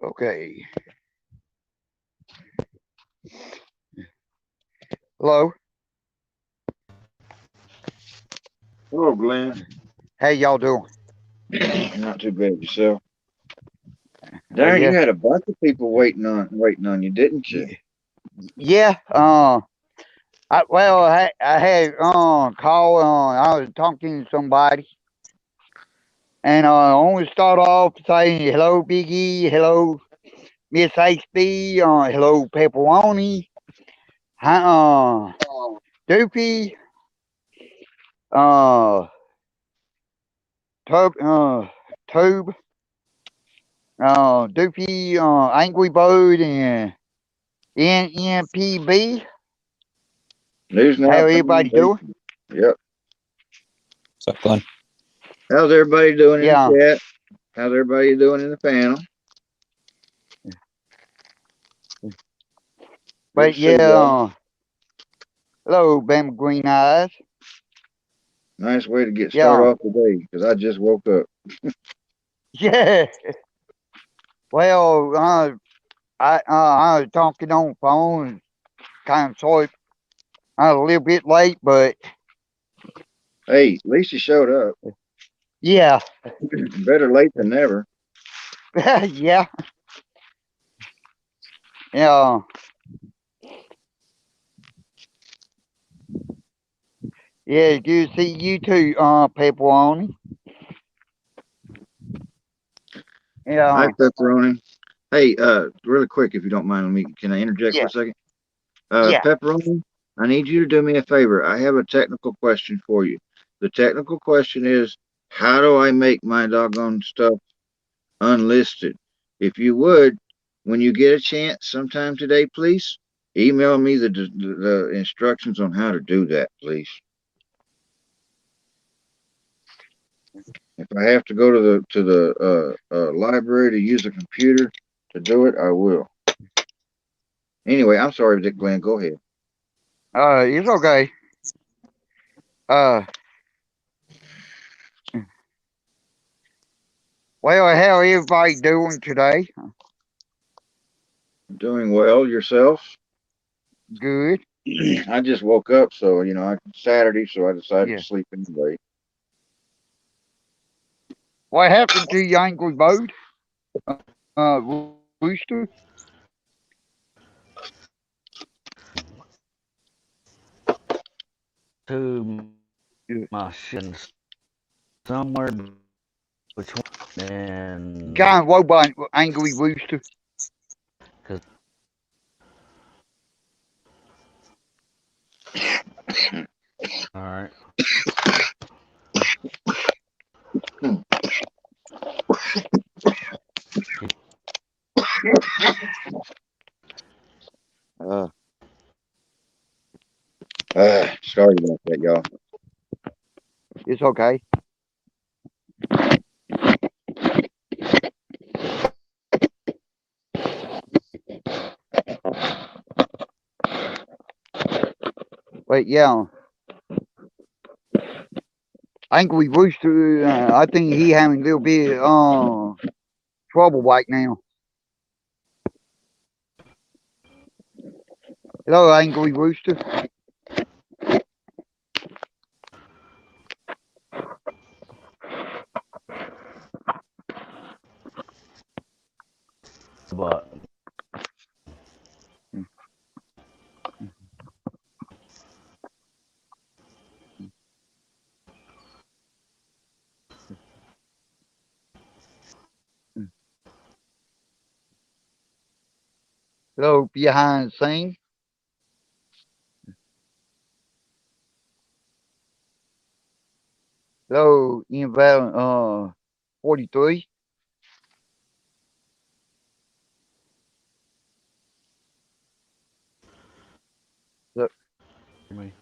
Okay. Hello. Hello, Glenn. How y'all doing? Not too bad yourself. Oh Darren, you yeah. had a bunch of people waiting on you, didn't you? Yeah. I had call. I was talking to somebody, and I only start off saying hello, Biggie. Hello, Miss HB. Hello, Pepperoni. Hi, Doopy. Uh, Tube. Tube. Doopy. Angry Bird and NNPB. News now, How everybody doing? foundation. Yep. So fun. How's everybody doing in Yeah. the chat? How's everybody doing in the panel? Good But to see yeah. y'all. Hello, Bama Green Eyes. Nice way to get started Yeah. off the day because I just woke up. Yeah. Well, I was talking on the phone. Kind of sorry, I was a little bit late, but Hey, at least you showed up. yeah. Better late than never. Yeah. Yeah. Yeah. Good to see you too, Pepperoni. Hi, Yeah. Pepperoni. Hey, really quick, if you don't mind me, can I interject for Yeah. a second? Yeah. Pepperoni, I need you to do me a favor. I have a technical question for you. The technical question is, how do I make my doggone stuff unlisted? If you would, when you get a chance sometime today, please email me the instructions on how to do that, please. If I have to go to the library to use a computer to do it, I will. Anyway, I'm sorry, Dick Glenn. Go ahead. It's okay. Uh. Well, how everybody doing today? Doing well yourself? Good. I just woke up, so Saturday, so I decided to Yeah. sleep anyway. What happened to you, Angry Bird? Rooster? To my somewhere between Kind and of woke by Angry Rooster. because all right. Uh, Sorry about that, y'all. it's okay. But yeah, Angry Rooster, I think he having a little bit trouble right now. Hello, Angry Rooster. But Hello, behind the scene. Hello, invalid 43. me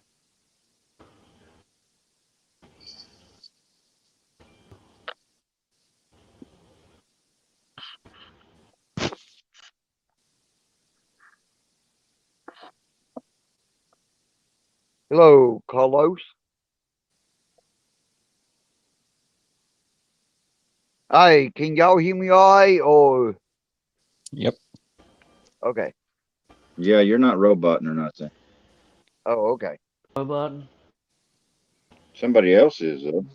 Hello, Carlos. Hey, can y'all hear me all right? Or Yep. Okay. Yeah, you're not roboting or nothing. Oh, okay. No button. Somebody else is though.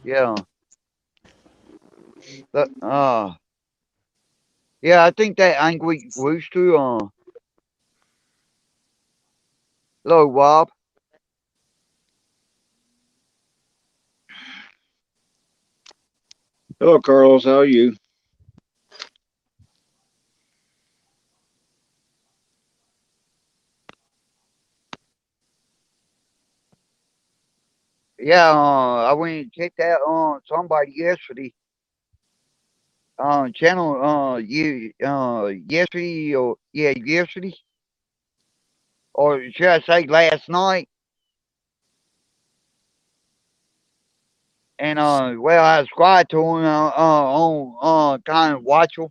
Yeah. But, yeah, I think that angry rooster, hello, Bob. Hello, Carlos. How are you? Yeah, I went and checked out on somebody yesterday. Channel, yesterday, or yeah, yesterday, or should I say last night? And well, I subscribed to him on kind of watch him.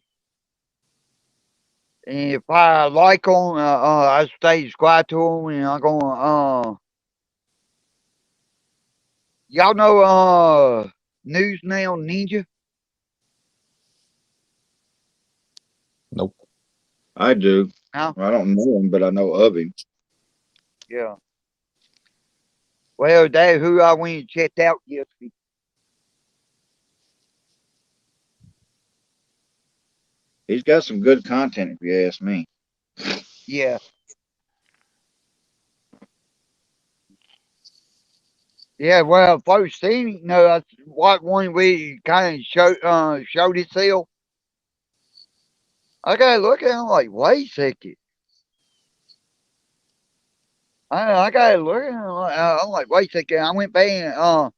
And if I like him, I stay subscribed to him, and I'm going. Y'all know News Now Ninja? Nope. I do. No, I don't know him, but I know of him. yeah. Well, that's who I went and checked out yesterday. He's got some good content, if you ask me. Yeah, yeah. Well, first thing, you know, what one we kind of showed itself. I gotta look at him like, wait a second. I gotta look at him. I'm like, wait a second. I went back and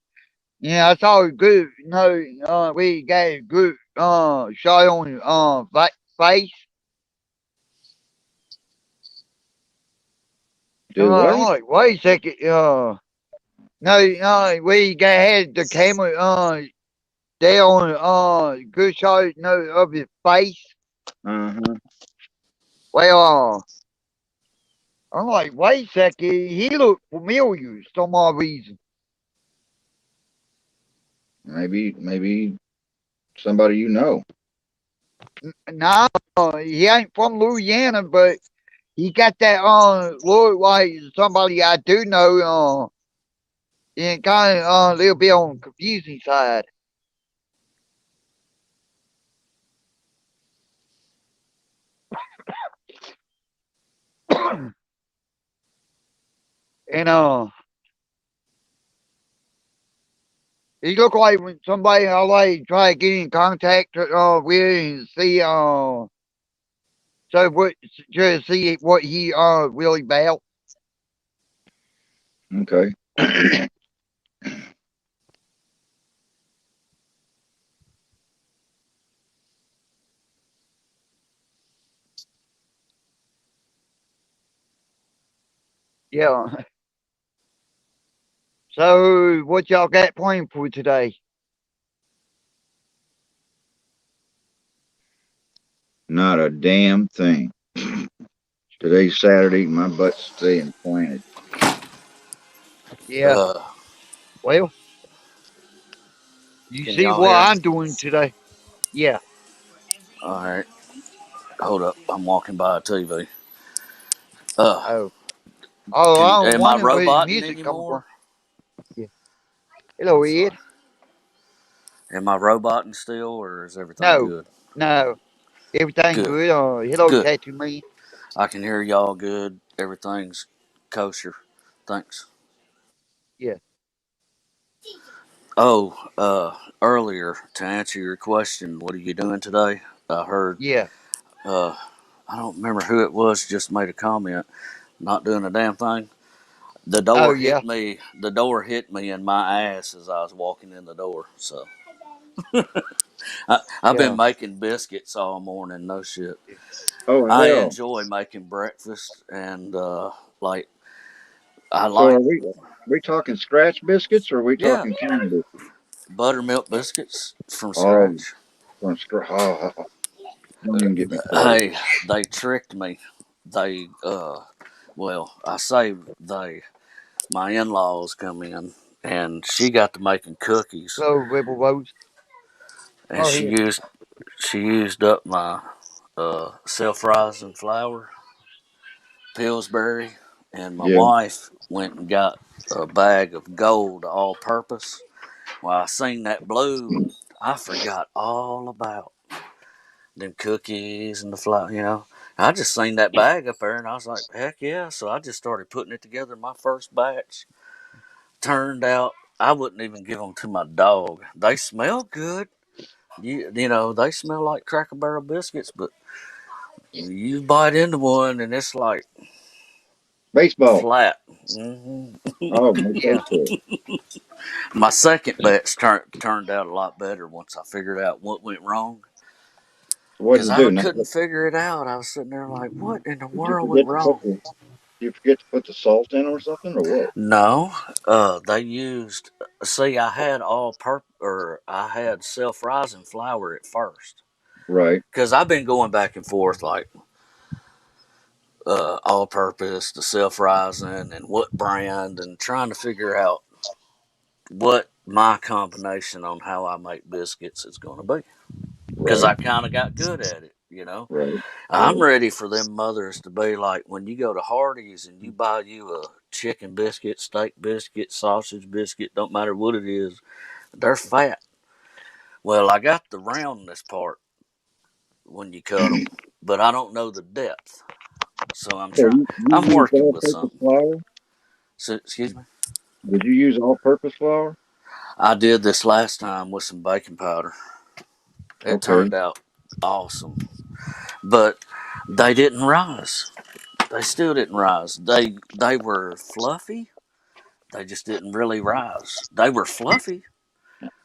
yeah, I saw a good. You know, we got a good shot on face. Do I'm what? like, wait a second. No, we got had the camera there on good shot, you know, of his face. Uh huh. Well, I'm like, wait a second. He looked familiar for some odd reason. Maybe somebody you know. Nah, he ain't from Louisiana, but he got that look like somebody I do know. And kind of a little bit on the confusing side. And he looked like when somebody I like try to get in contact with and see so what just see what he really about. Okay. Yeah. So what y'all got planned for today? Not a damn thing. Today's Saturday. My butt's staying planted. Yeah. Well, you Can see y'all what hear me? I'm doing today. Yeah. All right. Hold up. I'm walking by a TV. Uh, Oh. Oh, I don't am I wonder where the roboting music coming from. anymore? Yeah. I'm Hello, sorry. Ed. Am I roboting still, or is everything No. good? No. Everything Good. good. Hello, Good. tattoo man. I can hear y'all good. Everything's kosher. Thanks. Yeah. Oh, earlier to answer your question, what are you doing today? I heard. Yeah. Uh, I don't remember who it was. Just made a comment. Not doing a damn thing. The Oh door yeah. hit me. The door hit me in my ass as I was walking in the door. So I've been Yeah. making biscuits all morning. No shit. Oh I hell! enjoy making breakfast and like I So like we talking scratch biscuits or are we yeah talking canned biscuits? buttermilk biscuits from Oh, scratch. from scratch. Oh, don't even get me started. Hey, they tricked me. They well, I say they. My in-laws come in and she got to making cookies Hello, Rebel Rose. and Oh here. she used up my self-rising flour, Pillsbury, and my Yeah. wife went and got a bag of gold all-purpose. Well, I seen that blue, and I forgot all about them cookies and the flour. I just seen that bag up there, and I was like, heck yeah! So I just started putting it together. My first batch turned out. I wouldn't even give them to my dog. They smell good. They smell like Cracker Barrel biscuits, but you bite into one and it's like Baseball. flat. Hmm. Oh, no Yeah. baseball. My second batch turned out a lot better once I figured out what went wrong. What'd Because you I do? Now, couldn't figure it out. I was sitting there like, what in the did you world went forget to put wrong? the did you forget to put the salt in or something or what? No, they used. See, I had I had self-rising flour at first Right. because I've been going back and forth like all-purpose, the self-rising, and what brand, and trying to figure out what my combination on how I make biscuits is going to be. Because Right. I kind of got good at it. Right. I'm Right. ready for them mothers to be like when you go to Hardee's and you buy you a chicken biscuit, steak biscuit, sausage biscuit, don't matter what it is, they're fat. Well, I got the roundness part when you cut them, but I don't know the depth. So I'm So trying. you I'm used working all with purpose something. flour? So, excuse me. Did you use all purpose flour? I did this last time with some baking powder. It Okay. turned out awesome, but they didn't rise. They still didn't rise. They were fluffy. They just didn't really rise. They were fluffy.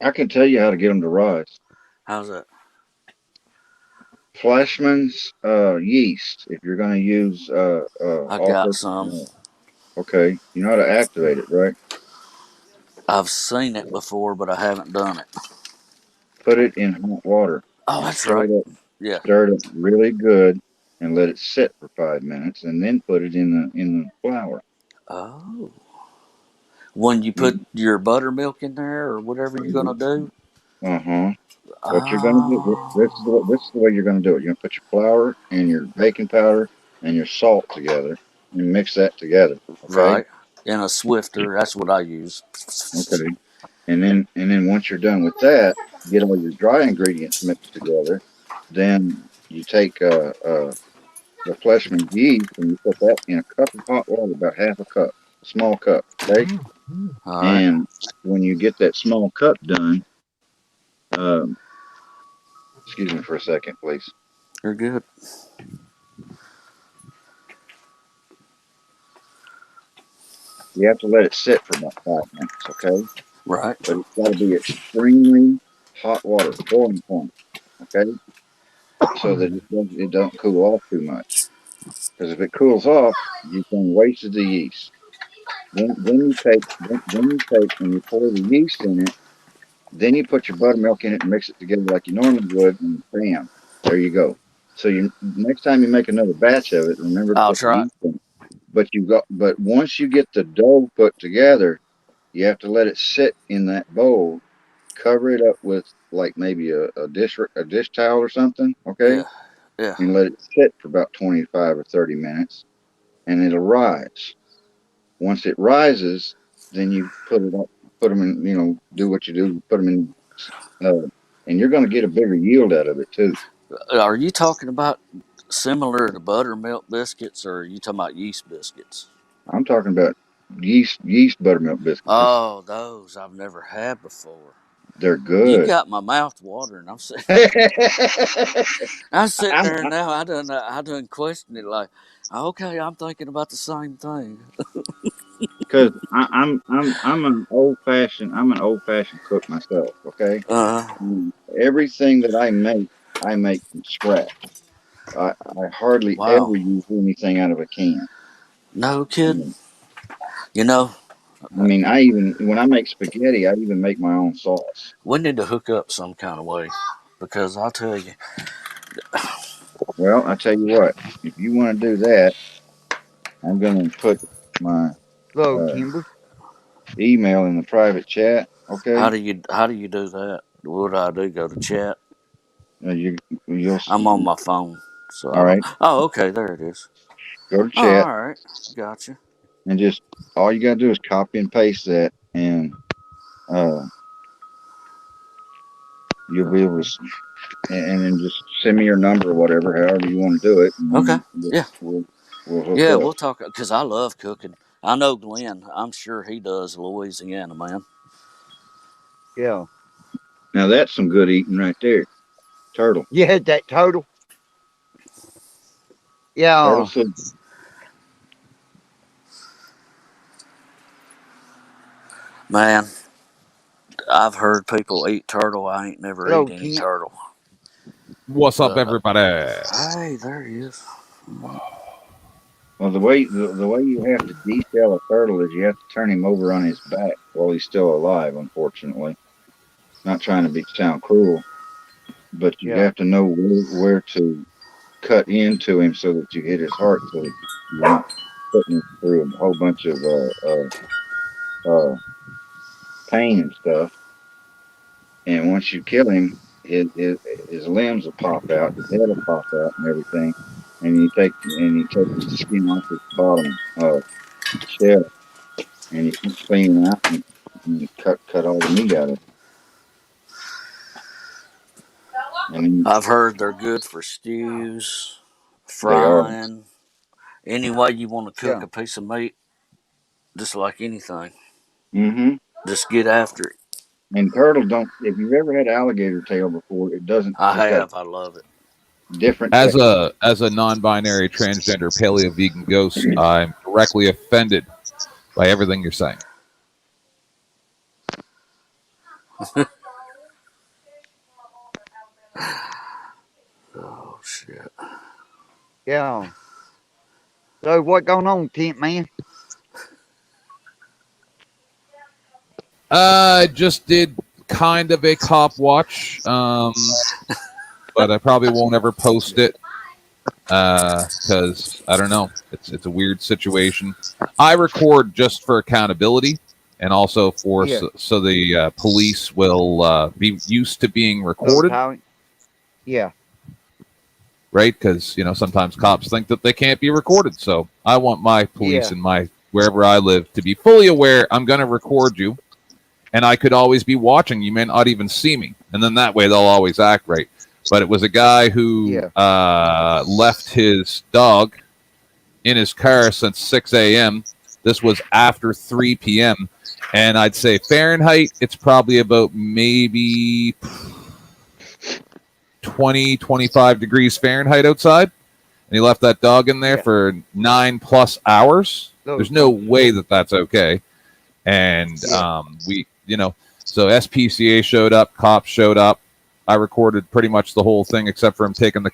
I can tell you how to get them to rise. How's that? Flashman's yeast. If you're going to use I all got purpose some. flour. Okay. You know how to activate it, right? I've seen it before, but I haven't done it. Put it in hot water Oh, and that's right. Yeah. stir it up really good and let it sit for 5 minutes and then put it in the flour. Oh. When you put your buttermilk in there or whatever you're gonna do. Uh-huh. What you're gonna do, Oh. this is the way you're gonna do it. You're gonna put your flour and your baking powder and your salt together and mix that together. Okay? Right. In a Swifter. That's what I use. Okay. And then once you're done with that, get all your dry ingredients mixed together. Then you take the Fleshman yeast and you put that in a cup of hot water, about half a cup, a small cup. Okay. All right. And when you get that small cup done, um, excuse me for a second, please. You're good. You have to let it sit for about 5 minutes. Okay. Right. But it's got to be extremely hot water, boiling point. Okay. So that it don't cool off too much. Because if it cools off, you've done wasted the yeast. Then you take and you pour the yeast in it. Then you put your buttermilk in it and mix it together like you normally would, and bam, there you go. So you next time you make another batch of it, remember to I'll put the try. yeast in. But once you get the dough put together, you have to let it sit in that bowl. Cover it up with like maybe a dish towel or something, okay, Yeah. Yeah. and let it sit for about 25 or 30 minutes, and it'll rise. Once it rises, then you put it up, put them in, do what you do, put them in, uh, and you're going to get a bigger yield out of it too. Are you talking about similar to buttermilk biscuits or are you talking about yeast biscuits? I'm talking about yeast buttermilk biscuits. Oh, those I've never had before. They're You good. got my mouth watering. I'm sitting, I'm, I'm sitting there now. I done question it like, okay, I'm thinking about the same thing. because I'm an old fashioned cook myself. Okay, Uh, everything that I make from scratch. I hardly ever wow, use anything out of a can. no You kidding. know, You know, I mean, I even when I make spaghetti, I even make my own sauce. we need to hook up some kind of way because I'll tell you, Well, I tell you what, if you want to do that, I'm going to put my Hello, uh, Kimber. email in the private chat. Okay, how do you do that? What do I do? Go to chat. you you'll I'm on my phone. So All I don't. right, Oh, okay, there it is. go to Oh, chat all right, gotcha. and just all you gotta do is copy and paste that, and uh, you'll be able to, and then just send me your number or whatever, however you want to do it, and Okay, then we'll yeah, we'll, we'll hook yeah. up. We'll talk because I love cooking. I know Glenn. I'm sure he does. Louisiana man. Yeah. Now that's some good eating right there. Turtle, Yeah, that total. turtle Yeah. soup. Man, I've heard people eat turtle. I ain't never Hello, eat any Kent. turtle. What's up, But everybody? hey, there he is. Well, the way you have to deshell a turtle is you have to turn him over on his back while he's still alive. Unfortunately, not trying to be sound cruel, but you Yeah. have to know where to cut into him so that you hit his heart, so that you're not putting him through a whole bunch of uh, pain and stuff. And once you kill him, his limbs will pop out, his head will pop out, and everything. And you take the skin off his bottom shell, and you clean it out and you cut all the meat out of it. And then I've heard they're good for stews, they are. frying. Any way you want to cook Yeah. a piece of meat, just like anything. Mm-hmm. Just get after it. And turtle don't. If you've ever had alligator tail before, it doesn't. I It's got have. I love it. different As texture. a non-binary transgender paleo vegan ghost, I'm directly offended by everything you're saying. Oh shit. Yeah. So what going on, Kent, man? I just did kind of a cop watch, but I probably won't ever post it because I don't know. It's a weird situation. I record just for accountability and also for Yeah. so the police will be used to being So recorded, how? Yeah. right? Because sometimes cops think that they can't be recorded. So I want my police Yeah. and my wherever I live to be fully aware. I'm going to record you, and I could always be watching. You may not even see me, and then that way they'll always act right. But it was a guy who Yeah. left his dog in his car since 6 a.m. This was after 3 p.m. And I'd say Fahrenheit, it's probably about maybe 20, 25 degrees Fahrenheit outside. And he left that dog in there Yeah. for 9+ hours. Those There's no folks. way that that's okay. And Yeah. so SPCA showed up, cops showed up. I recorded pretty much the whole thing except for him taking the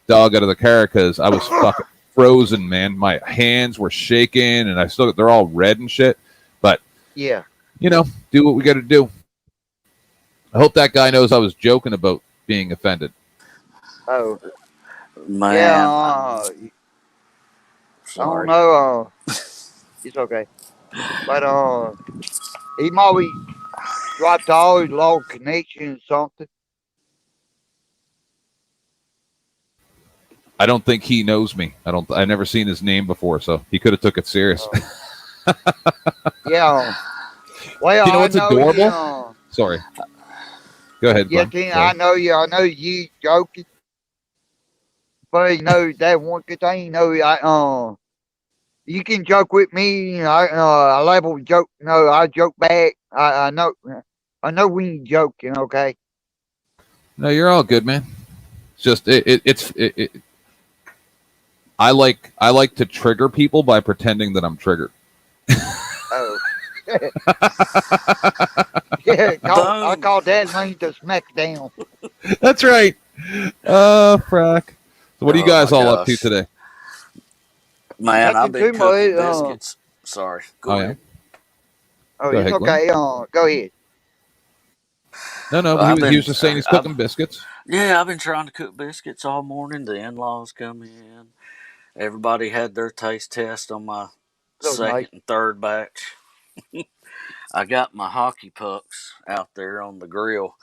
dog out of the car because I was fucking frozen, man. My hands were shaking and they're all red and shit. But, Yeah. do what we got to do. I hope that guy knows I was joking about being offended. Oh. Yeah. Man, I don't sorry. know. It's okay. But he always dropped all his log connection or something. I don't think he knows me. I've never seen his name before, so he could have took it serious. Oh. Yeah. Well, You know I what's know you. adorable? Sorry. Go ahead, Yeah, Glenn. Kent, I Sorry. know you. I know you joking, but that one good thing. You can joke with me. I label joke. No, I joke back. I know. I know when you joking. Okay. No, you're all good, man. It's just I like to trigger people by pretending that I'm triggered. Oh. Yeah. I Boom. call that mean to smack down. That's right. Frack. So what are you Oh my guys all up to gosh. today? Man, I've Nothing been too much. cooking biscuits. Sorry. Oh Go yeah. ahead. Oh, Go it's ahead, Glenn. okay. Go ahead. No, but I've he been was just saying he's I've cooking biscuits. yeah, I've been trying to cook biscuits all morning. The in-laws come in. Everybody had their taste test on my So nice. second and third batch. I got my hockey pucks out there on the grill.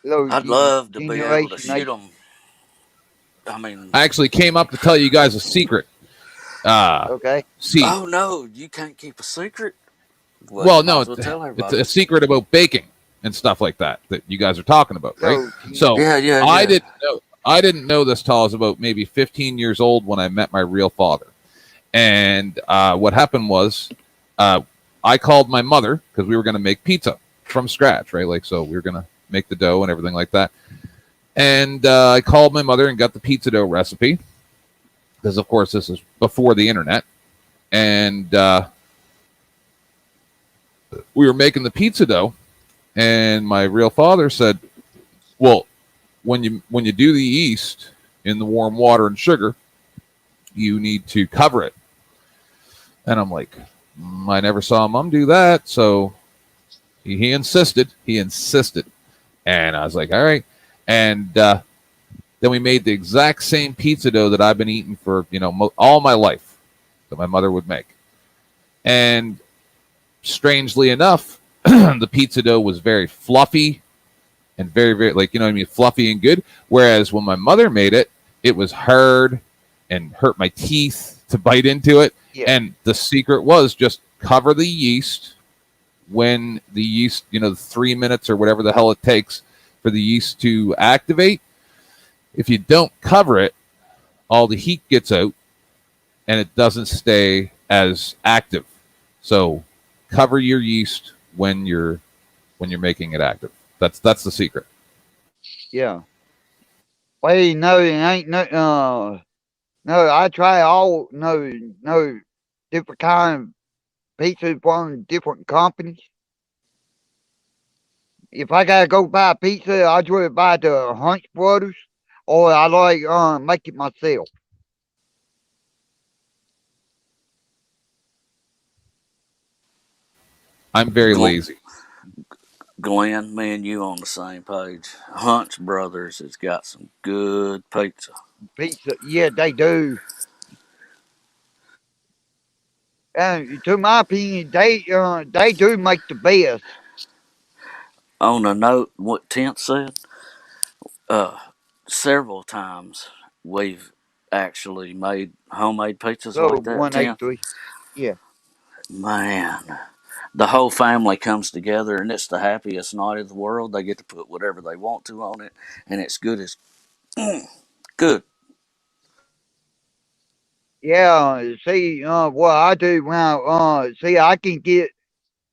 Little I'd love to be able to generation shoot nation. them I mean, I actually came up to tell you guys a secret. Okay. See, oh no, you can't keep a secret. Well, you well, might no, as well tell it's everybody. a secret about baking and stuff like that you guys are talking about, right? So, So Yeah, yeah, I yeah. didn't know. I didn't know this till I was about maybe 15 years old when I met my real father. And what happened was, uh, I called my mother because we were going to make pizza from scratch, right? Like, so we were going to make the dough and everything like that. And I called my mother and got the pizza dough recipe because, of course, this is before the internet. And we were making the pizza dough, and my real father said, "Well, when you do the yeast in the warm water and sugar, you need to cover it." And I'm like, I never saw mom do that, so he insisted. He insisted, and I was like, all right. And then we made the exact same pizza dough that I've been eating for all my life that my mother would make. And strangely enough, the pizza dough was very fluffy and very, very, like, you know what I mean, fluffy and good. Whereas when my mother made it, it was hard and hurt my teeth to bite into it. yeah. And the secret was just cover the yeast when the yeast, 3 minutes or whatever the hell it takes for the yeast to activate. If you don't cover it, all the heat gets out and it doesn't stay as active. So cover your yeast when you're making it active. That's the secret. Yeah. Wait, no, it ain't no. No, I try all no different kind of pizza from different companies. If I gotta go buy pizza, I try to buy the Hunch Brothers, or I like make it myself. I'm very Gl- lazy. Glenn, me and you on the same page. Hunch Brothers has got some good pizza. Pizza, yeah, they do. And to my opinion, they do make the best. On a note, what Tent said, uh, several times we've actually made homemade pizzas So like that. one eight Tent, three, yeah, man, the whole family comes together and it's the happiest night of the world. They get to put whatever they want to on it, and it's good as good. yeah. See, what I do when see, I can get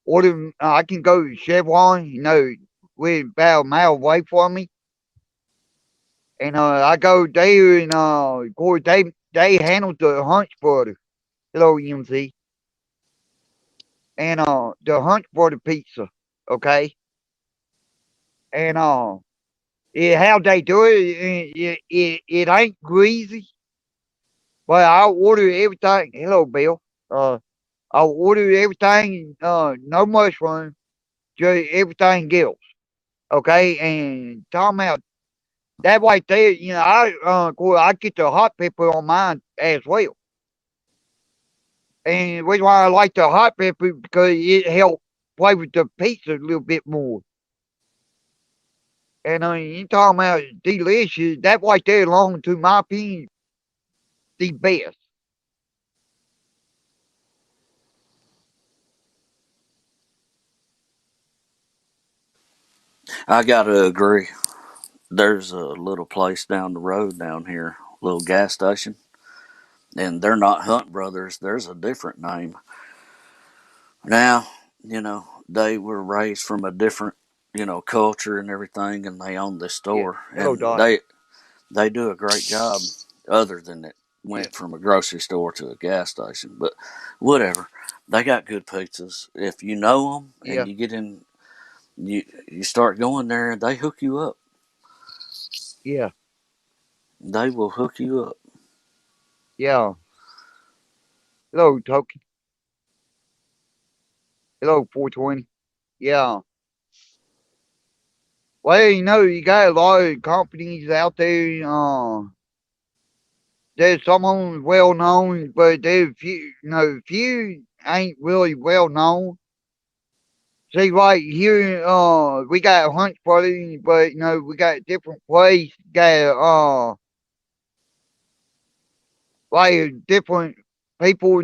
order. I can go to Chevron, with about a mile away from me, and I go there, and of course they handle the Hunch Brothers. Hello, EMC, and the Hunch Brother pizza, okay, and how they do it, it ain't greasy, but I order everything. Hello, Bill. I order everything. No mushroom, just everything else. Okay, and talking about that right there, of course, I get the hot pepper on mine as well. And the reason why I like the hot pepper because it helps flavor the pizza a little bit more. And you talking about delicious, that right there, along to my opinion, the best. I gotta agree. There's a little place down the road down here, little gas station, and they're not Hunt Brothers. There's a different name. Now, they were raised from a different, culture and everything, and they own this Yeah. store, Hello, and Dot. they do a great job. Other than it Yeah. went from a grocery store to a gas station, but whatever. They got good pizzas. If you know them Yeah. and you get in, you start going there, they hook you up. Yeah. They will hook you up. Yeah. Hello, Token. Hello, 420. Yeah. Well, you got a lot of companies out there. There's some of 'em well known, but there's few ain't really well known. See, right here, we got Hunch Brothers, but we got different place. Got like different people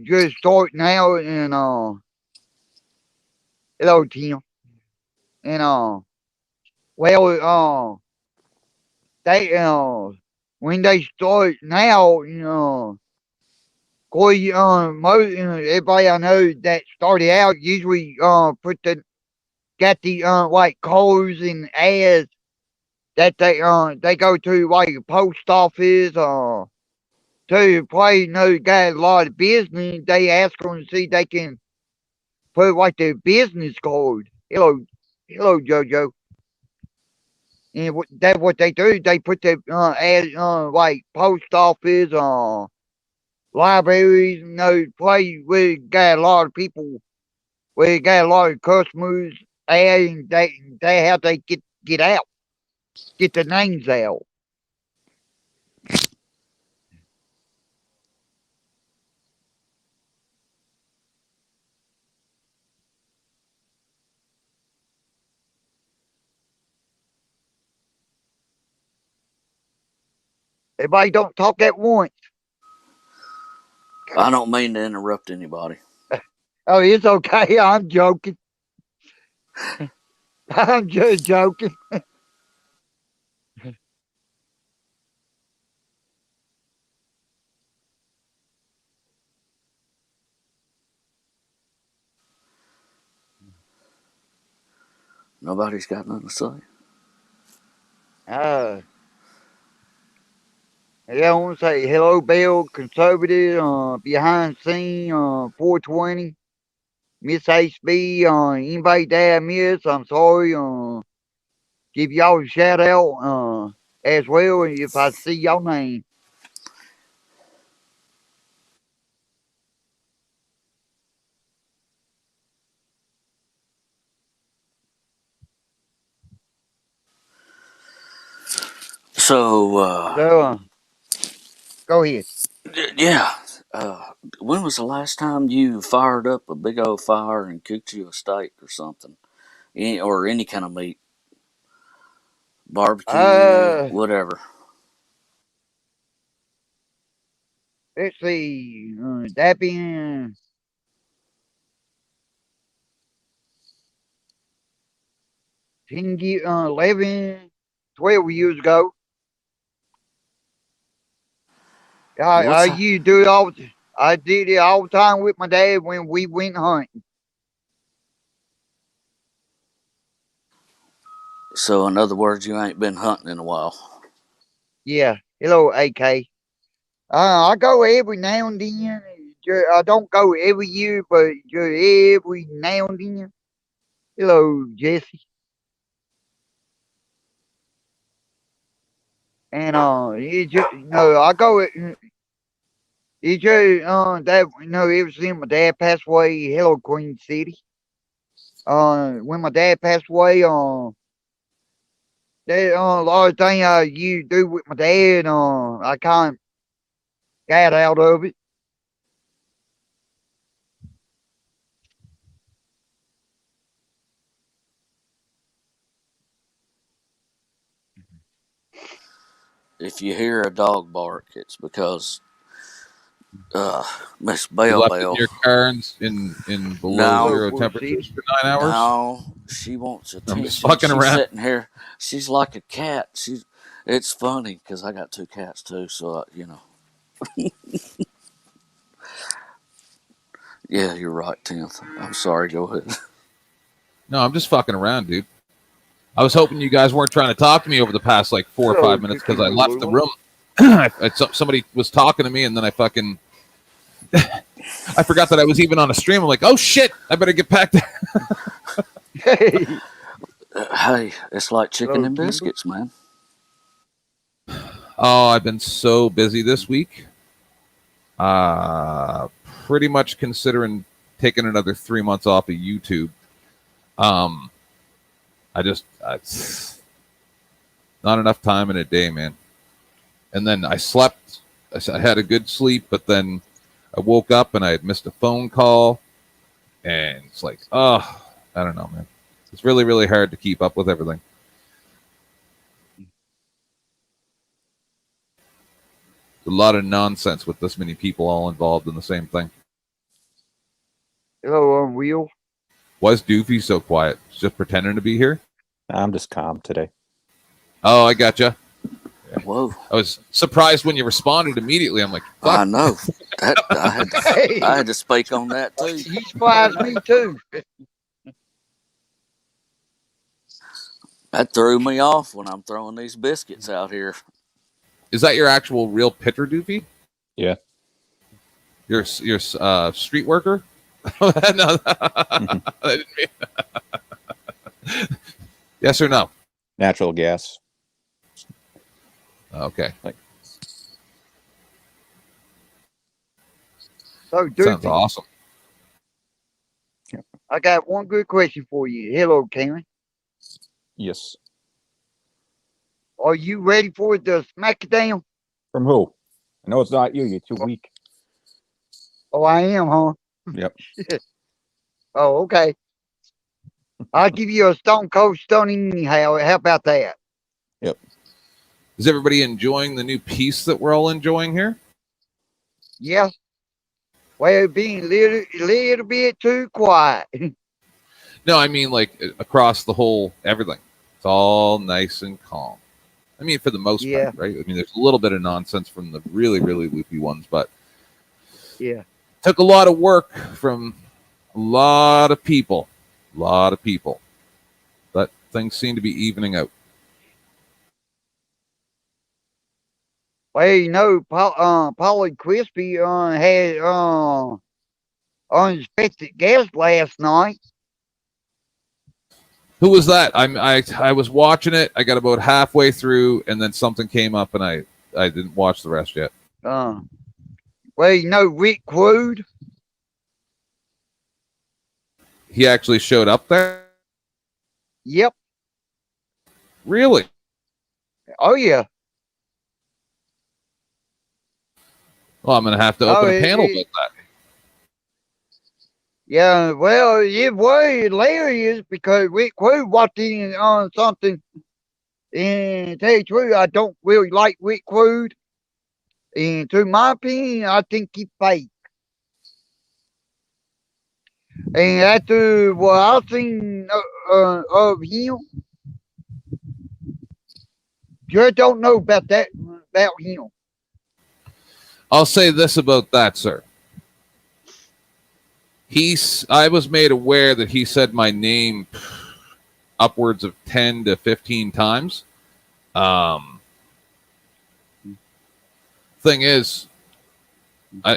just starting out and hello Tim and well they when they start now Corey, most everybody I know that started out usually put the got the like calls and ads that they go to like the post office to probably know got a lot of business. They ask them to see if they can put like their business card. Hello JoJo. And that's what they do. They put the ad like post office libraries. Play with got a lot of people. We got a lot of customers, and they have to get out, get the names out. Everybody don't talk at once. I don't mean to interrupt anybody. Oh, it's okay. I'm joking. I'm just joking. Nobody's got nothing to say. Uh, yeah, I want to say hello, Bill, conservative, behind scene, 420, Miss HB, anybody that I miss, I'm sorry, give y'all a shout out, as well if I see your name. So, So, go ahead. yeah. When was the last time you fired up a big old fire and cooked you a steak or something? Or any kind of meat? Barbecue, Uh, whatever. let's see, that been 10 years, 11, 12 years ago. I What's that? used to do it all. I did it all the time with my dad when we went hunting. So, in other words, you ain't been hunting in a while. Yeah, hello, AK. I go every now and then. I don't go every year, but just every now and then. Hello, Jesse. And it just I go. It just that ever since my dad passed away. Hello, Queen City. When my dad passed away, there a lot of things I used to do with my dad. I kind of got out of it. If you hear a dog bark, it's because uh, Miss You Bell left it in Bell. your car in below No, Hello, zero Queen temperatures City. for 9 hours. no, she wants I'm just attention. fucking She's around. sitting here. She's like a cat. It's funny because I got two cats too. So yeah, you're right, Tenth. I'm sorry. Go ahead. No, I'm just fucking around, dude. I was hoping you guys weren't trying to talk to me over the past like 4 or 5 Hello, minutes because Cookie I left the Lula. room. Somebody was talking to me, and then I fucking I forgot that I was even on a stream. I'm like, oh shit, I better get back to. Hey, Hey, it's like chicken hello, and Kimber. biscuits, man. Oh, I've been so busy this week. Uh, Pretty much considering taking another 3 months off of YouTube. Um, it's not enough time in a day, man. And then I slept. I had a good sleep, but then I woke up and I had missed a phone call, and it's like, oh, I don't know, man. It's really, really hard to keep up with everything. A lot of nonsense with this many people all involved in the same thing. Hello, Will. Why is Doofy so quiet? He's just pretending to be here? I'm just calm today. Oh, I gotcha. Whoa. I was surprised when you responded immediately. I'm like, fuck. I know. That Hey, I had to speak on that too. he surprised me too. That threw me off when I'm throwing these biscuits out here. Is that your actual real picture, Doofy? Yeah. You're street worker? No, I didn't mean. Yes or no? Natural gas. Okay. So, Sounds Doofy, awesome. I got one good question for you. Hello, Karen. Yes. Are you ready for the smackdown? From who? I know it's not you. You're too weak. Oh, I am, huh? Yep. Oh, okay. I'll give you a stone cold stunning anyhow. How about that? Is everybody enjoying the new piece that we're all enjoying here? Yeah. Well, being little bit too quiet. No, I mean like across the whole everything. It's all nice and calm. I mean, for the most Yeah. part, right? I mean, there's a little bit of nonsense from the really, really loopy ones, but Yeah. took a lot of work from a lot of people. But things seem to be evening out. Well, you know, Polly Crispy had unexpected guest last night. Who was that? I was watching it. I got about halfway through, and then something came up, and I didn't watch the rest yet. Well, you know, Rick Quood. He actually showed up there. Yep. Really? Oh, yeah. Well, I'm gonna have to open a panel about that. Yeah, well, it was hilarious because Rick Quood walked in on something. And to tell you the truth, I don't really like Rick Quood. And to my opinion, I think he's fake. And after what I've seen of him, you don't know about him. I'll say this about that, sir. I was made aware that he said my name upwards of 10 to 15 times. Thing is,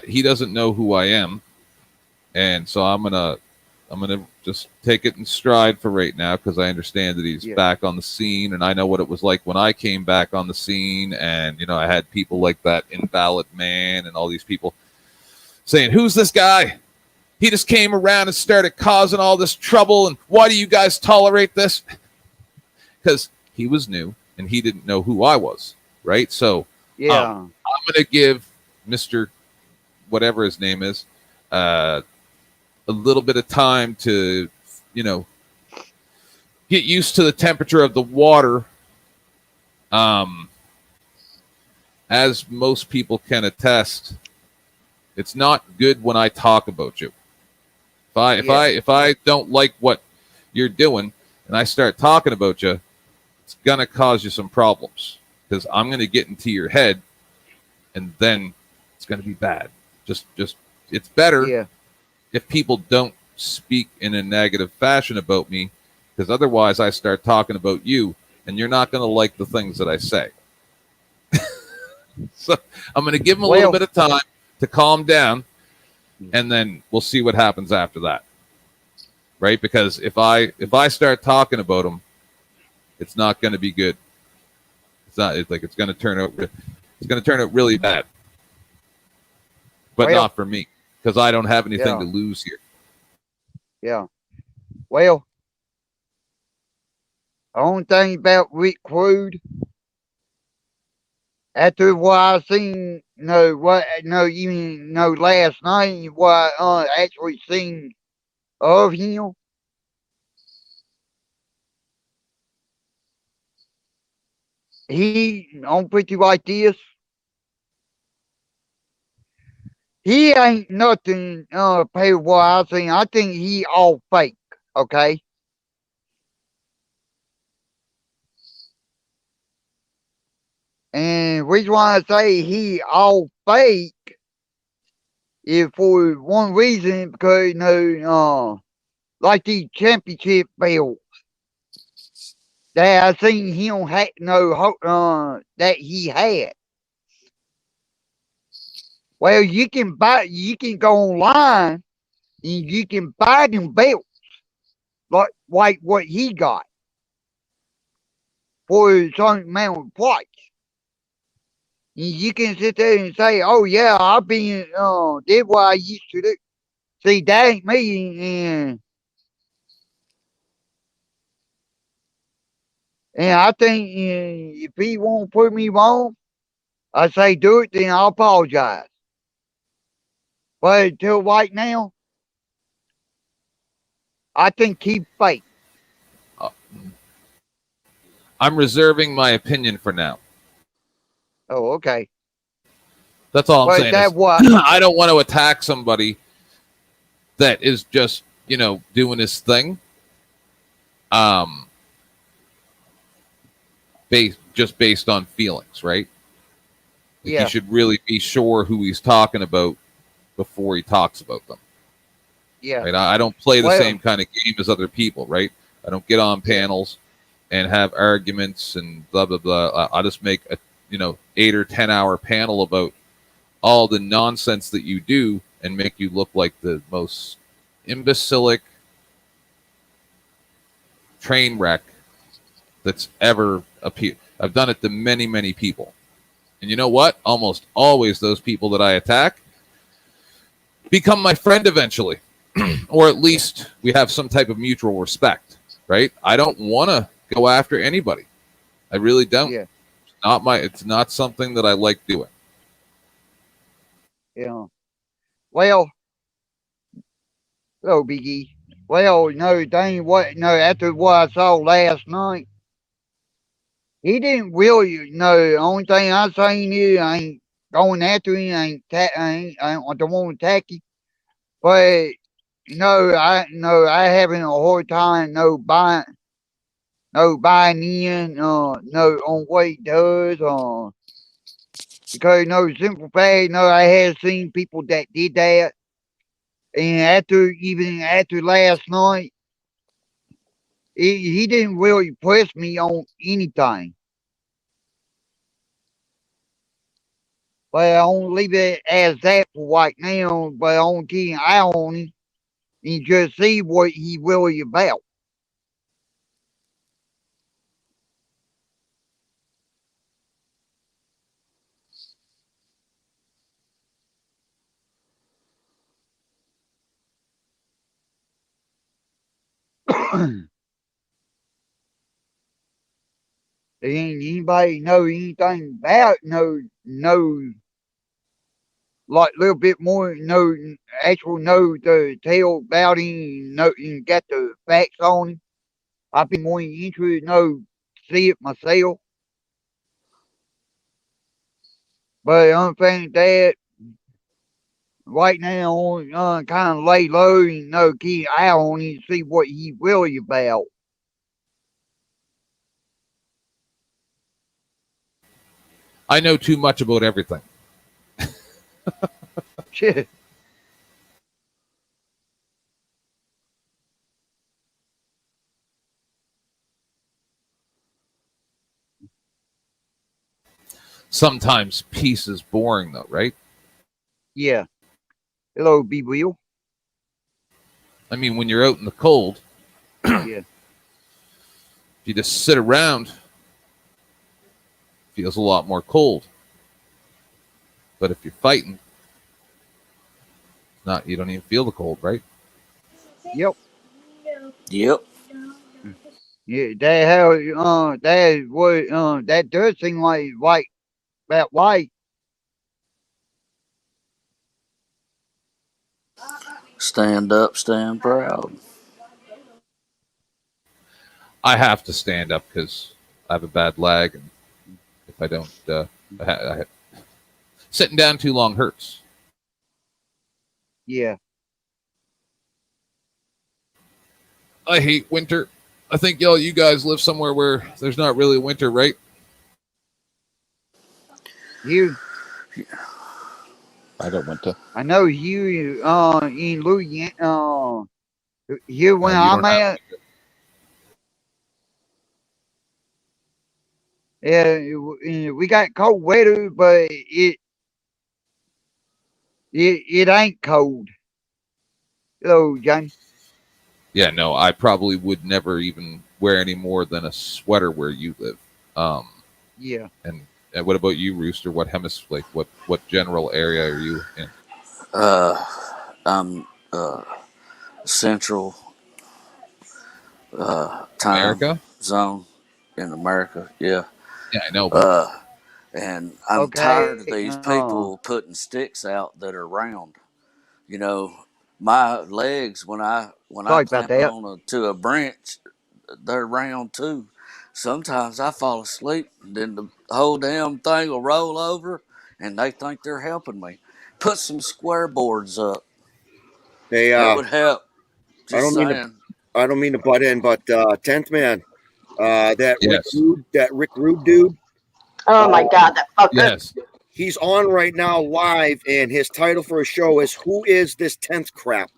he doesn't know who I am, and so I'm gonna just take it in stride for right now because I understand that he's back on the scene, and I know what it was like when I came back on the scene, and I had people like that Invalid Man and all these people saying, "Who's this guy? He just came around and started causing all this trouble, and why do you guys tolerate this?" Because he was new and he didn't know who I was, right? So Yeah. I'm going to give Mr. whatever his name is a little bit of time to, get used to the temperature of the water. As most people can attest, it's not good when I talk about you. If I don't like what you're doing and I start talking about you, it's gonna cause you some problems because I'm gonna get into your head, and then it's gonna be bad. Just it's better if people don't speak in a negative fashion about me, because otherwise I start talking about you, and you're not gonna like the things that I say. So I'm gonna give him a little bit of time to calm down, and then we'll see what happens after that. Right? Because if I start talking about him, it's not going to be good. It's going to turn out really bad. But not for me, because I don't have anything to lose here. Yeah. Well, the only thing about Rick Quood, after what I seen, last night, what I actually seen of him, he, I'll put you like this, he ain't nothing pay what I think. I think he all fake. Okay. And reason why I say he all fake is for one reason because like these championship belts that I seen him that he had. Well, you can go online and you can buy them belts like what he got for a certain amount of price. And you can sit there and say, "Oh yeah, I've been did what I used to do." See, that ain't me, and I think if he won't put me wrong, I say do it, then I'll apologize. But until right now, I think he fake. Uh, I'm reserving my opinion for now. Oh, okay. That's all I'm Well, saying that is what? I don't want to attack somebody that is just, doing his thing. Um, based on feelings, right? Like he Yeah, should really be sure who he's talking about before he talks about them. yeah. Right? I don't play the Well, same kind of game as other people, right? I don't get on yeah, panels and have arguments and blah blah blah. I just make a 8 or 10 hour panel about all the nonsense that you do and make you look like the most imbecilic train wreck that's ever appeared. I've done it to many, many people. And you know what? Almost always those people that I attack become my friend eventually. Or at yeah, least we have some type of mutual respect, right? I don't want to go after anybody. I really don't. yeah, It's not something that I like doing. yeah. Well, hello, Biggie. Well, no, dang what? No, after what I saw last night, he didn't really. No, the only thing I seen is I ain't going after him. I don't want to attack him. But I having a hard time buying in no on what he does because simple fact I had seen people that did that, and after last night he didn't really press me on anything. But I won't leave it as that for right now. But I want to keep an eye on him and just see what he really about. Ain't anybody know anything about like a little bit more actual know the tale about him and got the facts on him. I've been more interested see it myself. But I'm saying that right now kind of lay low and keep an eye on him and see what he really about. I know too much about everything. Sometimes peace is boring, though, right? Yeah. Hello, Be Real. I mean, when you're out in the cold, Yeah. if you just sit around, it feels a lot more cold. But if you're fighting, not you don't even feel the cold, right? Yep. Yep. Yeah. That how that is what that does seem like right about right. Stand up, stand proud. I have to stand up because I have a bad leg, and if I don't, sitting down too long hurts. Yeah. I hate winter. I think you guys live somewhere where there's not really winter, right? You. I got winter. I know you. In Louisiana. Here where You I'm don't have. at. Yeah, we got cold weather, but it ain't cold. Hello, Johnny. Yeah, no, I probably would never even wear any more than a sweater where you live. Um, Yeah. and what about you, Rooster? What hemisphere? Like what general area are you in? Uh, I'm Central time America? zone in America. Yeah. Yeah, I know, but Uh, and I'm Okay. tired of these people putting sticks out that are round. You know, my legs when I Sorry about clamp that. on to a branch, they're round too. Sometimes I fall asleep, and then the whole damn thing will roll over, and they think they're helping me. Put some square boards up. Hey, That would help. I Just don't mean to, saying. I don't mean to butt in, but 10th man, yes, That Rick Rude dude, Oh uh, my God, that fucker. yes. he's on right now live, and his title for his show is "Who is this 10th crap?"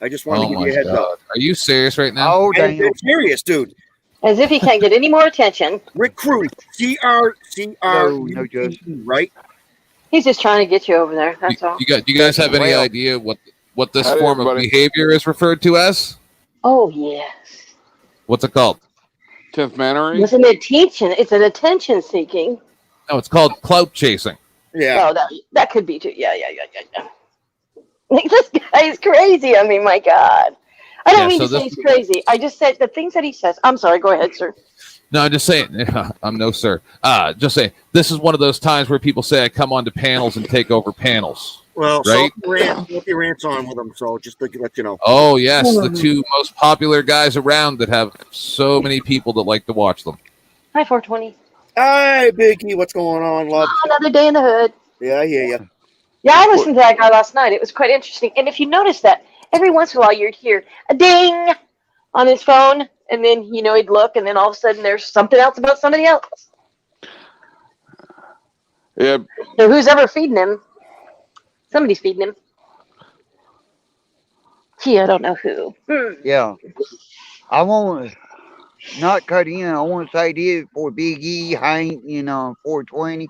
I just wanted Oh to give my you a heads up. god, are you serious right now? Oh, And damn. it's serious, dude. As if he can't get any more attention. Rick Rude, Hello, no just. CRUDE, right? He's just trying to get you over there. That's all. Do you guys have any Well, idea what this Howdy, form of everybody. behavior is referred to as? Oh, yes. What's it called? 10th Mannery? It's an attention. It's an attention seeking. No, it's called clout chasing. Yeah. Oh, that could be too. Yeah. This guy is crazy. I mean, my God. I don't Yeah, mean so to say this. he's crazy. I just said the things that he says. I'm sorry. Go ahead, sir. No, I'm just saying. I'm no sir. Just saying. This is one of those times where people say I come onto panels and take over panels. Well, Right? Sophie Rant's on with him, so just to let you know. Oh yes, the two most popular guys around that have so many people that like to watch them. Hi, 420. Hi, Biggie, what's going on, love? Another day in the hood. Yeah, I hear you. Yeah, I listened to that guy last night. It was quite interesting. And if you notice that every once in a while you'd hear a ding on his phone, and then he'd look, and then all of a sudden there's something else about somebody else. Yeah, So who's ever feeding him? Somebody's feeding him. Gee, I don't know who. Yeah. I want to not cut in. I want to say this for Big E, Hank, 420.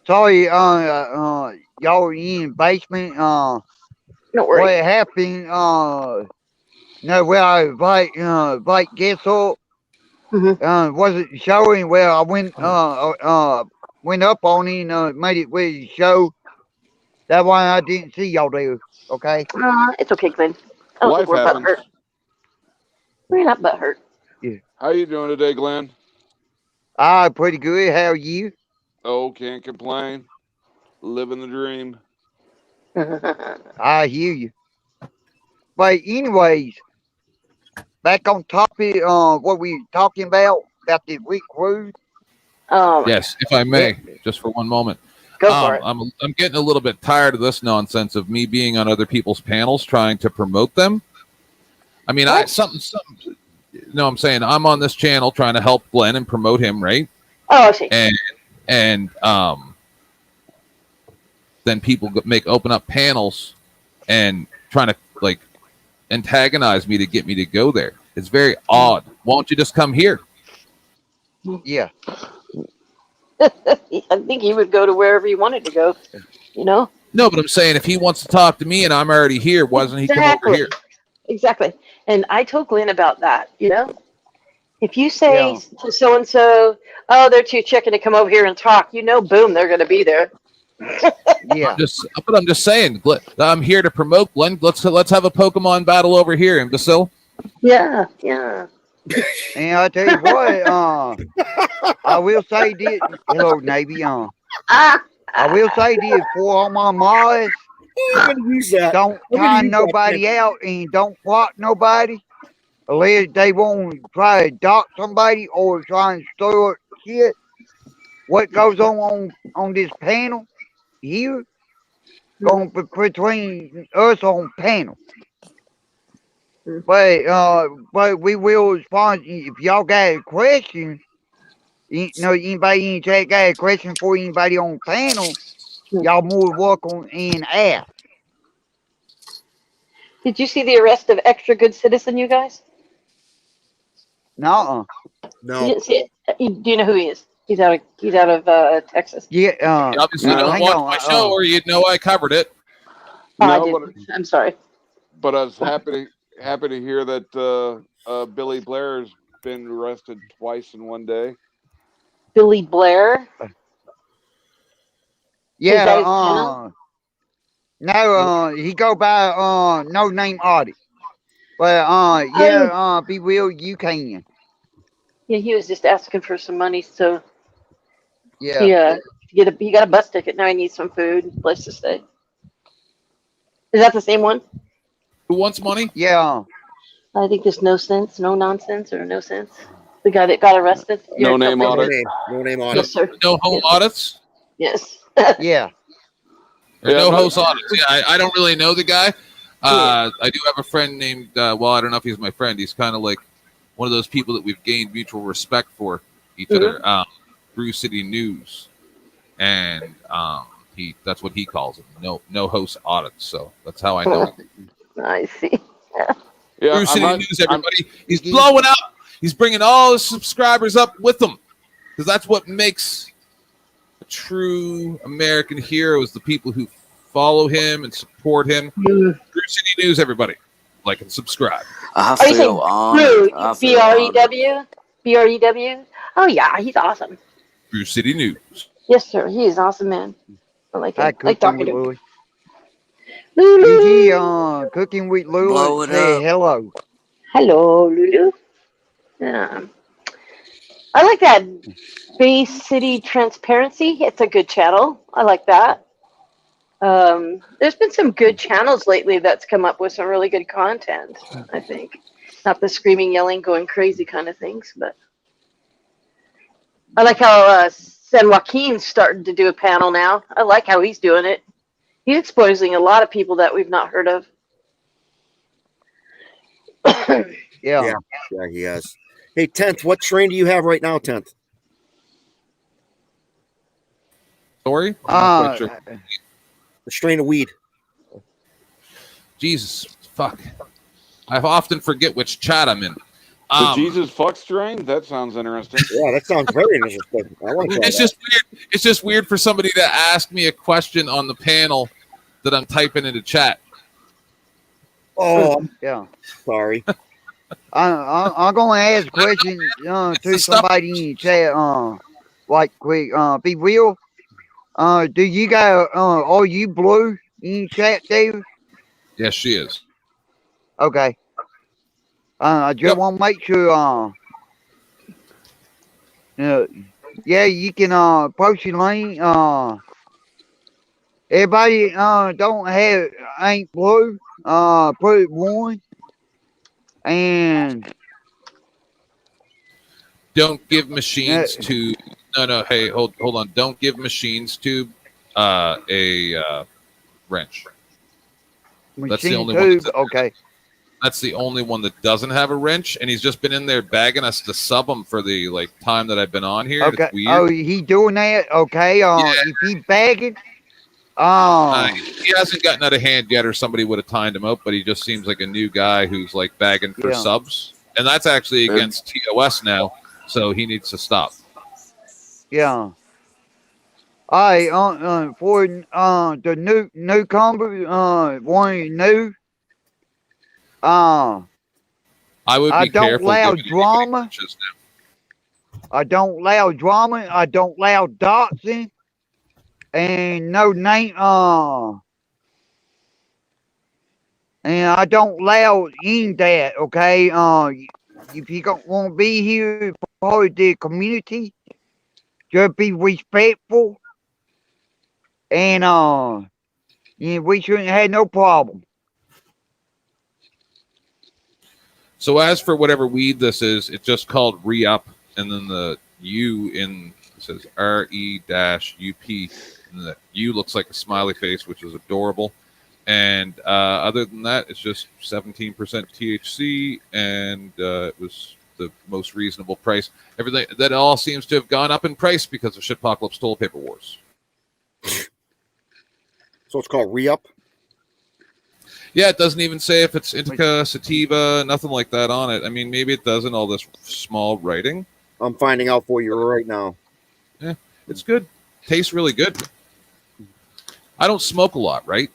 Sorry, y'all in basement. Don't What worry. happened? No, where I invite guests up. Wasn't showing where I went up on it and made it with the show. That's why I didn't see y'all there. Okay. It's okay, Glenn. I don't think life we're happens. butthurt. We're not butthurt. How you doing today, Glenn? Pretty good. How are you? Oh, can't complain. Living the dream. I hear you. But anyways, back on topic. What we talking about this week cruise? Oh, Yes, if I may, just for one moment. go for it. I'm getting a little bit tired of this nonsense of me being on other people's panels trying to promote them. I mean, What? something. No, I'm saying I'm on this channel trying to help Glenn and promote him, right? Oh, I see. And then people open up panels and trying to like antagonize me to get me to go there. It's very odd. Why don't you just come here? Yeah. I think he would go to wherever he wanted to go. No, but I'm saying if he wants to talk to me and I'm already here, why doesn't he come over here? Exactly. And I told Glenn about that. If you say Yeah. to so and so, "Oh, they're too chicken to come over here and talk," boom, they're going to be there. Yeah. I'm just saying, I'm here to promote Glenn. Let's have a Pokemon battle over here, imbecile. Yeah. And I tell you what, I will say this. Hello, Navy. I will say this for all my mods. I'm going to use that. Don't I'm gonna time use that, nobody out and don't block nobody unless they want to try to dock somebody or try and store shit. What goes on this panel here going between us on panel. Mm. But we will respond if y'all got a question. You know, anybody in chat got a question for anybody on panel? Y'all more welcome and ask. Did you see the arrest of extra good citizen, you guys? Nuh-uh. You No. didn't see it? Do you know who he is? He's out of Texas. Yeah. You obviously No. don't Hang watch on. my show, or you'd know I covered it. Oh, I No, didn't. I'm sorry. but I was happy to hear that Billy Blair's been arrested twice in one day. Billy Blair. Yeah. Is that his channel? No. He go by no name audit. But yeah. Be real. You can. Yeah, he was just asking for some money, so Yeah. he got a bus ticket. Now he needs some food, place to stay. Is that the same one? Who wants money? Yeah. I think there's no sense, no nonsense, or no sense. The guy that got arrested. No You're name okay. audit. No name on Yes, it. sir. No home Yes. audits? Yes. Yeah. Or Yeah, no no- host audits. Yeah, I don't really know the guy. I do have a friend named, well, I don't know if he's my friend. He's kind of like one of those people that we've gained mutual respect for each other. Brew City News. And that's what he calls him. No host audits. So that's how I know him. I see. Yeah, Brew I'm City not- News, everybody. He's blowing up. He's bringing all his subscribers up with him. Because that's what makes a true American hero is the people who follow him and support him. Brew City News, everybody. Like and subscribe. I Are you saying feel honored. I Brew? feel honored. BREW? BREW? Oh yeah, he's awesome. Brew City News. Yes, sir. He is awesome, man. I like Hi, him. Like Cooking talking with to him. Louie. Lulu. Cooking with Blow Louie. it Say up. hello. Hello, Lulu. Yeah. I like that Bay City Transparency. It's a good channel. I like that. There's been some good channels lately that's come up with some really good content, I think. Not the screaming, yelling, going crazy kind of things, but I like how San Joaquin's starting to do a panel now. I like how he's doing it. He's exposing a lot of people that we've not heard of. Yeah. Yeah, he has. Hey, 10th, what strain do you have right now, 10th? Sorry? I'm not quite sure. The strain of weed. Jesus. Fuck. I often forget which chat I'm in. The Jesus fuck strain? That sounds interesting. Yeah, that sounds very interesting. I want to try It's that. just weird. It's just weird for somebody to ask me a question on the panel that I'm typing into chat. Oh, I'm Yeah. sorry. I'm gonna ask a question It's to the stuff- somebody in chat. Like quick. Be real. Do you got are you blue in chat, David? Yes, she is. Okay. I just Yep. want to make sure. Yeah, you can post your link. Everybody don't have ain't blue. Put it one. And Don't give machines to. No. Hey, hold on. Don't give machines to a wrench. That's the machine only one. tube. Okay. That's the only one that doesn't have a wrench, and he's just been in there begging us to sub him for the time that I've been on here. Okay. It's weird. Oh, he doing that? Okay. If he begging, He hasn't gotten out of hand yet, or somebody would have timed him out, but he just seems like a new guy who's like begging for Yeah. subs, and that's actually against TOS now, so he needs to stop. yeah. I for the newcomer, one new. I would be I don't careful. allow giving anybody drama. punches now. I don't allow drama. I don't allow doxing. And no name. And I don't allow any of that. Okay. If you don't want to be here part of the community, just be respectful. And yeah, we shouldn't have no problem. So as for whatever weed this is, it's just called re-up, and then the U in It says RE-UP. And the U looks like a smiley face, which is adorable. And other than that, it's just 17% THC, and it was the most reasonable price. Everything that all seems to have gone up in price because of Shitpocalypse Toilet Paper Wars. So it's called Re-Up. Yeah, it doesn't even say if it's indica, sativa, nothing like that on it. I mean, maybe it does in all this small writing. I'm finding out for you right now. Yeah, it's good. Tastes really good. I don't smoke a lot, right?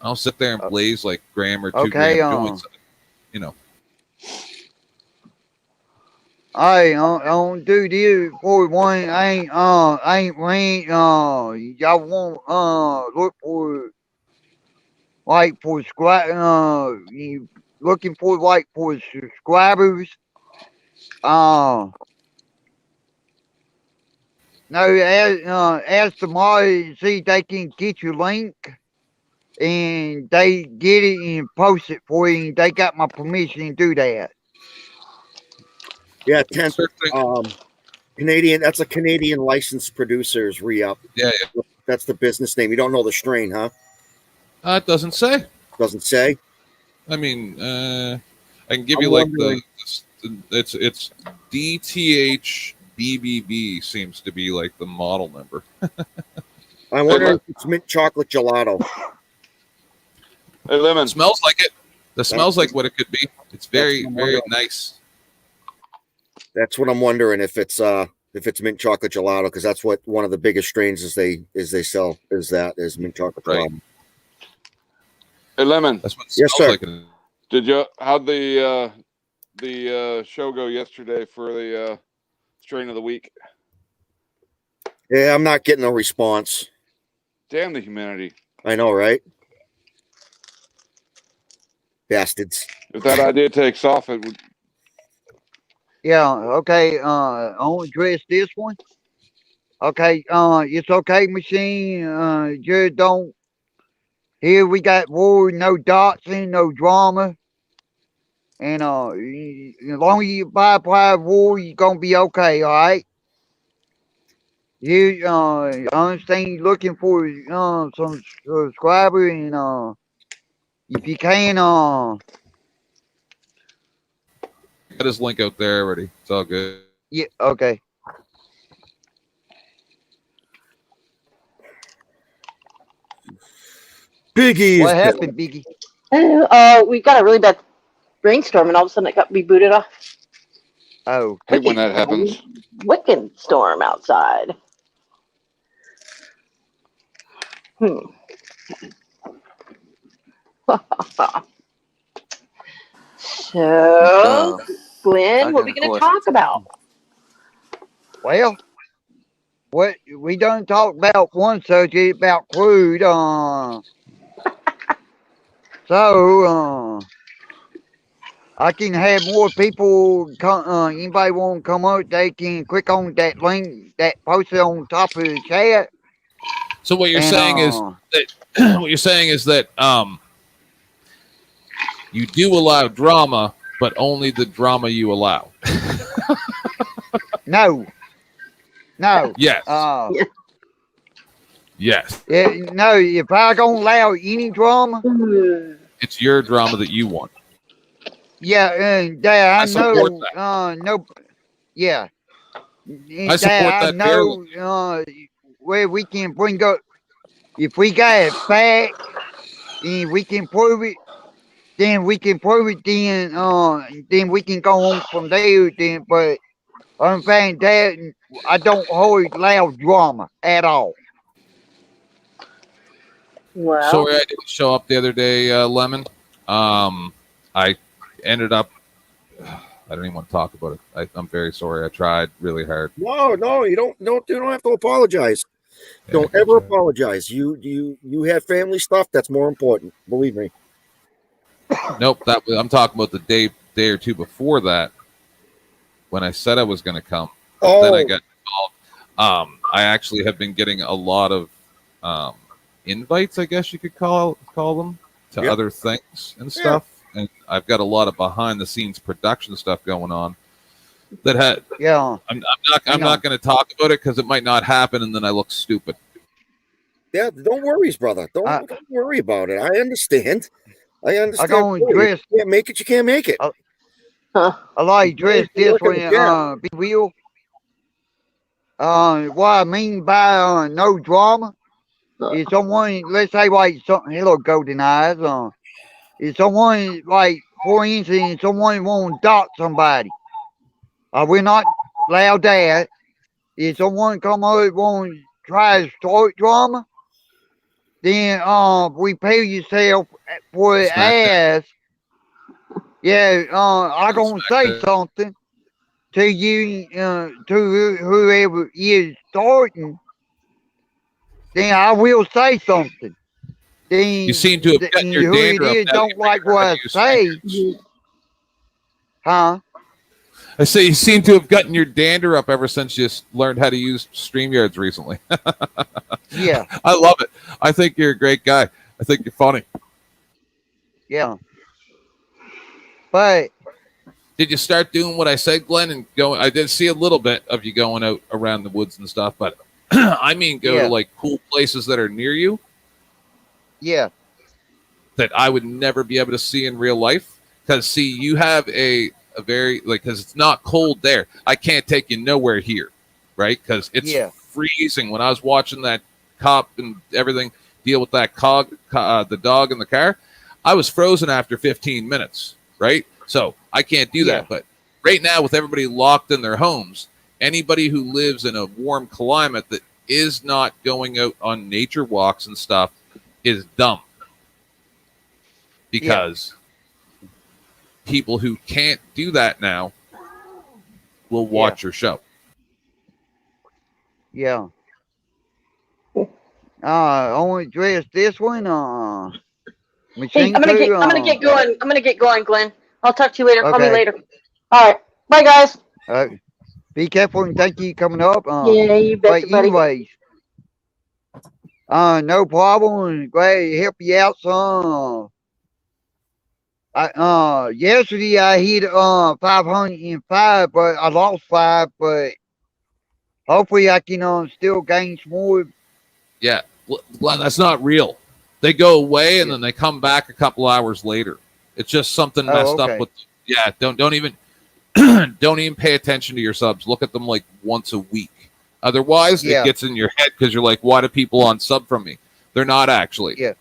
I'll sit there and blaze like gram or 2 Okay, gram joints. You know. I don't do this for one. I ain't rent. Y'all want look for like for you looking for like for subscribers. No, ask the mod see if they can get your link, and they get it and post it for you. And they got my permission to do that. Yeah, 10th. Canadian. That's a Canadian licensed producer's Re-Up. Yeah. That's the business name. You don't know the strain, huh? It doesn't say. Doesn't say. I mean, I can give you like it's DTH-BBB seems to be like the model number. I wonder if it's mint chocolate gelato. Hey, Lemon. It smells like it. It smells like what it could be. It's very, very nice. That's what I'm wondering if it's mint chocolate gelato, because that's what one of the biggest strains is they sell is mint chocolate gelato. Hey, Lemon. That's what it Yes, smells sir. like. How'd the show go yesterday for the strain of the week? Yeah, I'm not getting a response. Damn the humanity. I know, right? Bastards. If that idea takes off, it would. Yeah, okay, I'll address this one. Okay, it's okay, machine. Just don't. Here we got war, no doxing, no drama. And as long as you bypass war, you're gonna be okay, alright? You I understand you're looking for some subscriber, and if you can Got his link out there already. It's all good. yeah, okay. Biggie. What happened, Biggie? We got a really bad rainstorm, and all of a sudden it got rebooted off. Oh, Hate when that happens. Wicked storm outside. So, Glenn, what are we going to talk about? well, what we done talked about one subject about crude. So I can have more people come. Anybody want to come up? They can click on that link that posted on top of the chat. So what you're saying is that you do allow drama, but only the drama you allow. No. Yes. Yes. Yes. No. If I don't allow any drama, It's your drama that you want. yeah, Dad, I support know. No. Yeah. I support Dad, that I know. Where we can bring up if we got a fact and we can prove it. Then we can prove it. Then we can go on from there. Then, but I'm saying that I don't hold loud drama at all. Well, Sorry I didn't show up the other day, Lemon. I ended up. I don't even want to talk about it. I'm very sorry. I tried really hard. No, you don't have to apologize. Yeah, Don't ever apologize. You have family stuff that's more important. Believe me. Nope. I'm talking about the day or two before that, when I said I was going to come. Oh. Then I got involved. I actually have been getting a lot of invites, I guess you could call them, to other things and stuff. And I've got a lot of behind the scenes production stuff going on. that had. Yeah. I'm not going to talk about it because it might not happen, and then I look stupid. Yeah, don't worry, brother. Don't worry about it. I understand. I understand. gonna dress. You can't make it. You can't make it. Huh. I like dress this Look at way. Be real. What I mean by no drama is someone. Let's say like hello, golden eyes. Is someone like, for instance, someone won't dot somebody. We're not allowed that. If someone come up won't try to start drama, then prepare yourself for the Smack that. ass. Yeah, I Don't gonna smack say that. something to you, to whoever is starting. Then I will say something. You Then seem to have gotten your who it dander up is now that don't you figured like out what how I to use say, StreamYards. huh? I say you seem to have gotten your dander up ever since you learned how to use StreamYards recently. Yeah, I love it. I think you're a great guy. I think you're funny. yeah. But Did you start doing what I said, Glenn, and going? I did see a little bit of you going out around the woods and stuff, but I mean, go to yeah, like cool places that are near you yeah, that I would never be able to see in real life. Because see, you have a very like because it's not cold there. I can't take you nowhere here, right? Because it's yeah, freezing. When I was watching that cop and everything deal with that the dog in the car, I was frozen after 15 minutes, right? So I can't do yeah, that. But right now, with everybody locked in their homes, anybody who lives in a warm climate that is not going out on nature walks and stuff is dumb yeah, because people who can't do that now will yeah, watch your show. yeah. Only dress this one. Hey, Machine crew. I'm gonna get going. I'm gonna get going, Glenn. I'll talk to you later. Call me Okay. later. All right. Bye, guys. Uh, be careful and thank you coming up. Yeah, you But betcha, buddy. anyways, no problem. Glad to help you out some. Yesterday I hit 505, but I lost 5. But hopefully I can still gain some more. Yeah, well, that's not real. They go away and Yeah. then they come back a couple hours later. It's just something Oh, messed up okay. with. Yeah, don't even don't even pay attention to your subs. Look at them like once a week. Otherwise, it Yeah, gets in your head because you're like, why do people unsub from me? They're not actually. yeah,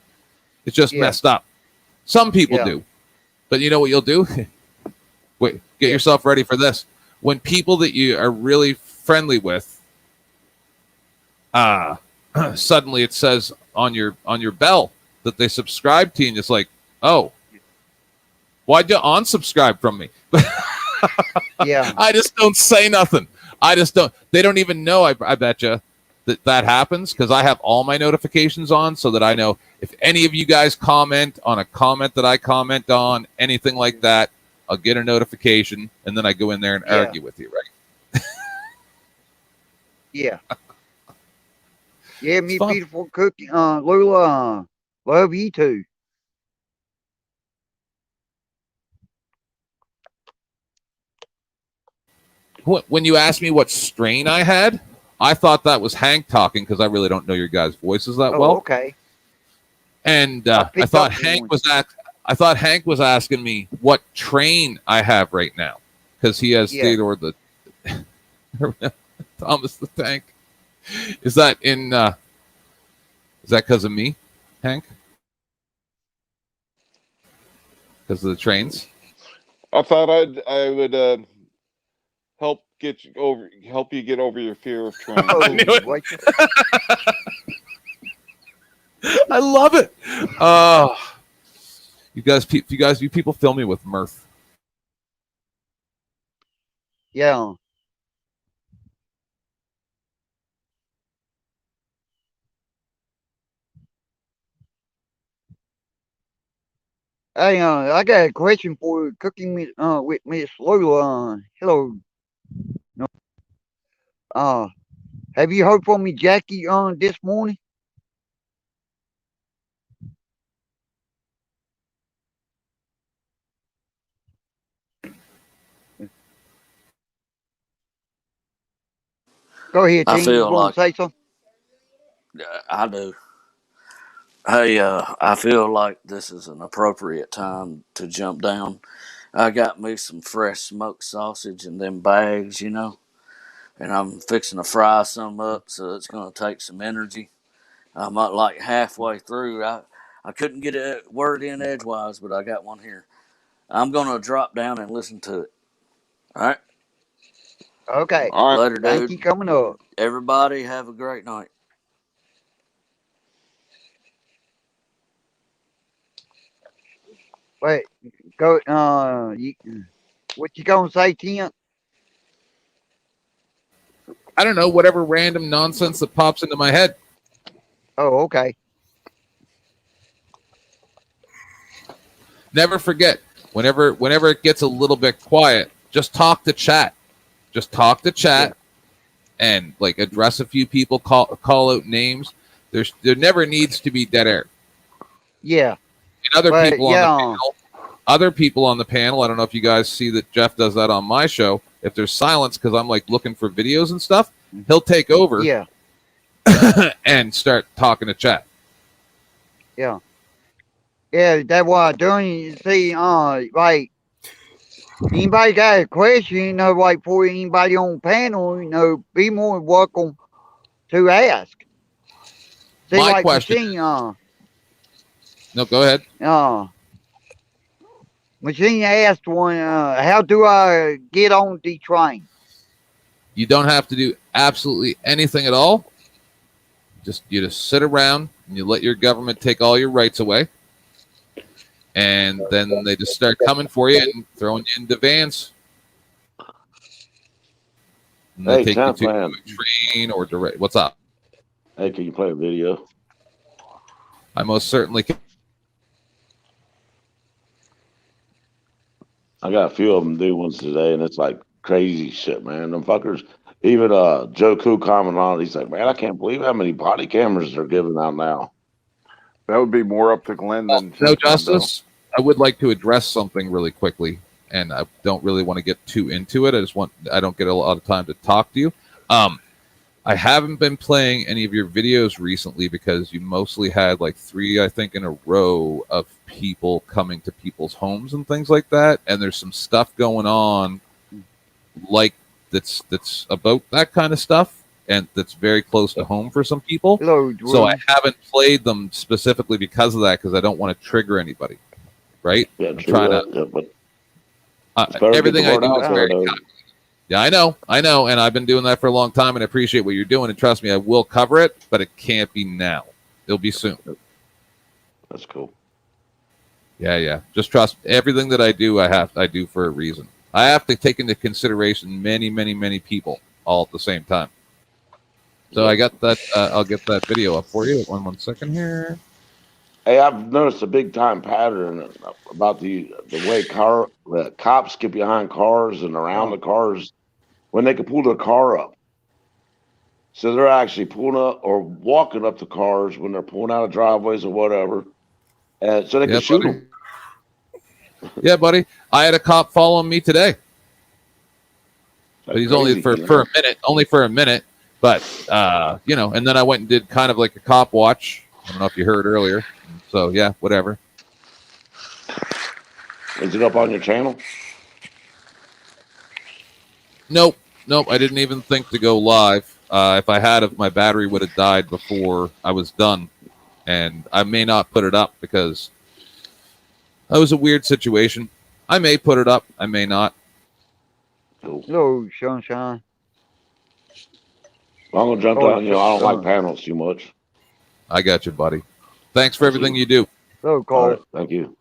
It's just yeah, messed up. Some people yeah, do, but you know what you'll do? Wait, get yeah, yourself ready for this. When people that you are really friendly with, uh suddenly it says on your bell that they subscribe to you, and it's like, oh, why'd you unsubscribe from me? yeah, I just don't say nothing. I just don't. They don't even know. I bet you that happens because I have all my notifications on so that I know if any of you guys comment on a comment that I comment on, anything like that, I'll get a notification and then I go in there and yeah, argue with you, right? yeah. Yeah, It's me fun. beautiful cookie. Lula, love you too. When you asked me what strain I had, I thought that was Hank talking because I really don't know your guys' voices that Oh, well. okay. And I I picked up thought one. I thought Hank was asking me what train I have right now because he has Yeah. Theodore the Thomas the Tank. Is that in? Is that because of me, Hank? Because of the trains? I thought I would help you get over your fear of trains. I knew Oh, it. what? I love it. Oh, you people fill me with mirth. Yeah. Hey, I got a question for cooking with Miss Lula. Hello. No. Uh, have you heard from me, Jackie, this morning? Go ahead, I Tim. You feel want like to say something? I do. Hey, I feel like this is an appropriate time to jump down. I got me some fresh smoked sausage in them bags, and I'm fixing to fry some up, so it's going to take some energy. I'm like halfway through. I couldn't get a word in edgewise, but I got one here. I'm going to drop down and listen to it. All right. Okay. All right. Later, Thank dude. you coming up. Everybody have a great night. Wait, go. What you gonna say, Tim? I don't know, whatever random nonsense that pops into my head. Oh, okay. Never forget, whenever it gets a little bit quiet, just talk to chat. Just talk to chat and like address a few people, call out names. There never needs to be dead air. Yeah, And other but people on the panel, I don't know if you guys see that Jeff does that on my show. If there's silence because I'm like looking for videos and stuff, he'll take over yeah, and start talking to chat. yeah, yeah. That's what I'm doing. You see, like anybody got a question, like for anybody on panel, be more than welcome to ask. See, My like question machine, No, go ahead. machine asked one, how do I get on the train? You don't have to do absolutely anything at all. You just sit around and you let your government take all your rights away. And then they just start coming for you and throwing you into vans. And they Hey, take you Temp to Man. a train or direct. What's up? Hey, can you play a video? I most certainly can. I got a few of them new ones today, and it's like crazy shit, man. Them fuckers. Even Joe Koo commented on it. He's like, man, I can't believe how many body cameras they're giving out now. That would be more up to Glenn than No, Chimp Man, though. Justice. I would like to address something really quickly, and I don't really want to get too into it. I don't get a lot of time to talk to you. I haven't been playing any of your videos recently because you mostly had like 3, I think, in a row of people coming to people's homes and things like that. And there's some stuff going on like that's about that kind of stuff and that's very close to home for some people. Hello, So I Dwayne. haven't played them specifically because of that, because I don't want to trigger anybody. Right? Yeah, I'm true trying that. to. Yeah, but it's better to get Everything the I word do out is there, very though. Yeah, I know, and I've been doing that for a long time, and I appreciate what you're doing. And trust me, I will cover it, but it can't be now. It'll be soon. That's cool. Yeah. Just trust everything that I do. I do for a reason. I have to take into consideration many people all at the same time. So I got that. I'll get that video up for you. One second here. Hey, I've noticed a big time pattern about the way the cops get behind cars and around the cars when they can pull their car up. So they're actually pulling up or walking up to cars when they're pulling out of driveways or whatever, and so they can shoot them. Yeah, buddy. I had a cop following me today, but he's only for a minute. Only for a minute. But and then I went and did kind of like a cop watch. I don't know if you heard earlier. So yeah, whatever. Is it up on your channel? Nope. I didn't even think to go live. If I had, if my battery would have died before I was done, and I may not put it up because that was a weird situation. I may put it up. I may not. Hello, Sunshine. I'm gonna jump down. I don't like panels too much. I got you, buddy. Thanks for everything you do. Hello, Cole. All right, thank you.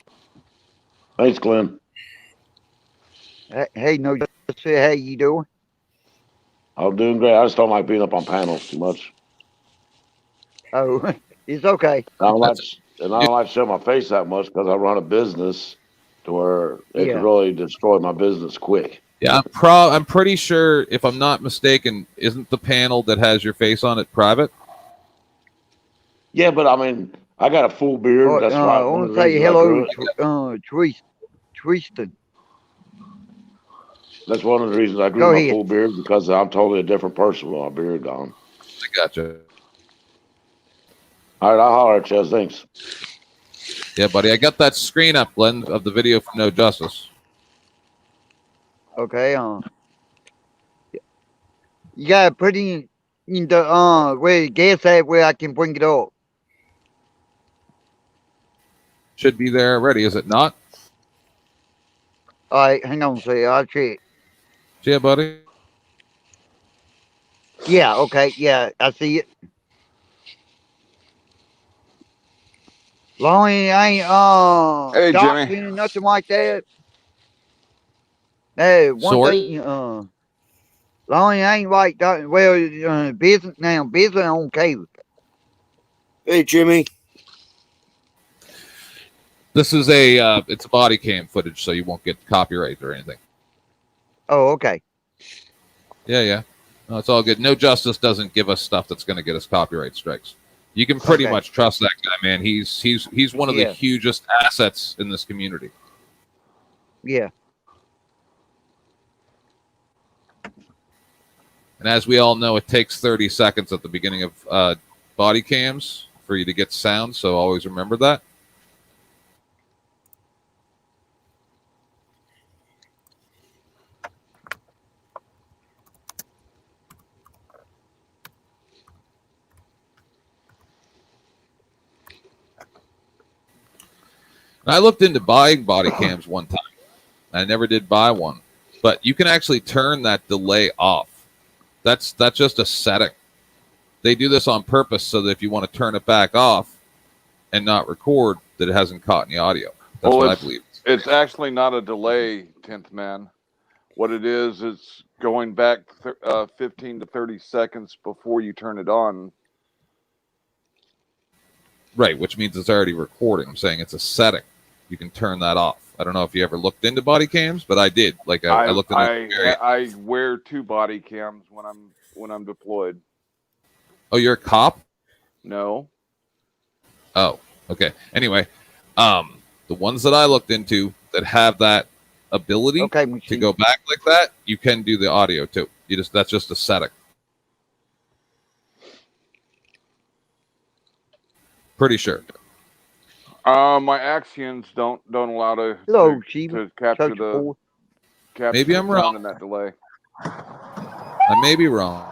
Thanks, Glenn. Hey, no, just say how you doing. I'm doing great. I just don't like being up on panels too much. Oh, it's okay. I don't like to show my face that much because I run a business to where it could really destroy my business quick. Yeah, I'm pretty sure, if I'm not mistaken, isn't the panel that has your face on it private? Yeah, but I mean, I got a full beard. That's why I want to say hello, Tristan. That's one of the reasons I grew Go my ahead. full beard, because I'm totally a different person with my beard gone. I gotcha. All right, I'll holler at you. Thanks. Yeah, buddy. I got that screen up, Glenn, of the video from No Justice. Okay. You gotta put in the where guess at where I can bring it up. Should be there already, is it not? All right, hang on a second. I'll check. Yeah, buddy. Yeah. Okay. Yeah, I see it. Long as it ain't Hey, Jimmy. doxing or nothing like that. Hey, one Sorry. thing. Long as it ain't like business now. Business on cable. Hey, Jimmy. This is it's a body cam footage, so you won't get copyright or anything. Oh, okay. Yeah. No, it's all good. No Justice doesn't give us stuff that's going to get us copyright strikes. You can pretty Okay. much trust that guy, man. He's one of the Yeah. hugest assets in this community. Yeah. And as we all know, it takes 30 seconds at the beginning of body cams for you to get sound. So always remember that. And I looked into buying body cams one time. I never did buy one, but you can actually turn that delay off. That's just a setting. They do this on purpose so that if you want to turn it back off and not record, that it hasn't caught any audio. That's what I believe. It's actually not a delay, 10th man. What it is, it's going back 15 to 30 seconds before you turn it on. Right, which means it's already recording. I'm saying it's a setting. You can turn that off. I don't know if you ever looked into body cams, but I did. Like I looked into I wear 2 body cams when I'm deployed. Oh, you're a cop? No. Oh, okay. Anyway, the ones that I looked into that have that ability to go back like that, you can do the audio too. That's just a setting. Pretty sure. My Axions don't allow to capture the Maybe I'm sound wrong. in that delay. I may be wrong.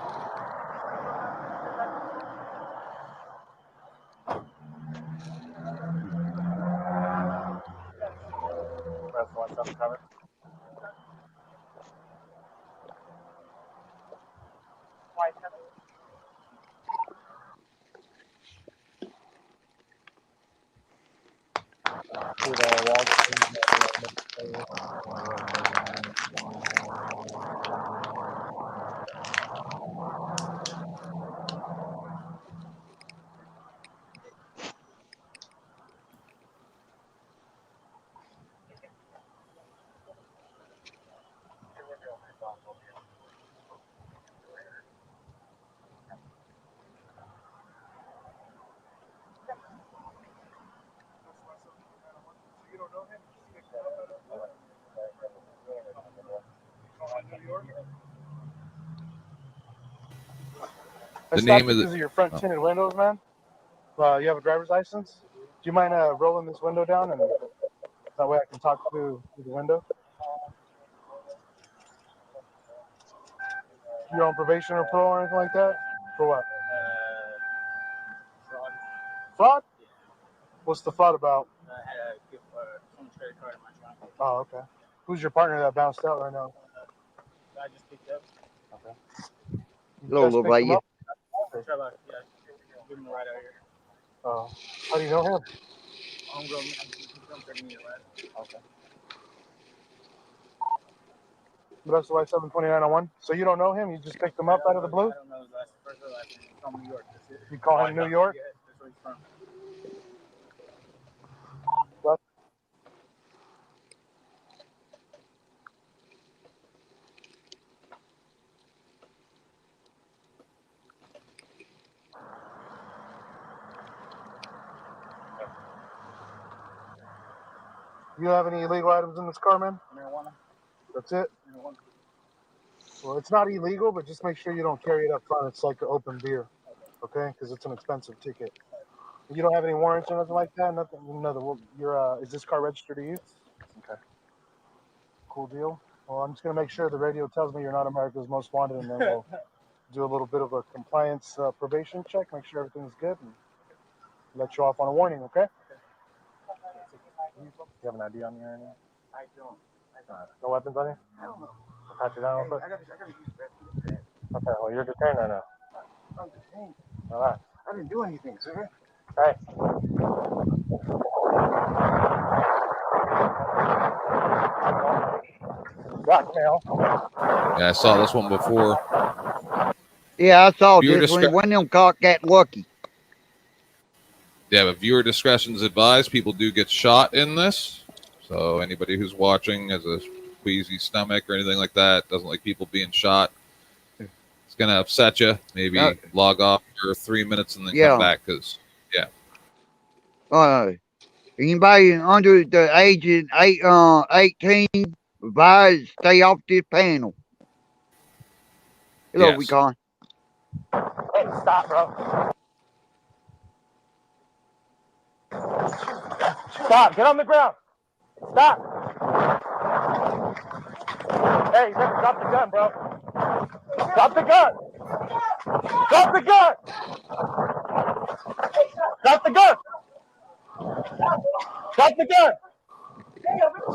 The name of because of your front tinted windows, man. You have a driver's license. Do you mind rolling this window down, and that way I can talk through the window? You're on probation or parole or anything like that? For what? Fraud. Fraud? Yeah. What's the fraud about? I had to give someone's credit card in my trunk. Oh, okay. Who's your partner that bounced out right now? I just picked up. Okay. Look like you. Yeah, give him a ride out here. Oh, how do you know him? Homegrown, I'm 30 minutes left. Okay. But that's the light 72901. So you don't know him? You just picked him up out of the blue? I don't know his last name. You call him New York. You call him New York? Yeah, that's where he's from. What? You have any illegal items in this car, man? Marijuana. That's it? Marijuana. Well, it's not illegal, but just make sure you don't carry it up front. It's like an open beer, okay? Because it's an expensive ticket. You don't have any warrants or nothing like that? Nothing? Is this car registered to you? Okay. Cool deal. Well, I'm just going to make sure the radio tells me you're not America's Most Wanted, and then we'll do a little bit of a compliance probation check, make sure everything's good, and let you off on a warning, okay? You have an ID on you or anything? I don't. No weapons on you? I don't know. I'll pat you down real quick. I gotta use this. Okay, well, you're detained right now. I'm detained. All right. I didn't do anything, sir. Hey. Blackmail. Yeah, I saw this one before. Yeah, I saw Viewer this one. One of them cock got lucky. Yeah, but viewer discretion is advised. People do get shot in this. So anybody who's watching has a queasy stomach or anything like that, doesn't like people being shot, it's going to upset you. Maybe log off for 3 minutes and then come back because, Anybody under the age of 18, advised stay off this panel. Hello, Yes. Recon. Hey, stop, bro. Stop. Get on the ground. Stop. Hey, you better drop the gun, bro. Drop the gun. Drop the gun. Drop the gun. Drop the gun.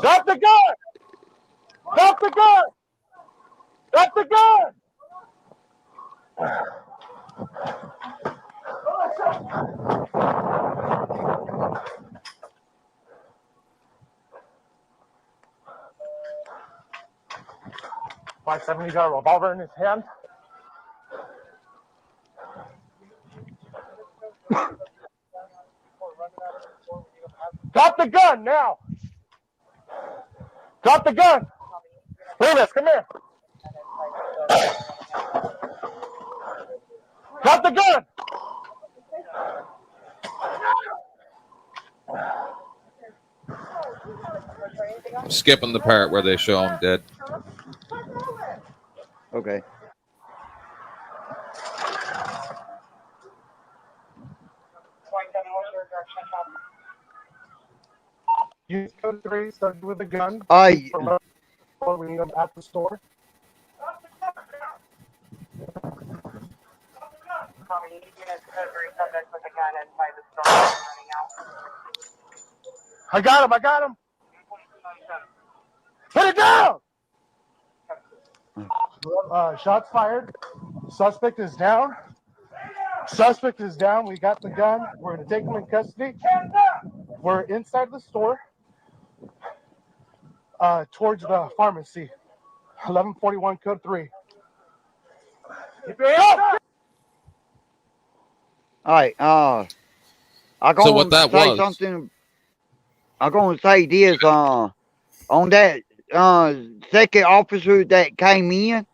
Drop the gun. Drop the gun. Drop the gun. 570 got a revolver in his hand. Drop the gun now. Drop the gun. Lewis, come here. Drop the gun. I'm skipping the part where they show him dead. Okay. Use code 3, started with a gun. We need them at the store. I got him. I got him. Put it down. Shots fired. Suspect is down. Suspect is down. We got the gun. We're going to take him in custody. We're inside the store towards the pharmacy. 1141 code 3. Keep your hands up. All right. I'm going to say something. I'm going to say this. On that second officer that came in,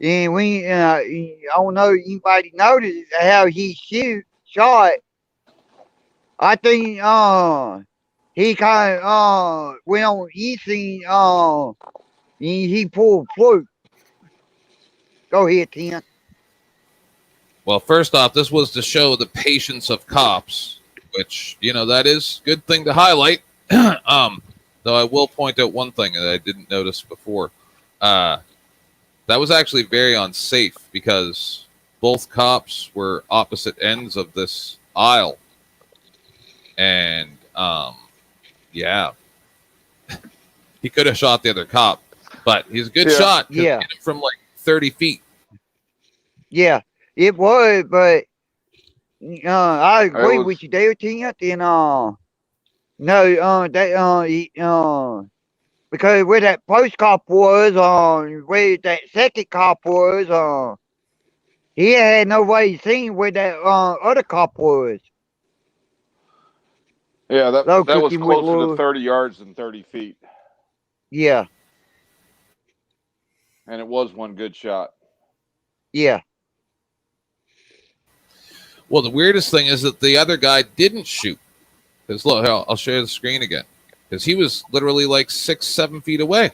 and I don't know if anybody noticed how he shot. I think he kind of went on easy. He pulled fluke. Go ahead, Tim. Well, first off, this was to show the patience of cops, which, that is a good thing to highlight. Though I will point out one thing that I didn't notice before. That was actually very unsafe because both cops were opposite ends of this aisle. And, he could have shot the other cop, but he's a good shot. Yeah. From like 30 feet. Yeah, it was, but I agree with you there, Tina. And because where that first cop was, where that second cop was, he had no way seeing where that other cop was. Yeah, that was closer to 30 yards than 30 feet. Yeah. And it was one good shot. Yeah. Well, the weirdest thing is that the other guy didn't shoot. Because look, I'll show you the screen again. Because he was literally like 6-7 feet away.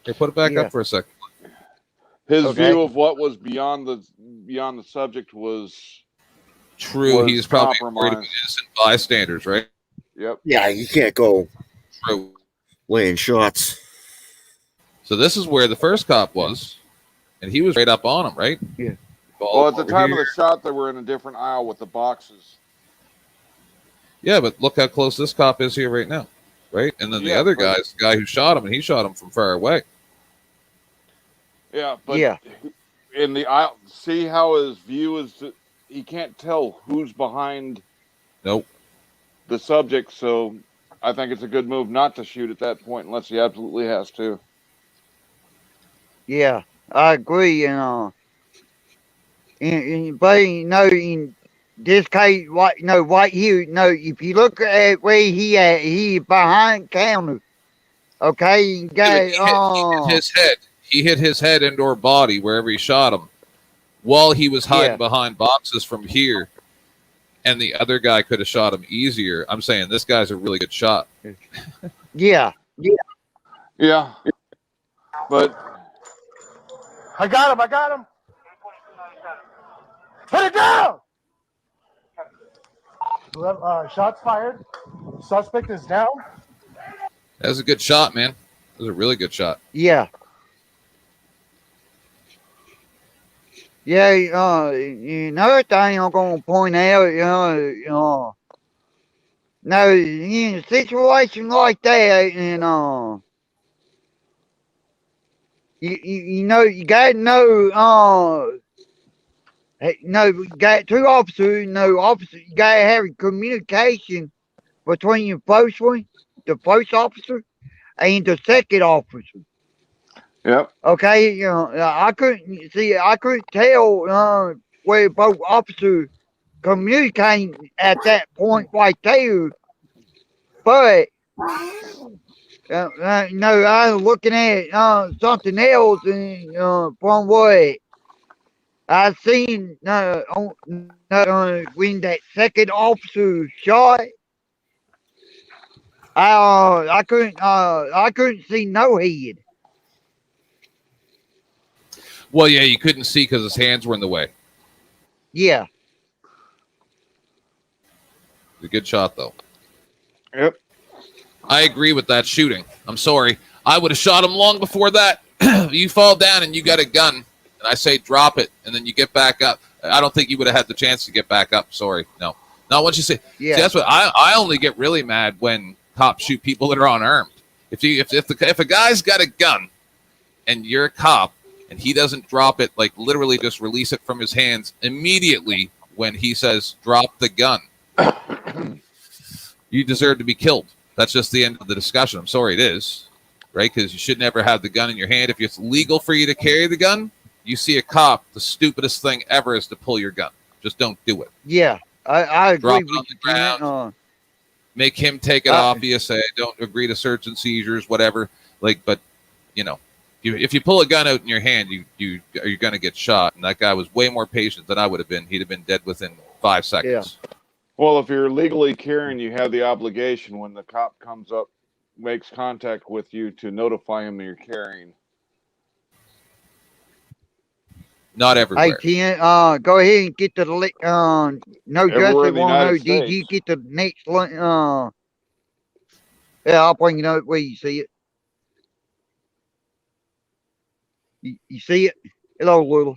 Here, put it back up for a second. His Okay. view of what was beyond the subject was True. He was probably worried about compromised. innocent bystanders, right? Yep. Yeah, you can't go True. laying shots. So this is where the first cop was, and he was right up on him, right? Yeah. Well, at the Over time here. of the shot, they were in a different aisle with the boxes. Yeah, but look how close this cop is here right now, right? And then the Yeah, other but- guy's the guy who shot him, and he shot him from far away. Yeah, but Yeah. in the aisle, see how his view is. He can't tell who's behind Nope. the subject, so I think it's a good move not to shoot at that point unless he absolutely has to. Yeah, I agree. But in this case, right here, if you look at where he behind counter. Okay, you got He hit his head. He hit his head and or body wherever he shot him, while he was hiding Yeah. behind boxes from here. And the other guy could have shot him easier. I'm saying this guy's a really good shot. yeah, Yeah, but I got him. Put it down. Shots fired. Suspect is down. That was a good shot, man. That was a really good shot. yeah. Yeah, another thing I'm gonna point out, now in a situation like that, and you gotta know, you got two officers, you gotta have communication between the first officer, and the second officer. yep. Okay, I couldn't tell where both officers communicating at that point right there, but I was looking at something else, and from what I seen when that second officer shot, I couldn't see no head. Well, yeah, you couldn't see because his hands were in the way. Yeah, It's a good shot, though. Yep. I agree with that shooting. I'm sorry. I would have shot him long before that. You fall down and you got a gun, and I say drop it, and then you get back up. I don't think you would have had the chance to get back up. Sorry. No. Not once you say. yeah. See, that's what I only get really mad when cops shoot people that are unarmed. If a guy's got a gun and you're a cop and he doesn't drop it, like literally just release it from his hands immediately when he says drop the gun, you deserve to be killed. That's just the end of the discussion. I'm sorry, it is, right? Because you should never have the gun in your hand. If it's legal for you to carry the gun, you see a cop, the stupidest thing ever is to pull your gun. Just don't do it. Yeah, I agree Drop it with on the you, Trent. ground. Make him take it off. You say, don't agree to search and seizures, whatever. But if you pull a gun out in your hand, you're going to get shot. And that guy was way more patient than I would have been. He'd have been dead within 5 seconds. Well, if you're legally carrying, you have the obligation when the cop comes up, makes contact with you, to notify him that you're carrying. Not Hey, everywhere. Ken, go ahead and get the no Everywhere Justin in the want to know. United Did you States. get the next one? Yeah, I'll bring it up where you see it. You see it? Hello, little.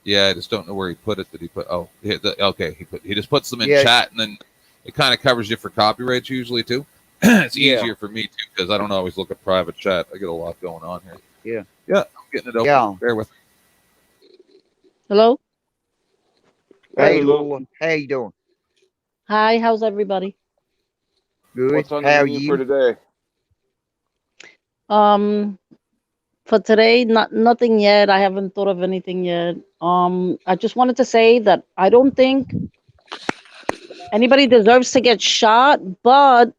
Yeah, I just don't know where he put it. Did he put? Oh, okay. He just puts them in Yeah. chat, and then it kind of covers you for copyrights usually too. It's Yeah. easier for me too because I don't always look at private chat. I get a lot going on here. Yeah. Yeah, I'm getting it open. Yeah. Bear with me. Hello. Hey, Hello. Lula. How you doing? Hi, how's everybody? Good. What's on the How menu for you? today? For today, nothing yet. I haven't thought of anything yet. I just wanted to say that I don't think anybody deserves to get shot, but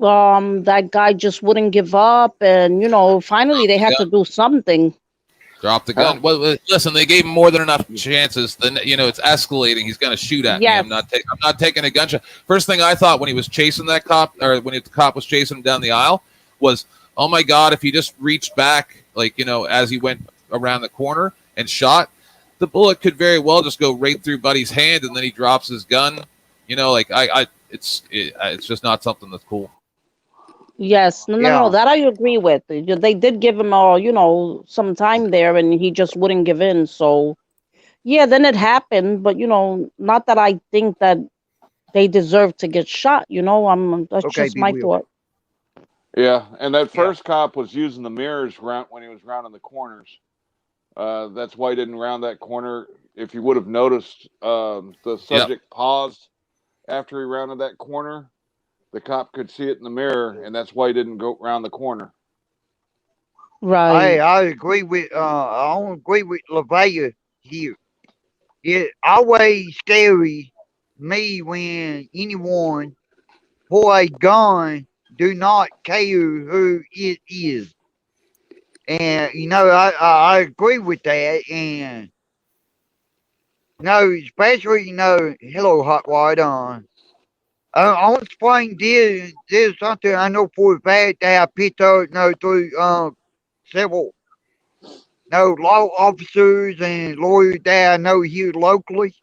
that guy just wouldn't give up, and finally they had to do something. Drop the gun. Well, listen, they gave him more than enough chances. Then it's escalating. He's going to shoot at me. Yes. I'm not taking a gunshot. First thing I thought when he was chasing that cop, or when the cop was chasing him down the aisle, was, oh my God, if he just reached back like, as he went around the corner and shot, the bullet could very well just go right through Buddy's hand, and then he drops his gun. It's just not something that's cool. Yes, no, Yeah. that I agree with. They did give him, some time there, and he just wouldn't give in. So, yeah, then it happened. But not that I think that they deserve to get shot. That's Okay, just be my real. thought. Yeah, and that Yeah. first cop was using the mirrors when he was rounding the corners. That's why he didn't round that corner. If you would have noticed, the subject paused after he rounded that corner. The cop could see it in the mirror, and that's why he didn't go round the corner. Right. I agree with I don't agree with LaVaya here. It always scary me when anyone pull a gun, do not care who it is. And I agree with that. And especially hello hot wide on. I'll explain this something I know for a fact that I picked up through several law officers and lawyers that I know here locally.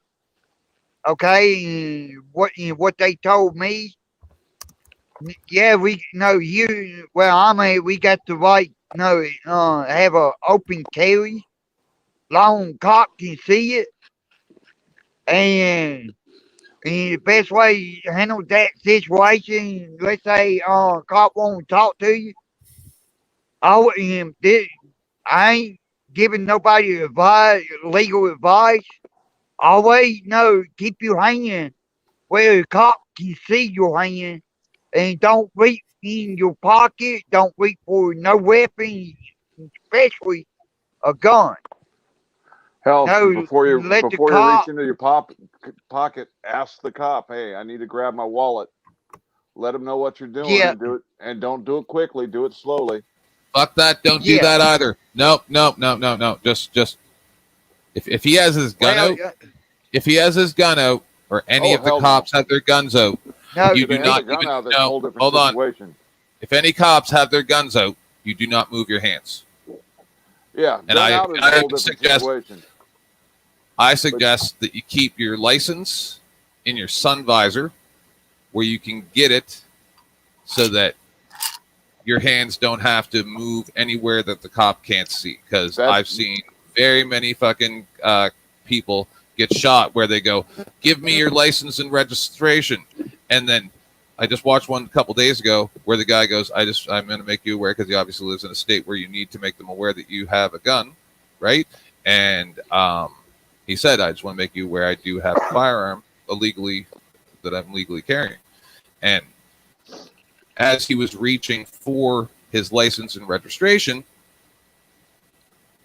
Okay, and what they told me, yeah, we know here where I'm at, we got the right, have a open carry, long cop can see it, and the best way to handle that situation, let's say, cop won't talk to you, I ain't giving nobody legal advice. Always keep your hand where the cop can see your hand, and don't reach in your pocket. Don't reach for no weapon, especially a gun. Hell, No, before you let the reach cop. into your pocket, ask the cop, "Hey, I need to grab my wallet." Let him know what you're doing, Yeah, and do it. And don't do it quickly. Do it slowly. Fuck that. Don't do yeah. that either. Nope. Just if he has his gun Well, out, if he has his gun out, or any Oh, of the hell no! cops have their guns out, no, you If do they have the not gun even out, that's a no. whole different Hold on. situation. If any cops have their guns out, you do not move your hands. Yeah, And gun I, out is a I whole different suggest situation. I But suggest that you keep your license in your sun visor, where you can get it, so that your hands don't have to move anywhere that the cop can't see. Because that's I've seen very many fucking people get shot where they go, "Give me your license and registration," and then I just watched one a couple days ago where the guy goes, I'm going to make you aware," because he obviously lives in a state where you need to make them aware that you have a gun, right? And he said, "I just want to make you aware I do have a firearm illegally that I'm legally carrying." And as he was reaching for his license and registration,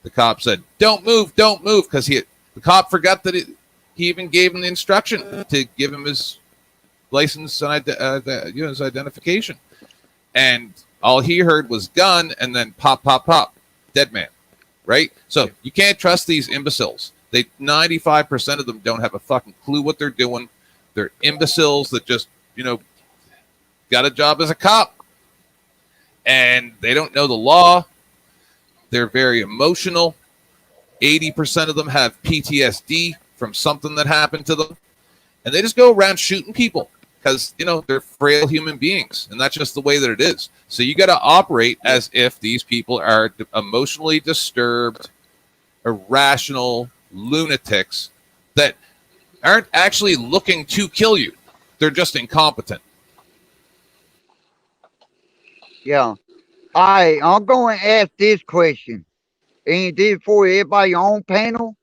the cop said, don't move," because the cop forgot that he even gave him the instruction to give him his license and his identification. And all he heard was gun, and then pop, pop, pop, dead man, right? So you can't trust these imbeciles. 95% of them don't have a fucking clue what they're doing. They're imbeciles that just, got a job as a cop, and they don't know the law. They're very emotional. 80% of them have PTSD from something that happened to them, and they just go around shooting people because they're frail human beings, and that's just the way that it is. So you got to operate as if these people are emotionally disturbed, irrational lunatics that aren't actually looking to kill you. They're just incompetent. yeah. I'm going to ask this question, and this for everybody on panel,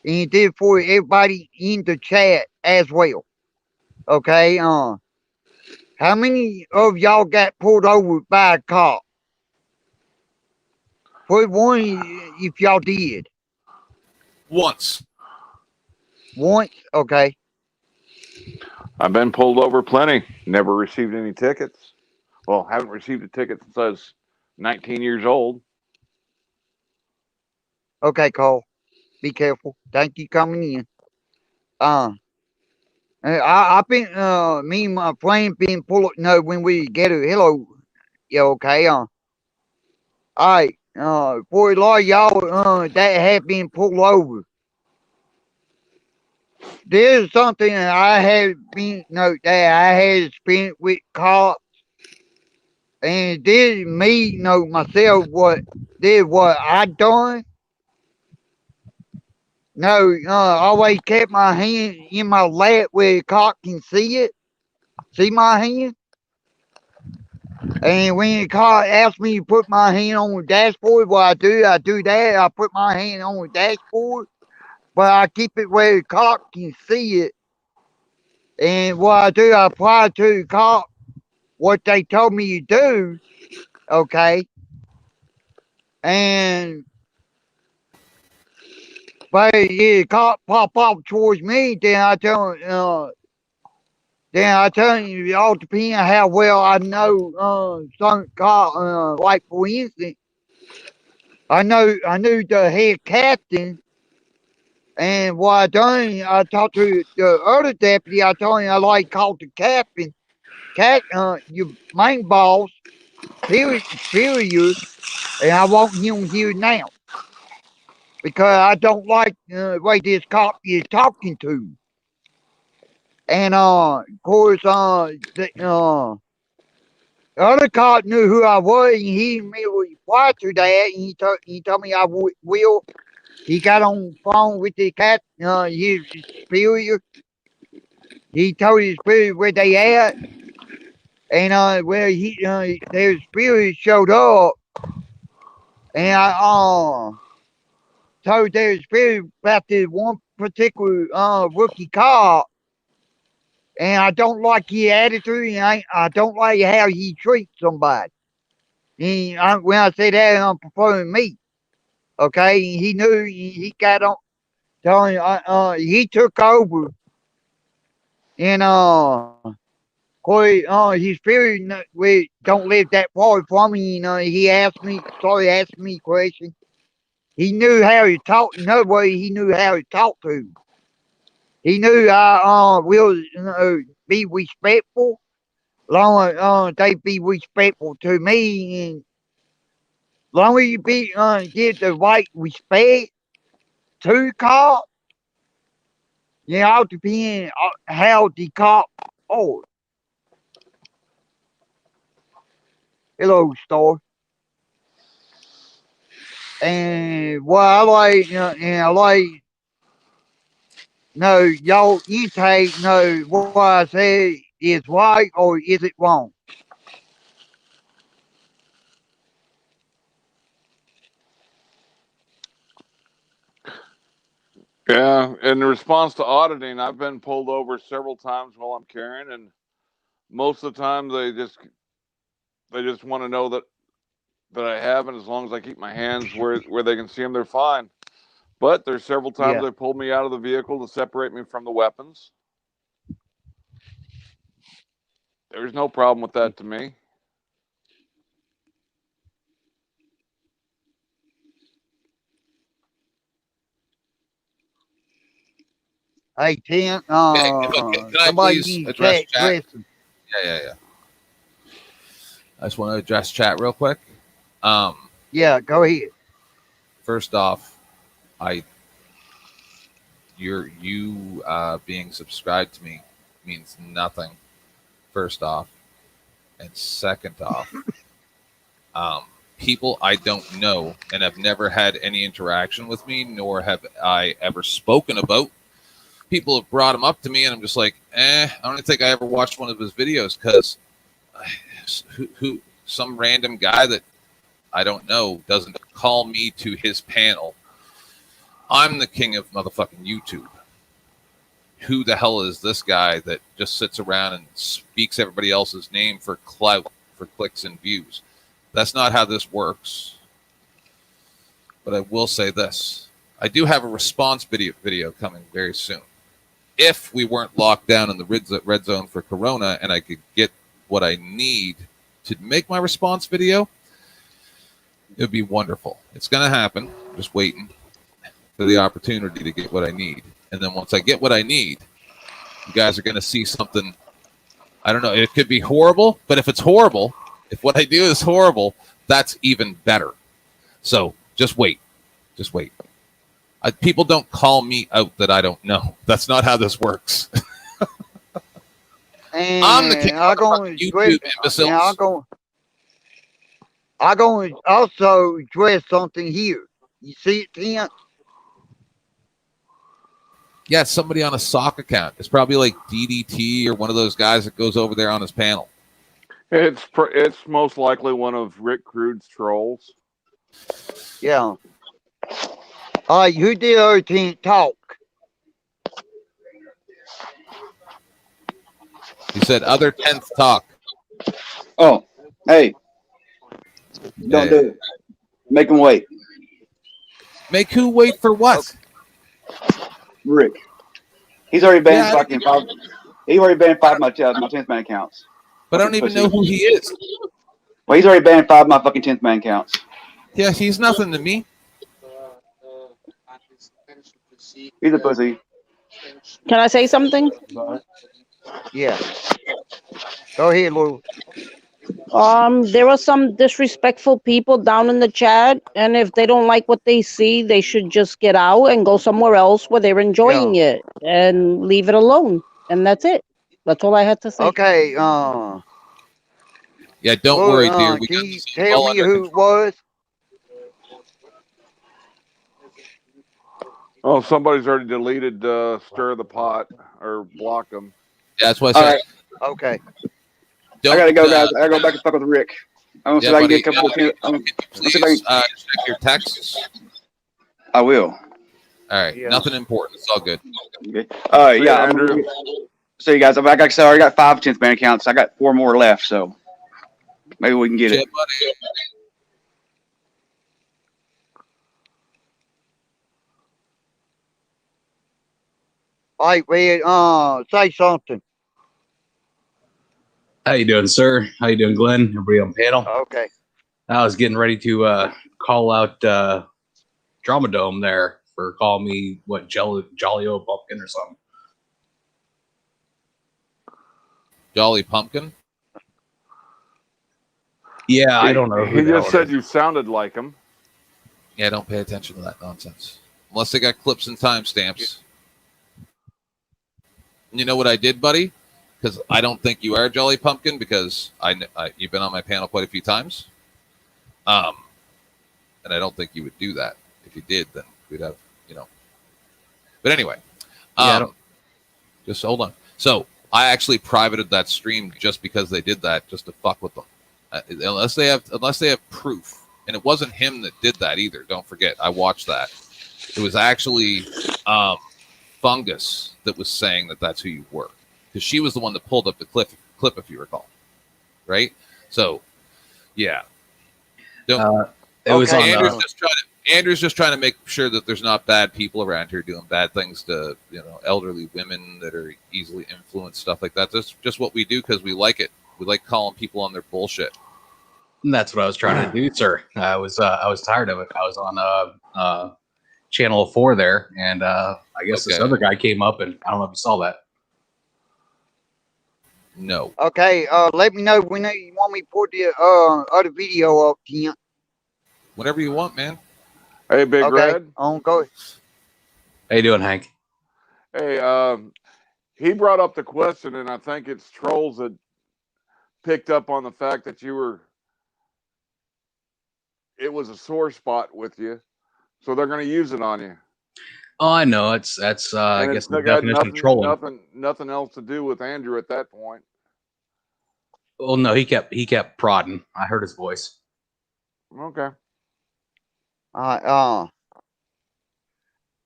and this for everybody in the chat as well. Okay. How many of y'all got pulled over by a cop? Put one if y'all did. Once. Once? Okay. I've been pulled over plenty. Never received any tickets. Well, haven't received a ticket since I was 19 years old. Okay, Cole. Be careful. Thank you coming in. Uh, I've been, me and my friend been pulled, no, when we get a hello. Yeah, okay, all right. for a lot of y'all that have been pulled over. There's something that I have been that I had spent with cops, and this me myself what I done. No, I always kept my hand in my lap where the cop can see it. See my hand? And when the car asks me to put my hand on the dashboard, what I do that. I put my hand on the dashboard, but I keep it where the cop can see it. And what I do, I apply to the cop what they told me to do, okay? And, but if the cop pop up towards me, then I tell him, it all depends how well I know some cop, like for instance, I knew the head captain, and what I done, I talked to the other deputy. I told him I like called the captain, your main boss, superior, and I want him here now because I don't like the way this cop is talking to me. And of course, the other cop knew who I was, and he immediately replied to that, and he told me I will. He got on the phone with the his superior. He told his superior where they at, and where their superior showed up, and I told their superior about this one particular rookie cop, and I don't like his attitude, and I don't like how he treats somebody. When I say that, I'm preferring me. Okay, he knew he got on. Telling he took over, and his spirit we don't live that far from me. He started asking me questions. He knew how to talk. Another way, he knew how to talk to me. He knew I will be respectful. Long as they be respectful to me, and long as you give the right respect to cop, all depend how the cop. Oh, hello, Star. And what I like, and I like, no, y'all, you take, no, what I say is right or is it wrong? Yeah, in response to auditing, I've been pulled over several times while I'm carrying, and most of the time they just want to know that I have, and as long as I keep my hands where they can see them, they're fine. But there's several times Yeah. they pulled me out of the vehicle to separate me from the weapons. There's no problem with that to me. Hey, Tim, Okay, can I somebody please in address chat chat? question. Yeah. I just want to address chat real quick. Yeah, go ahead. First off, you being subscribed to me means nothing. First off, and second off, people I don't know and have never had any interaction with me, nor have I ever spoken about. People have brought him up to me, and I'm just like, I don't think I ever watched one of his videos because who some random guy that I don't know doesn't call me to his panel. I'm the king of motherfucking YouTube. Who the hell is this guy that just sits around and speaks everybody else's name for clout, for clicks and views? That's not how this works. But I will say this. I do have a response video coming very soon. If we weren't locked down in the red zone for Corona and I could get what I need to make my response video, it would be wonderful. It's going to happen. I'm just waiting for the opportunity to get what I need. And then once I get what I need, you guys are going to see something. I don't know. It could be horrible, but if it's horrible, if what I do is horrible, that's even better. So just wait. Just wait. People don't call me out that I don't know. That's not how this works. And I'm the king of I'm the going fucking to YouTube imbeciles. I'm going to also address something here. You see it, Tent? Yeah, it's somebody on a sock account. It's probably like DDT or one of those guys that goes over there on his panel. It's most likely one of Rick Crude's trolls. Yeah. All right, who did our Tent talk? He said, other 10th talk. Oh, hey. Don't do it. Make him wait. Make who wait for what? Rick. He's already banned fucking 5. He already banned 5 of my 10th man accounts. But I don't even know who he is. Well, he's already banned 5 of my fucking 10th man accounts. Yeah, he's nothing to me. He's a pussy. Can I say something? Yeah. Go ahead, Lou. There were some disrespectful people down in the chat, and if they don't like what they see, they should just get out and go somewhere else where they're enjoying it and leave it alone. And that's it. That's all I had to say. Okay. Yeah, don't worry, dear. We can got you this tell all me under who it control. was? Oh, somebody's already deleted Stir the Pot or blocked them. Yeah, that's what I said. Right. Okay. I gotta go, guys. I gotta go back and fuck with Rick. I'm gonna see if I can get a couple of please check your texts. I will. All right. Yeah. Nothing important. It's all good. Okay. Yeah, Andrew. So you guys, like I said, I already got 5 10th man accounts. I got 4 more left, so maybe we can get it. Buddy. All right, Red, say something. How you doing, sir? How you doing, Glenn? Everybody on panel? Okay. I was getting ready to call out Drama Dome there for calling me what Jolly old pumpkin or something. Jolly Pumpkin? Yeah, I don't know. He just said you sounded like him. Yeah, don't pay attention to that nonsense. Unless they got clips and timestamps. You know what I did, buddy? Because I don't think you are Jolly Pumpkin because you've been on my panel quite a few times. And I don't think you would do that. If you did, then we'd have, But anyway, just hold on. So I actually privated that stream just because they did that, just to fuck with them. Unless they have proof, and it wasn't him that did that either. Don't forget, I watched that. It was actually Fungus that was saying that that's who you were, because she was the one that pulled up the clip, if you recall, right? So, yeah. Don't. It was on. Andrew's just trying to make sure that there's not bad people around here doing bad things to elderly women that are easily influenced, stuff like that. That's just what we do because we like it. We like calling people on their bullshit. And that's what I was trying to do, sir. I was tired of it. I was on channel 4 there, and I guess this other guy came up, and I don't know if you saw that. No. Okay. Let me know when you want me to put the other video up, Ken. Whatever you want, man. Hey, Big Red. Go. How you doing, Hank? Hey, he brought up the question, and I think it's trolls that picked up on the fact that it was a sore spot with you, so they're going to use it on you. Oh, I know. That's I guess the definition of trolling. Nothing else to do with Andrew at that point. Well, no, he kept prodding. I heard his voice. Okay.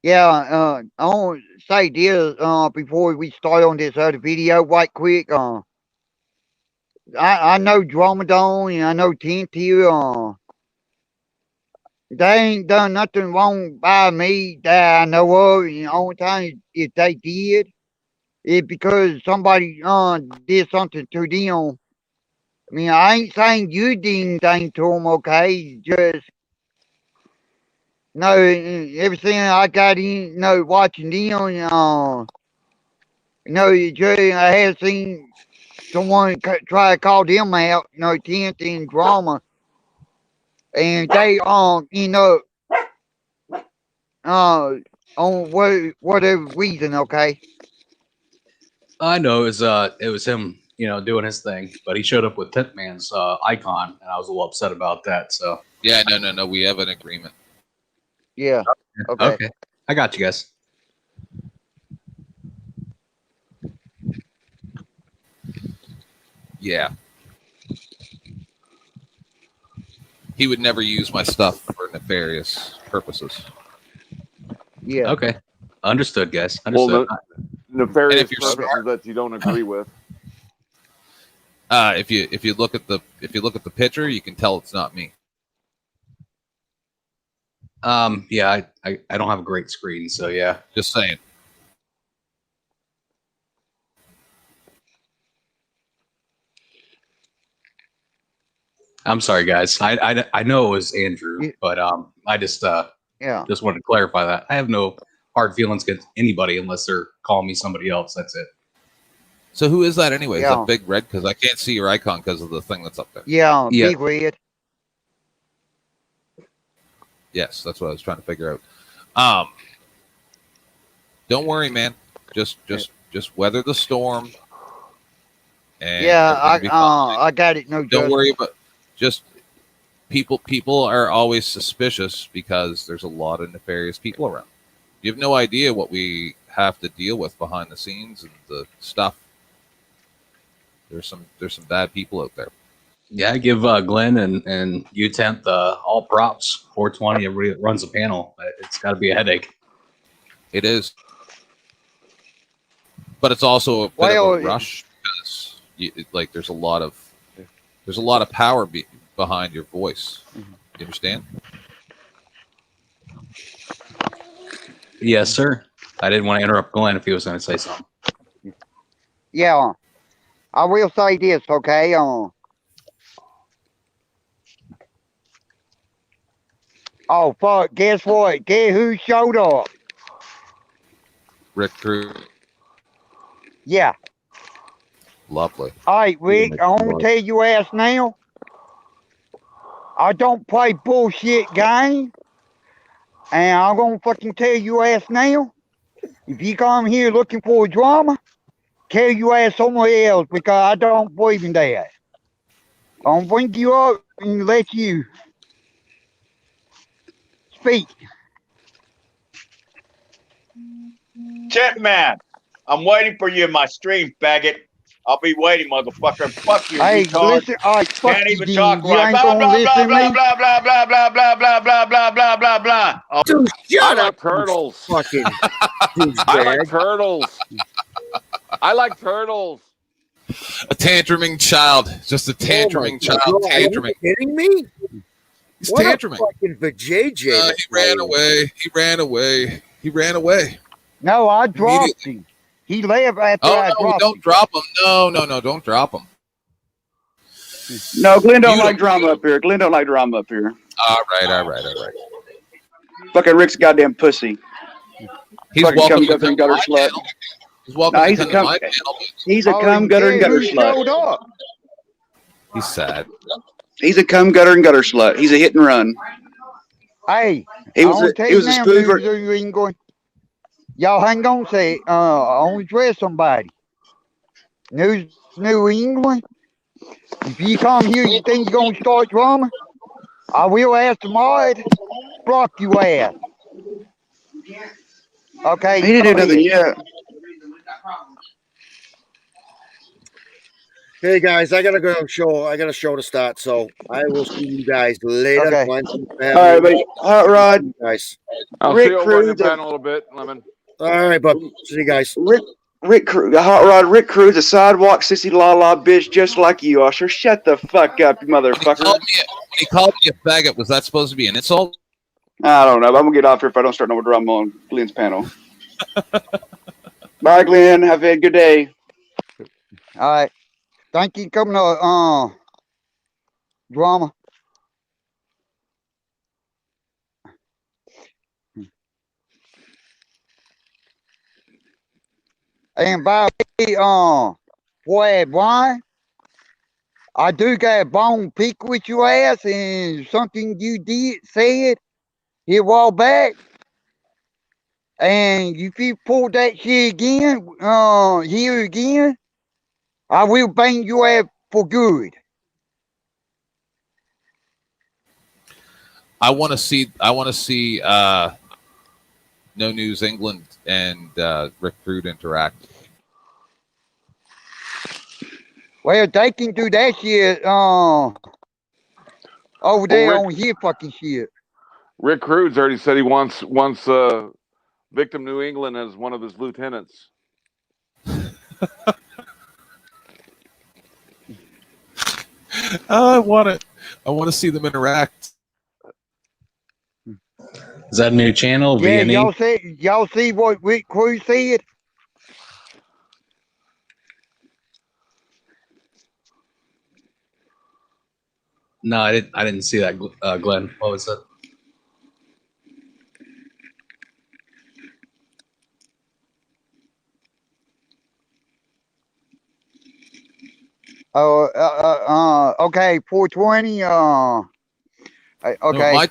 Yeah, I want to say this before we start on this other video right quick. I know Dromadone and I know Tintier. They ain't done nothing wrong by me that I know of. And the only time if they did, it's because somebody did something to them. I mean, I ain't saying you did anything to them, okay? Just no, everything I got in, watching them, I had seen someone try to call them out, Tent and Drama. and they uh on whatever reason, okay. I know it was him, doing his thing, but he showed up with Tip Man's icon, and I was a little upset about that. So Yeah, no. We have an agreement. Yeah. Okay. okay, I got you guys. Yeah. He would never use my stuff for nefarious purposes. Yeah. Okay, understood, guys. Well, Understood. nefarious if you're purposes smart- that you don't agree with. If you look at the picture, you can tell it's not me. Yeah, I don't have a great screen, so yeah. Just saying. I'm sorry, guys. I know it was Andrew, but I just Yeah. just wanted to clarify that. I have no hard feelings against anybody unless they're calling me somebody else. That's it. So who is that anyway? Is Yeah. that Big Red? Because I can't see your icon because of the thing that's up there. Yeah. Yeah. Big Red. Yes, that's what I was trying to figure out. Don't worry, man. Just weather the storm. And Yeah. everything will be fine. I got it. No. Don't worry about just people are always suspicious because there's a lot of nefarious people around. You have no idea what we have to deal with behind the scenes and the stuff. There's some bad people out there. Yeah, I give Glenn and U10 all props. 420, everybody that runs the panel. It's got to be a headache. It is, but it's also a bit of a rush because there's a lot of power behind your voice. You understand? Yes, sir. I didn't want to interrupt Glenn if he was going to say something. Yeah. I will say this, okay? Oh fuck! Guess what? Guess who showed up? Rick Crew, Yeah. lovely. All right, Rick. I want to tell you ass now. I don't play bullshit game, and I'm gonna fucking tell you ass now. If you come here looking for drama, tell you ass somewhere else because I don't believe in that. I'll bring you up and let you speak. Chipman, I'm waiting for you in my stream, faggot. I'll be waiting, motherfucker. Fuck you, Hey, retard. listen. All right, fuck Can't you, even then. talk You right. ain't Blah gonna blah listen blah to blah me. blah blah blah blah blah blah blah blah blah blah blah blah. Dude, I shut up, like turtles. fucking I douchebag. like turtles. I like turtles. A tantruming child, just a tantruming child. God, Tantruming. Are you kidding me? He's What tantruming. a fucking vajayjay. He ran away. He ran away. He ran away. No, I dropped him. He left after I Oh no, dropped don't him. drop him. No, don't drop him. No, Glenn don't like drama up here. Glenn don't like drama up here. All right. Fucking Rick's a goddamn pussy. He's Fucking welcome cum to gutter come and to gutter my slut. panel. He's welcome Nah, to he's a come to cum. my panel. He's a cum and gutter and guess gutter who slut. showed up? He's sad. He's a cum gutter and gutter slut. He's a hit and run. Hey, He I was want to tell he you was a now, spoofer. news you ain't going. Y'all hang on a sec. I want to address somebody. News New England. If you come here, you think you're gonna start drama? I will ask the mod. Block you ass. Okay. He didn't do nothing yet. Hey guys, I gotta show. I got a show to start, so I will see you guys later. Okay. All right, but Hot Rod, guys. I'll Rick see you over on Crew, your panel a little bit, Lemon. All right, bub. See you guys. Rick Crew, Hot Rod, Rick Crew's a sidewalk sissy la la bitch just like you, Usher. Shut the fuck up, you motherfucker. When he called me a faggot, was that supposed to be an insult? I don't know, but I'm gonna get off here if I don't start no more drama on Glenn's panel. Bye, Glenn. Have a good day. All right. Thank you for coming to drama. And by the way, boy, Brian, I do got a bone pick with your ass and something you said here a while back. And if you pull that shit again, here again, I will bang your ass for good. I want to see. No News England and Rick Rude interact. Well, they can do that shit over there on here fucking shit. Rick Rude's already said he wants Victim New England as one of his lieutenants. I want it. I want to see them interact. Is that a new channel? Yeah, V&E? y'all see what Rick Rude said? No, I didn't see that, Glenn. What was it? Okay, 420. Okay. No, my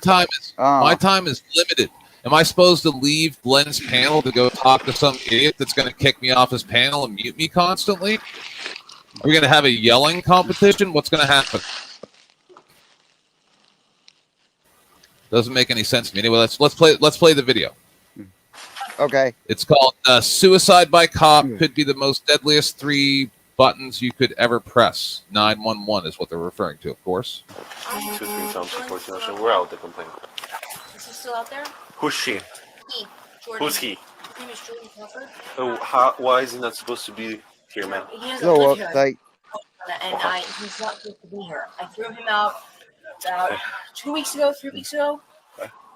time is limited. Am I supposed to leave Glenn's panel to go talk to some idiot that's going to kick me off his panel and mute me constantly? Are we going to have a yelling competition? What's going to happen? Doesn't make any sense to me. Anyway, let's play the video. Okay. It's called "Suicide by Cop Could Be the Most Deadliest 3 Buttons You Could Ever Press." 911 is what they're referring to, of course. We're out the complaint. Is he still out there? Who's she? He. Jordan. Who's he? His name is Jordan Crawford. Oh, why is he not supposed to be here, man? He doesn't live here. And he's not supposed to be here. I threw him out about 3 weeks ago.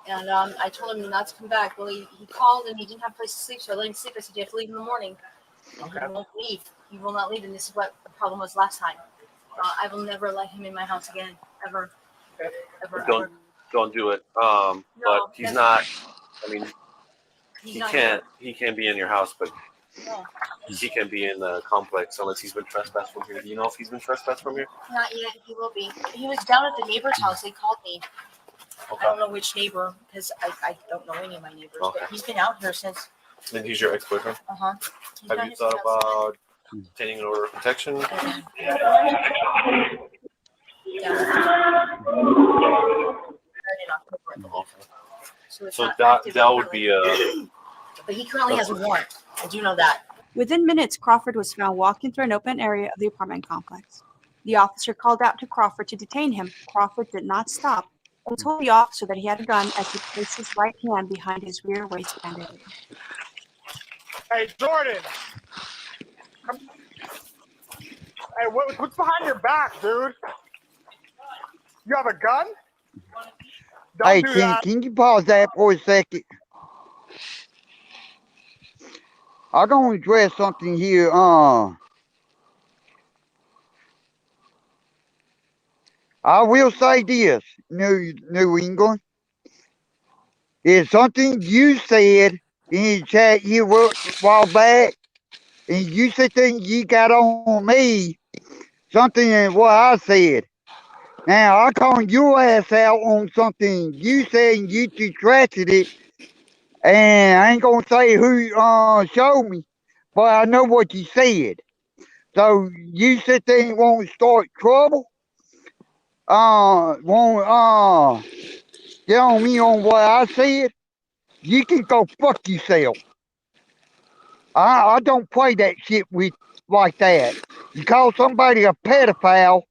And I told him not to come back. Well, he called and he didn't have a place to sleep, so I let him sleep. I said, you have to leave in the morning. And he won't leave. He will not leave, and this is what the problem was last time. I will never let him in my house again, ever. Don't do it. No, but he's not. I mean, he can't be in your house, but he can be in the complex unless he's been trespassed from here. Do you know if he's been trespassed from here? Not yet. He will be. He was down at the neighbor's house. They called me. Okay. I don't know which neighbor because I don't know any of my neighbors. Okay. But he's been out here since. And he's your ex-boyfriend? Uh-huh. Have you thought about obtaining an order of protection? So that would be a... But he currently has a warrant. I do know that. Within minutes, Crawford was found walking through an open area of the apartment complex. The officer called out to Crawford to detain him. Crawford did not stop and told the officer that he had a gun as he placed his right hand behind his rear waistband area. Hey, Jordan! Hey, what's behind your back, dude? You have a gun? Hey, can you pause that for a second? I'm going to address something here. I will say this, New England. It's something you said in the chat here a while back, and you said things you got on me, something in what I said. Now, I called your ass out on something you said and you retracted it, and I ain't going to say who showed me, but I know what you said. So, you sit there and want to start trouble? Want get on me on what I said? You can go fuck yourself. I don't play that shit with like that. You call somebody a pedophile,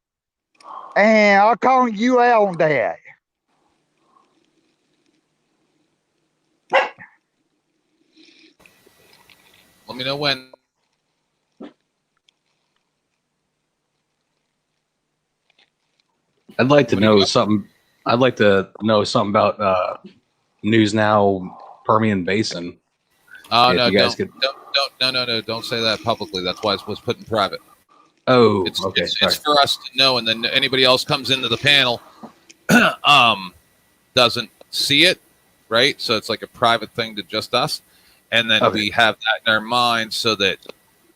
and I'm calling you out on that. Let me know when. I'd like to know something. I'd like to know something about News Now Permian Basin. Oh no! Don't say that publicly. That's why it was put in private. Oh, it's for us to know, and then anybody else comes into the panel, doesn't see it, right? So it's like a private thing to just us, and then we have that in our mind so that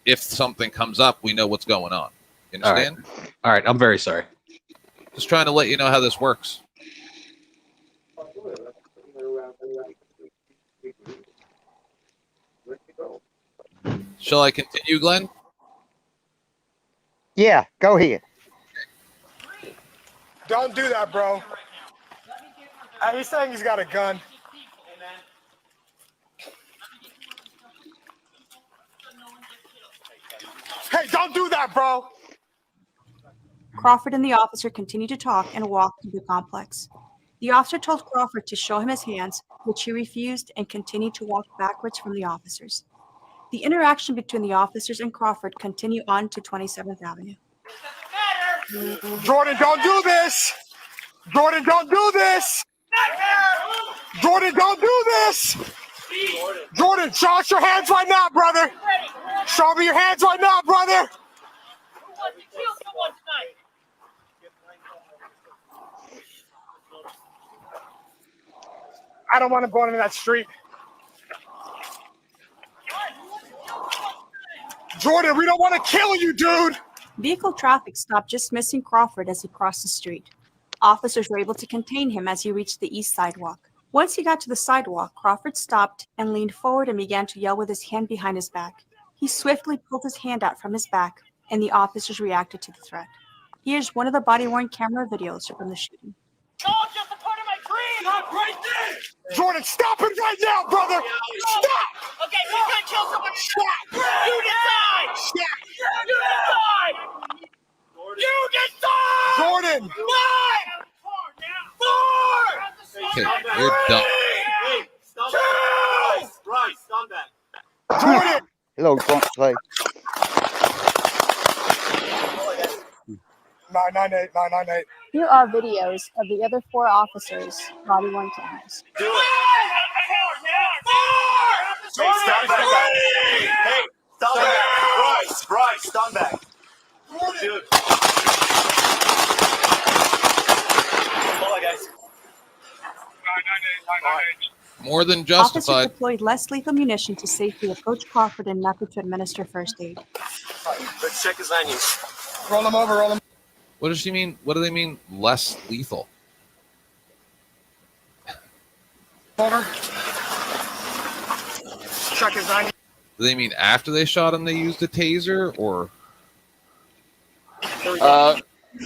if something comes up, we know what's going on. You understand? All right. I'm very sorry. Just trying to let you know how this works. Shall I continue, Glenn? Yeah, go ahead. Don't do that, bro. He's saying he's got a gun. Hey, don't do that, bro. Crawford and the officer continued to talk and walk through the complex. The officer told Crawford to show him his hands, which he refused, and continued to walk backwards from the officers. The interaction between the officers and Crawford continued on to 27th Avenue. Jordan, don't do this. Jordan, don't do this. Jordan, don't do this. Jordan, show us your hands right now, brother. Show me your hands right now, brother. I don't want to go into that street. Jordan, we don't want to kill you, dude. Vehicle traffic stopped just missing Crawford as he crossed the street. Officers were able to contain him as he reached the east sidewalk. Once he got to the sidewalk, Crawford stopped and leaned forward and began to yell with his hand behind his back. He swiftly pulled his hand out from his back, and the officers reacted to the threat. Here's one of the body-worn camera videos from the shooting. Stop right there! Jordan, stop it right now, brother! Stop! Okay, he's gonna kill someone. Stop! You decide! Stop! You decide! Jordan! 9! 4! Okay, you're done. Bryce, stop that. Jordan! Hello, front play. 998, 998. Here are videos of the other 4 officers' body-worn cameras. Do it! 4! Hey, stop back. Hey, stop back. Bryce, stop back. Dude. Hold on, guys. 998, 998. More than Officers justified. deployed less lethal munition to safely approach Crawford and method to administer first aid. Let's check his onions. Roll him over, roll him. What does she mean? What do they mean? Less lethal? over. Check his onions. Do they mean after they shot him they used a taser, or?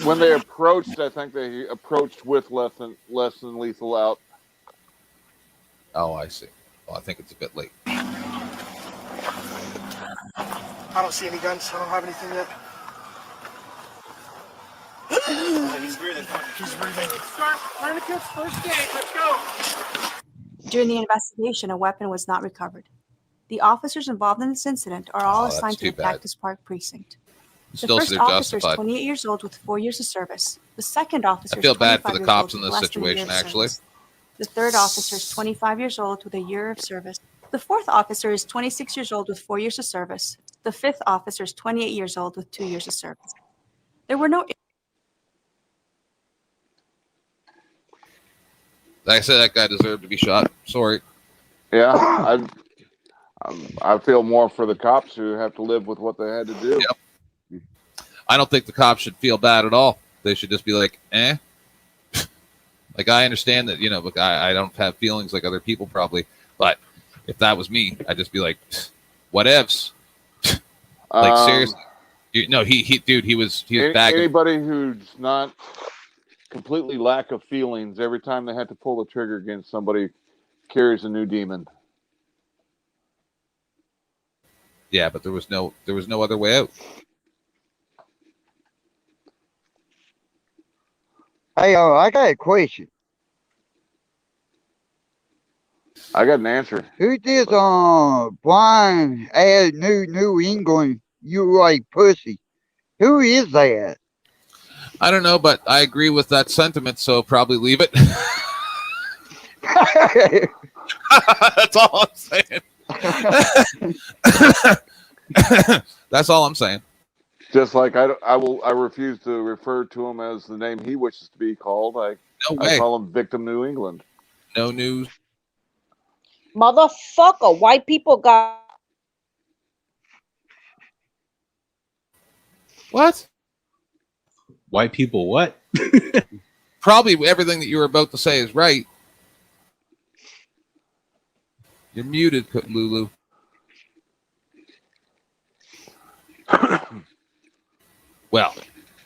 When they approached, I think they approached with less than lethal out. Oh, I see. Well, I think it's a bit late. I don't see any guns. I don't have anything yet. He's breathing. He's breathing. Learn the kids first aid. Let's go. During the investigation, a weapon was not recovered. The officers involved in this incident are all assigned to the Cactus Park precinct. The Still, first they're officer is justified. 28 years old with 4 years of service. The second officer I feel is bad for 25 the years cops old in with this less than a year situation, of actually. service. The third officer is 25 years old with a year of service. The fourth officer is 26 years old with 4 years of service. The fifth officer is 28 years old with 2 years of service. There were no Like I said, that guy deserved to be shot. Sorry. Yeah, I feel more for the cops who have to live with what they had to do. Yep. I don't think the cops should feel bad at all. They should just be like, eh. Like, I understand that, but I don't have feelings like other people probably. But if that was me, I'd just be like, whatevs. Like, seriously. He was bagging. Anybody who's not completely lack of feelings every time they had to pull the trigger against somebody carries a new demon. Yeah, but there was no other way out. Hey, I got a question. I got an answer. Who this blind ass New England you like pussy? Who is that? I don't know, but I agree with that sentiment, so probably leave it. That's all I'm saying. That's all I'm saying. Just like I refuse to refer to him as the name he wishes to be called. I call him Victim New England. No news. Motherfucker, white people got. What? White people what? Probably everything that you were about to say is right. You're muted, Lulu. Well,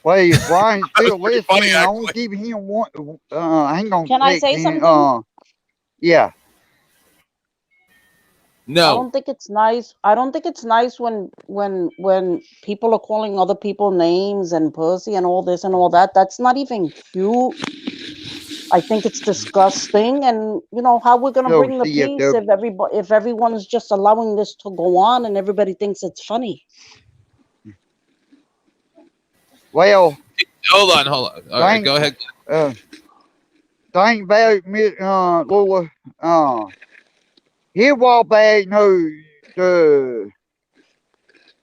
if Brian's still funny, listening, I won't give him one. Hang on. Can I say something? Yeah. No. I don't think it's nice. I don't think it's nice when people are calling other people names and pussy and all this and all that. That's not even cute. I think it's disgusting. And you know how we're gonna So bring the peace if everyone's just allowing this to go on and everybody thinks it's funny. Well, hold on. All right, go ahead. Thing about Lula, here a while back, the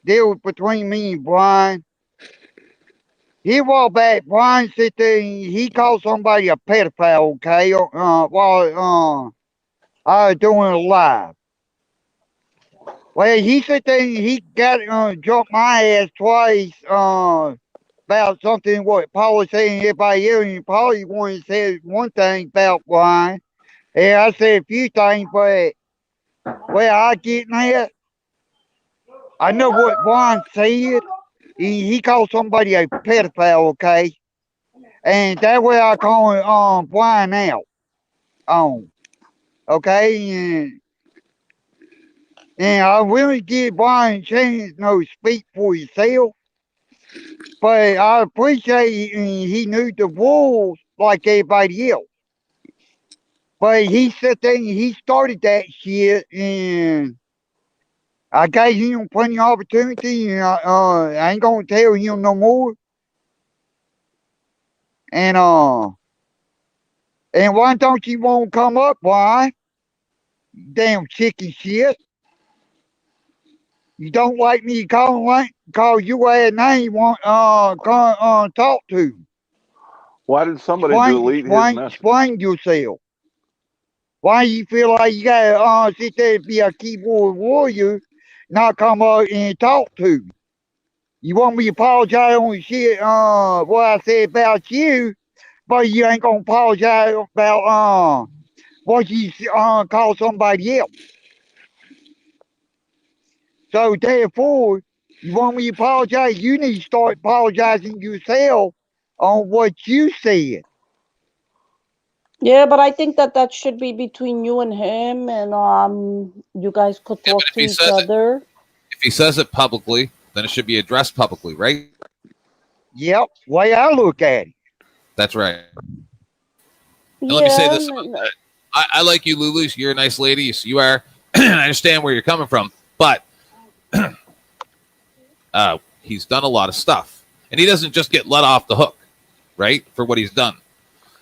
deal between me and Brian. Here a while back, Brian said that he called somebody a pedophile, okay, while I was doing it live. Well, he said that he got jumped my ass twice about something what Paul was saying everybody else, and Paul wanted to say one thing about Brian. Yeah, I said a few things, but where I get that, I know what Brian said. He called somebody a pedophile, okay? And that way I call Brian out. Okay? And I really give Brian a chance to speak for himself. But I appreciate he knew the rules like everybody else. But he said that he started that shit, and I gave him plenty of opportunity, and I ain't gonna tell him no more. And why don't you want to come up, why? Damn chicken shit. You don't like me call you a name, want talk to. Why did somebody delete his message? Explain yourself. Why you feel like you gotta sit there and be a keyboard warrior, not come up and talk to me? You want me to apologize on shit what I said about you, but you ain't gonna apologize about what you call somebody else. So therefore, you want me to apologize? You need to start apologizing yourself on what you said. Yeah, but I think that should be between you and him, and you guys could talk to each other. If he says it publicly, then it should be addressed publicly, right? Yep, way I look at it. That's right. And let me say this about that. I like you, Lulu. You're a nice lady. Yes, you are. I understand where you're coming from, but he's done a lot of stuff, and he doesn't just get let off the hook, right, for what he's done.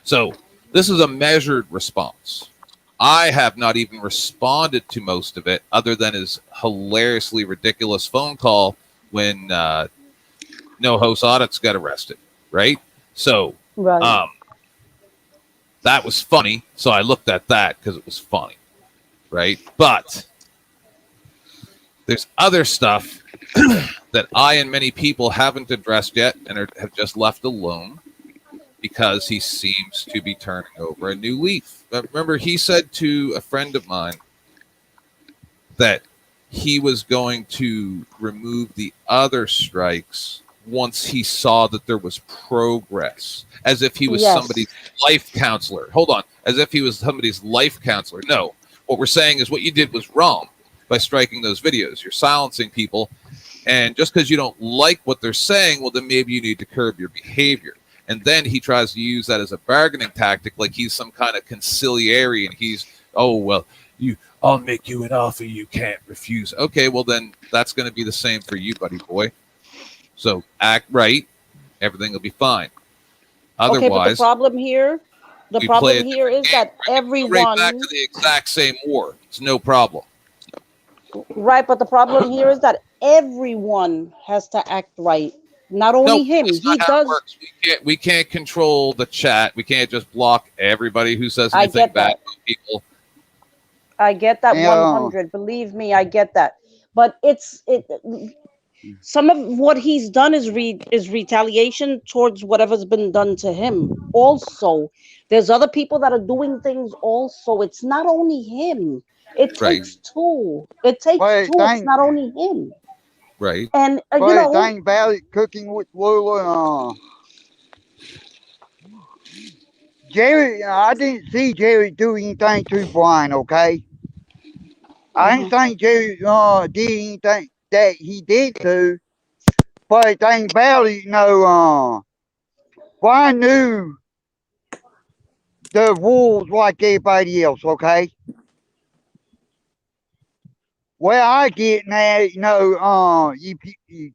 So this is a measured response. I have not even responded to most of it, other than his hilariously ridiculous phone call when No Host Audits got arrested, right? So that was funny. So I looked at that because it was funny, right? But there's other stuff that I and many people haven't addressed yet and have just left alone because he seems to be turning over a new leaf. Remember, he said to a friend of mine that he was going to remove the other strikes once he saw that there was progress, as if he was somebody's life counselor. Hold on. As if he was somebody's life counselor. No. What we're saying is what you did was wrong by striking those videos. You're silencing people. And just because you don't like what they're saying, well, then maybe you need to curb your behavior. And then he tries to use that as a bargaining tactic, like he's some kind of conciliary, and he's, oh, well, I'll make you an offer you can't refuse. Okay, well, then that's going to be the same for you, buddy boy. So act right. Everything will be fine. Otherwise, okay, but the problem here is that everyone right back to the exact same war. It's no problem. Right, but the problem here is that everyone has to act right. Not only him. He does. We can't control the chat. We can't just block everybody who says anything bad about people. I get that 100. Believe me, I get that. But some of what he's done is retaliation towards whatever's been done to him. Also, there's other people that are doing things also. It's not only him. It takes two. It takes two. It's not only him. Right. And But the thing about it, cooking with Lula, Jerry, I didn't see Jerry do anything to Brian, okay? I didn't think Jerry did anything that he did to. But the thing about it, Brian knew the rules like everybody else, okay? Well, I get now, you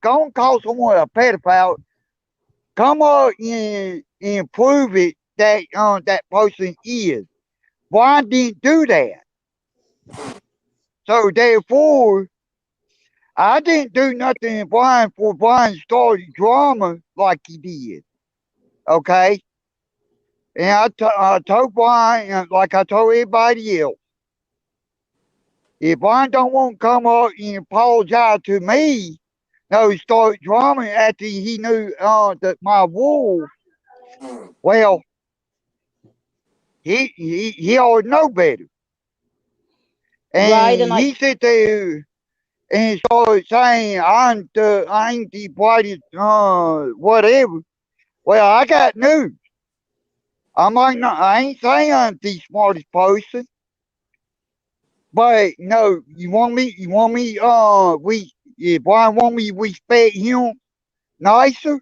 gonna call someone a pedophile, come up and prove it that that person is. Brian didn't do that. So therefore, I didn't do nothing to Brian for Brian started drama like he did. Okay? And I told Brian, like I told everybody else, if Brian don't want to come up and apologize to me, no, he started drama after he knew that my wolf, well, he already know better. And right, and he sit there and started saying I ain't the brightest whatever. Well, I got news. I ain't saying I'm the smartest person. But no, if Brian want me to respect him nicer,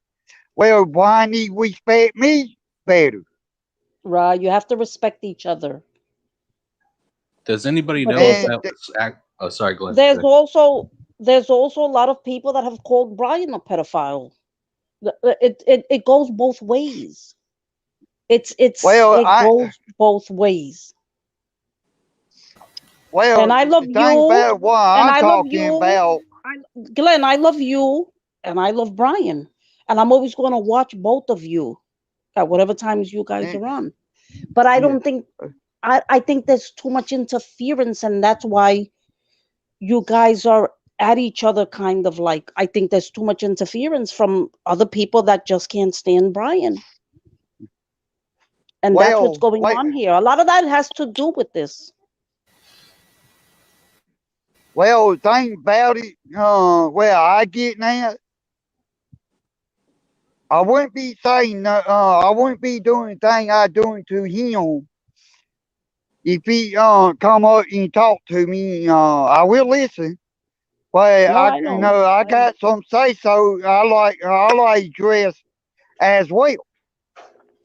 well, Brian need to respect me better. Right, you have to respect each other. Does anybody know if that was oh, sorry, Glenn. There's also a lot of people that have called Brian a pedophile. It goes both ways. It goes both ways. Well, and I love you. About what I'm talking about. Glenn, I love you, and I love Brian, and I'm always going to watch both of you at whatever times you guys are on. But I don't think I think there's too much interference, and that's why you guys are at each other kind of like. I think there's too much interference from other people that just can't stand Brian. And that's what's going on here. A lot of that has to do with this. Well, the thing about it, I get now, I wouldn't be saying, I wouldn't be doing the thing I doing to him. If he come up and talk to me, I will listen. But I got some say so. I like dress as well.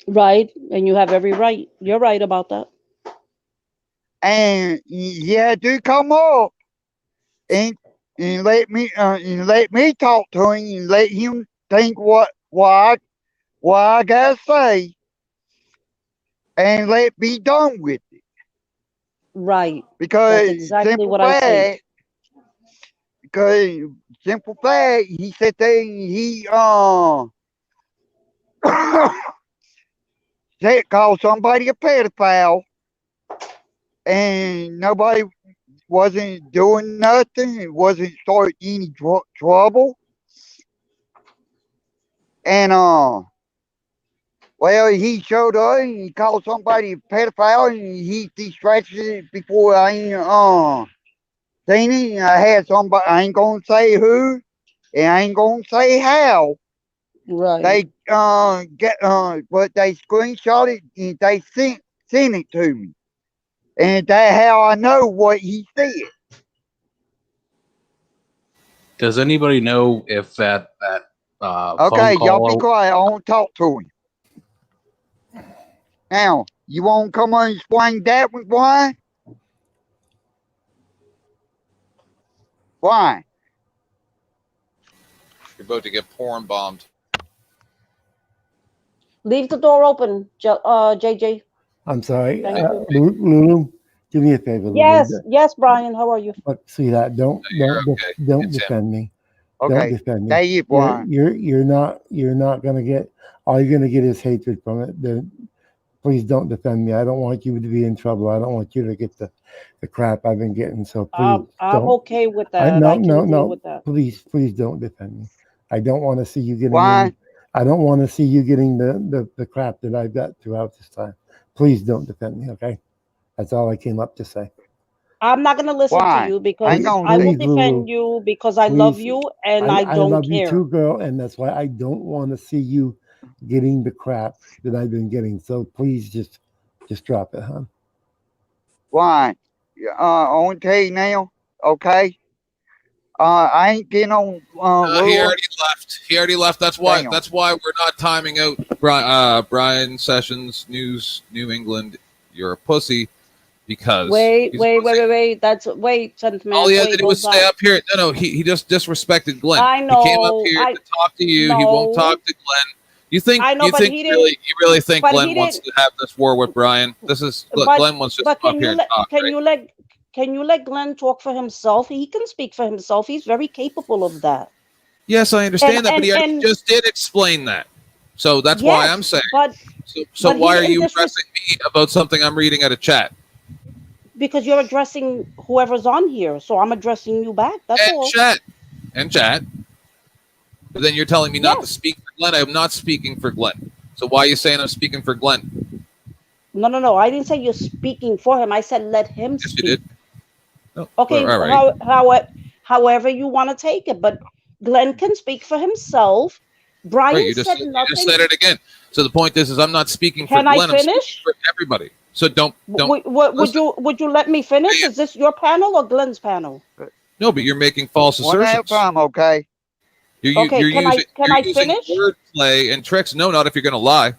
Right, and you have every right. You're right about that. And yeah, do come up and let me talk to him and let him think what I gotta say, and let be done with it. Right. Because that's exactly what I say. Because simple fact, he said there he said call somebody a pedophile, and nobody wasn't doing nothing. It wasn't starting any trouble. And well, he showed up and he called somebody a pedophile, and he distracted it before I ain't seen it. I had somebody, I ain't gonna say who, and I ain't gonna say how. Right. They but they screenshot it and they sent it to me, and that's how I know what he said. Does anybody know if that okay, phone call y'all be quiet. I won't talk to him. Now, you won't come on and explain that one, why? Why? You're about to get porn bombed. Leave the door open, JJ. I'm sorry. Thank you. Lulu, do me a favor. Yes, Lulu. yes, Brian. How are you? Sweetheart, don't defend me. Okay. Don't defend me. There you, Brian. You're not gonna get. All you're gonna get is hatred from it. Please don't defend me. I don't want you to be in trouble. I don't want you to get the the crap I've been getting. So please I'm don't. okay with I that. no I can no deal no. with that. Please don't defend me. I don't want to see you getting Why? any. I don't want to see you getting the crap that I've got throughout this time. Please don't defend me. Okay, that's all I came up to say. I'm not gonna listen to Why? you Hang because on, I will Please, Lulu. defend you because I love Please, you and I I don't love you care. too, girl, and that's why I don't want to see you getting the crap that I've been getting. So please, just drop it, huh? Why? I want to tell you now, okay? I ain't getting on He Lua. already left. He already left. That's why. Damn. That's why we're not timing out. Brian Sessions, News, New England. You're a pussy because Wait, he's a wait, wait, pussy. wait, wait. Wait, All gentleman. he had to Wait, do was hold stay on. up here. No, he just disrespected Glenn. I He came up know. here I to talk to you. He won't no. talk to Glenn. You think I know, but he didn't. you really think But Glenn he wants didn't. to have this war with Brian? This is But Glenn wants to but come up can here you and let talk, can right? you let can you let Glenn talk for himself? He can speak for himself. He's very capable of that. Yes, I understand that, but he And just did explain that. So that's why I'm yes, saying. So but he why are didn't you addressing me about something I'm reading at a chat? because you're addressing whoever's on here, so I'm addressing you back. That's all. And chat. But then you're telling me not to Yes. speak for Glenn. I'm not speaking for Glenn. So why are you saying I'm speaking for Glenn? No. I didn't say you're speaking for him. I said let him Yes, speak. you did. Oh, Okay, all right. however you want to take it, but Glenn can speak for himself. Right, Brian you just said nothing. said it again. So the point is I'm not speaking for Can I Glenn. I'm speaking finish? for everybody. So don't. Would you let me finish? Is this your panel or Glenn's panel? No, but you're making false One at a assertions. time, okay? Okay, You're can I using finish? wordplay and tricks. No, not if you're going to lie.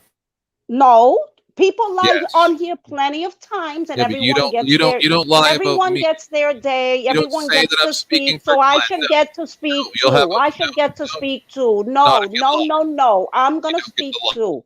No, people lie Yes. on here plenty of times, and Yeah, but you everyone gets their don't lie about everyone me. gets their day. You don't Everyone say gets that I'm to speaking speak, for so I Glenn. should No. get to speak You'll have too. I should get to speak too. Not No, if you no, lie. no, no. I'm gonna speak too.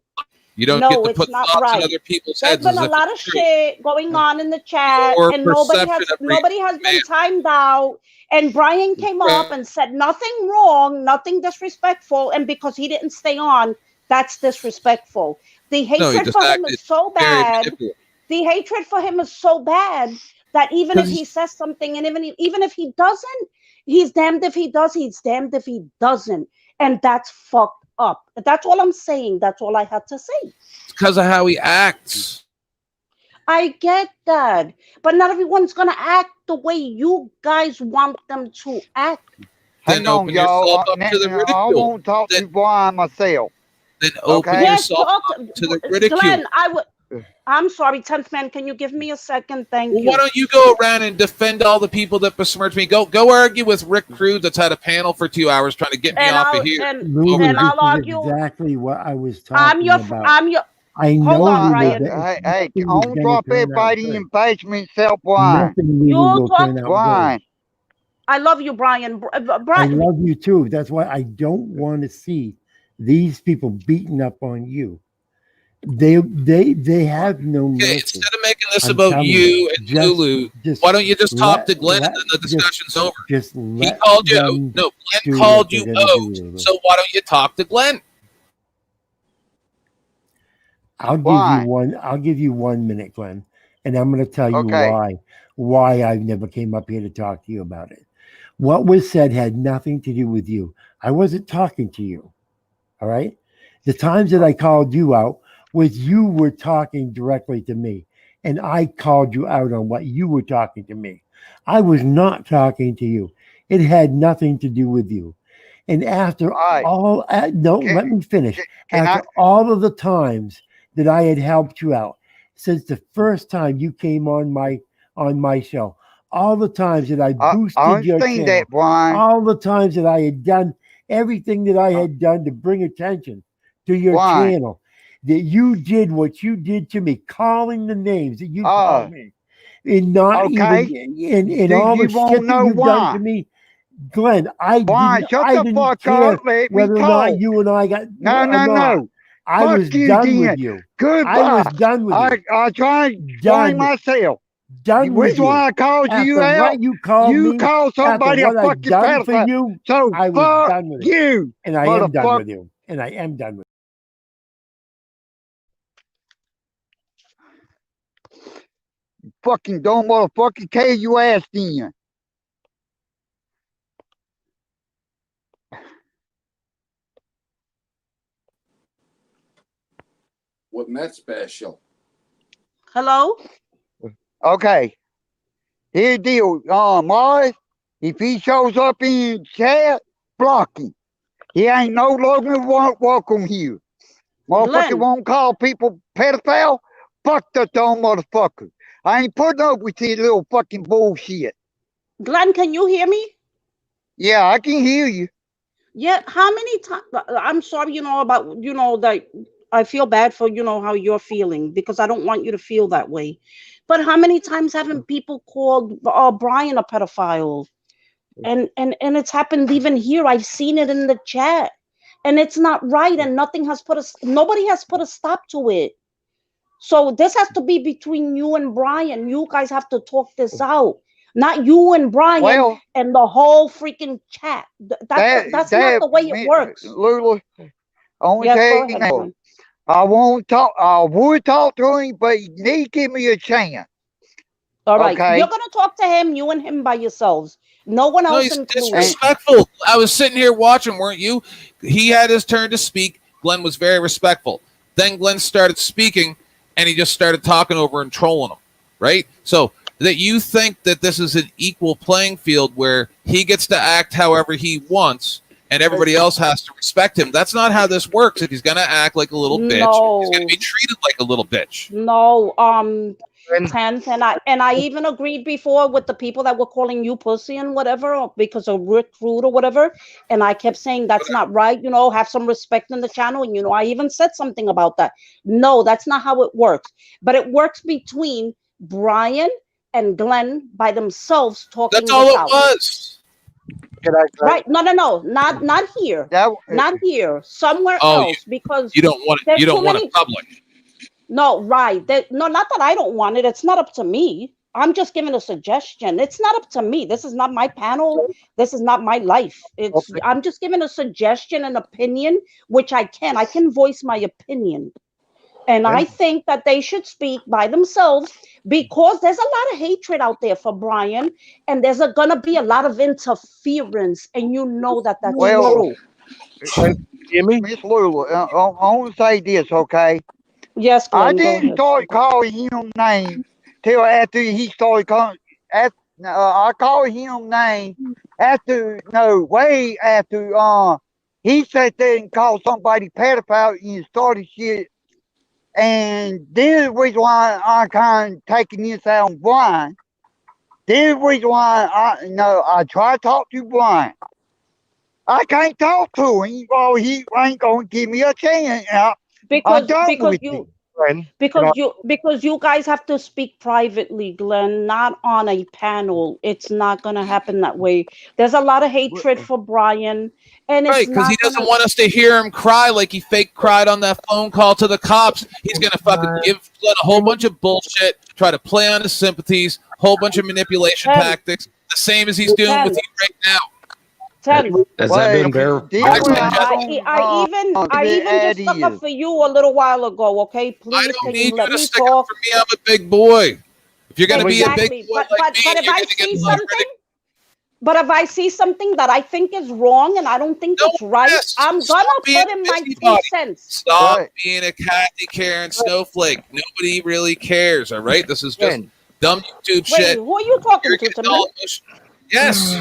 You don't get No, to it's put not thoughts in right. other people's There's heads been as a if lot of it's true. shit going on in the chat, Your and perception of nobody has been timed out. And Brian came up Right. and said nothing wrong, nothing disrespectful, and because he didn't stay on, that's disrespectful. The No, he hatred just for him acted is so very bad. manipulative. The hatred for him is so bad that even if 'Cause he says something, and even if he doesn't, he's damned if he does, he's damned if he doesn't, and that's fucked up. That's all I'm saying. That's all I had to say. It's because of how he acts. I get that, but not everyone's gonna act the way you guys want them to act. Then Hang on, open y'all. yourself up to the I ridicule. won't talk to Brian myself. Then open Okay? Yes, yourself talk up to the to ridicule. Glenn. I'm sorry, 10th man. Can you give me a second? Thank Well, you. why don't you go around and defend all the people that besmirch me? Go argue with Rick Cruz that's had a panel for 2 hours trying to get me And off I'll of here. Lulu, and I'll this is argue. exactly what I was talking about. I'm your. I Hold know, on, Lulu, Brian. that Hey, nothing I is don't going to drop turn out everybody good. in basement self Brian. Nothing, Lulu, You will talk. turn out good. Brian. I love you, Brian. I Brian. love you too. That's why I don't want to see these people beating up on you. They have no mercy. Okay, instead of making this I'm about telling you and Lulu, why don't you just talk to Glenn and then the discussion's over? Just He let called you out. them No, do Glenn what called they're you gonna out. do, Lulu. So why don't you talk to Glenn? I'll give you 1 minute, Glenn, and I'm going to tell you Okay. why I never came up here to talk to you about it. What was said had nothing to do with you. I wasn't talking to you. All right. The times that I called you out was you were talking directly to me, and I called you out on what you were talking to me. I was not talking to you. It had nothing to do with you. And after all, let me finish. After all of the times that I had helped you out, since the first time you came on my show, all the times that I boosted your channel, that, Brian. all the times that I had done everything that I had done to bring attention to your channel, that you did what you did to me, calling the names that you called me, and not even in all the shit that you've done to me. Glenn, I didn't care whether or not you and I got No. I was done with you. Goodbye. I was done with you. I tried to blame myself. Done with you. Why I called you After out? what you called me, called somebody after a what I've fucking done for pedophile. you, So I was done with you. And I am done with you. And I am done with you. fucking dumb motherfucker. Carry your ass in. Wasn't that special? Hello? Okay. Here's the deal. Mars, if he shows up in chat, block him. He ain't no longer welcome here. Motherfucker Glenn. won't call people pedophile. Fuck that dumb motherfucker. I ain't putting up with his little fucking bullshit. Glenn, can you hear me? Yeah, I can hear you. Yeah, how many times? I'm sorry, about, that I feel bad for, how you're feeling, because I don't want you to feel that way. But how many times haven't people called Brian a pedophile? And it's happened even here. I've seen it in the chat. And it's not right. And nobody has put a stop to it. So this has to be between you and Brian. You guys have to talk this out. Not you and Brian and the whole freaking chat. That's not the way it works. Lula, I want Yes, to go tell you ahead, now. Glenn. I would talk to him, but he need to give me a chance. All right. Okay. You're gonna talk to him, you and him by yourselves. No one else he's included. disrespectful. I was sitting here watching, weren't you? He had his turn to speak. Glenn was very respectful. Then Glenn started speaking, and he just started talking over and trolling him, right? So that you think that this is an equal playing field where he gets to act however he wants and everybody else has to respect him. That's not how this works. If he's going to act like a little bitch, he's going to be treated like a little bitch. No, Tenth, and I even agreed before with the people that were calling you pussy and whatever because of Rick Rude or whatever, and I kept saying that's not right. Have some respect in the channel, and I even said something about that. No, that's not how it works. But it works between Brian and Glenn by themselves talking. That's all it was. Right? No, not here. Not here. Somewhere else, because you don't want it. You don't want it public. No, right. No, not that I don't want it. It's not up to me. I'm just giving a suggestion. It's not up to me. This is not my panel. This is not my life. I'm just giving a suggestion, an opinion, which I can voice my opinion. And I think that they should speak by themselves because there's a lot of hatred out there for Brian, and there's gonna be a lot of interference, and that's true. Miss Lula, I want to say this, okay? Yes, Glenn, I didn't start calling him names till after he started calling. I called him names way after he sat there and called somebody pedophile and started shit. And this is the reason why I kind of taking this out on Brian. This is the reason why I try to talk to Brian. I can't talk to him, or he ain't gonna give me a chance. Because you guys have to speak privately, Glenn, not on a panel. It's not gonna happen that way. There's a lot of hatred for Brian, and it's right because he doesn't gonna... want us to hear him cry like he fake cried on that phone call to the cops. He's gonna fucking give Glenn a whole bunch of bullshit, try to play on his sympathies, whole bunch of manipulation tactics, the same as he's doing with you right now. Has that been verified? I even just stuck up for you a little while ago. Okay, please, can you let me talk? For me, I'm a big boy. If you're gonna be a big boy like me, but if I see something, but if I see something that I think is wrong and I don't think it's right, I'm gonna put in my 2 cents. Stop being a Kathy Karen snowflake. Nobody really cares. All right, this is just dumb YouTube shit. Who are you talking to me? Yes.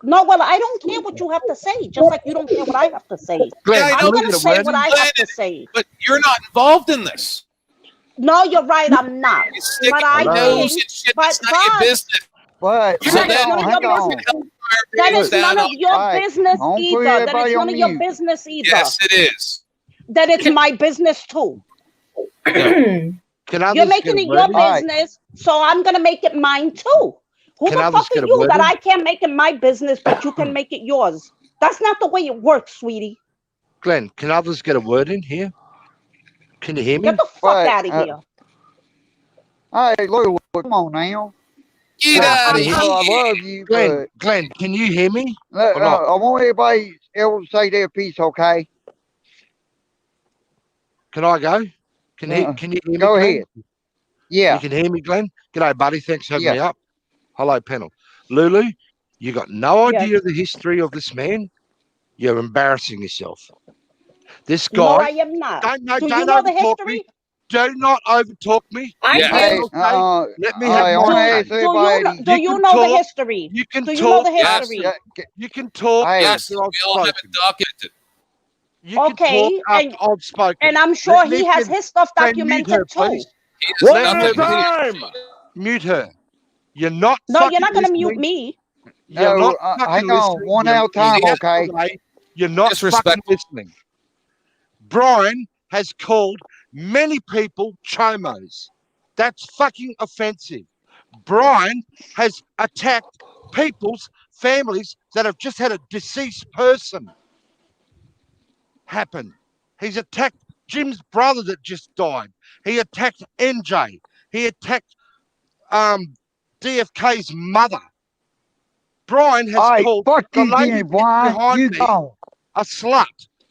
No, well, I don't care what you have to say, just like you don't care what I have to say. Glenn, I'm going to say what I have to say. But you're not involved in this. No, you're right, I'm not. But I think, it's not your business. But so that is none of your business either. That is none of your business either. Yes, it is. That it's my business too. You're making it your business, so I'm going to make it mine too. Who the fuck are you that I can't make it my business, but you can make it yours? That's not the way it works, sweetie. Glenn, can others get a word in here? Can you hear me? Get the fuck out of here. Hey, look, come on now. Get out of here. I love you, Glenn, can you hear me? I want everybody else to say their piece, okay? Can I go? Can you hear me? Go Glenn? ahead. Yeah. You can hear me, Glenn? G'day, buddy. Thanks for having Yeah. me up. Hello, panel. Lulu, you got no Yes. idea of the history of this man. You're embarrassing yourself. This guy. No, I am not. Don't Do you know the overtalk me. history? Do not overtalk me. I Let do. me okay. Let me have I my want to say. ask everybody. Do you know the history? You can Do you talk. know the history? You can talk Hey. after I've We all have spoken. it documented. You can Okay, talk after I've spoken. and I'm sure Let he me has fin- his stuff Glenn, mute her, documented too. please. One Let at a her time. mute her. You're not No, fucking you're not gonna mute listening. me. You're No, not fucking hang on. listening. One at a time, okay? You're not fucking listening. Brian has called many people chomos. That's fucking offensive. Brian has attacked people's families that have just had a deceased person happen. He's attacked Jim's brother that just died. He attacked NJ. He attacked DFK's mother. Brian has called the lady behind me a slut.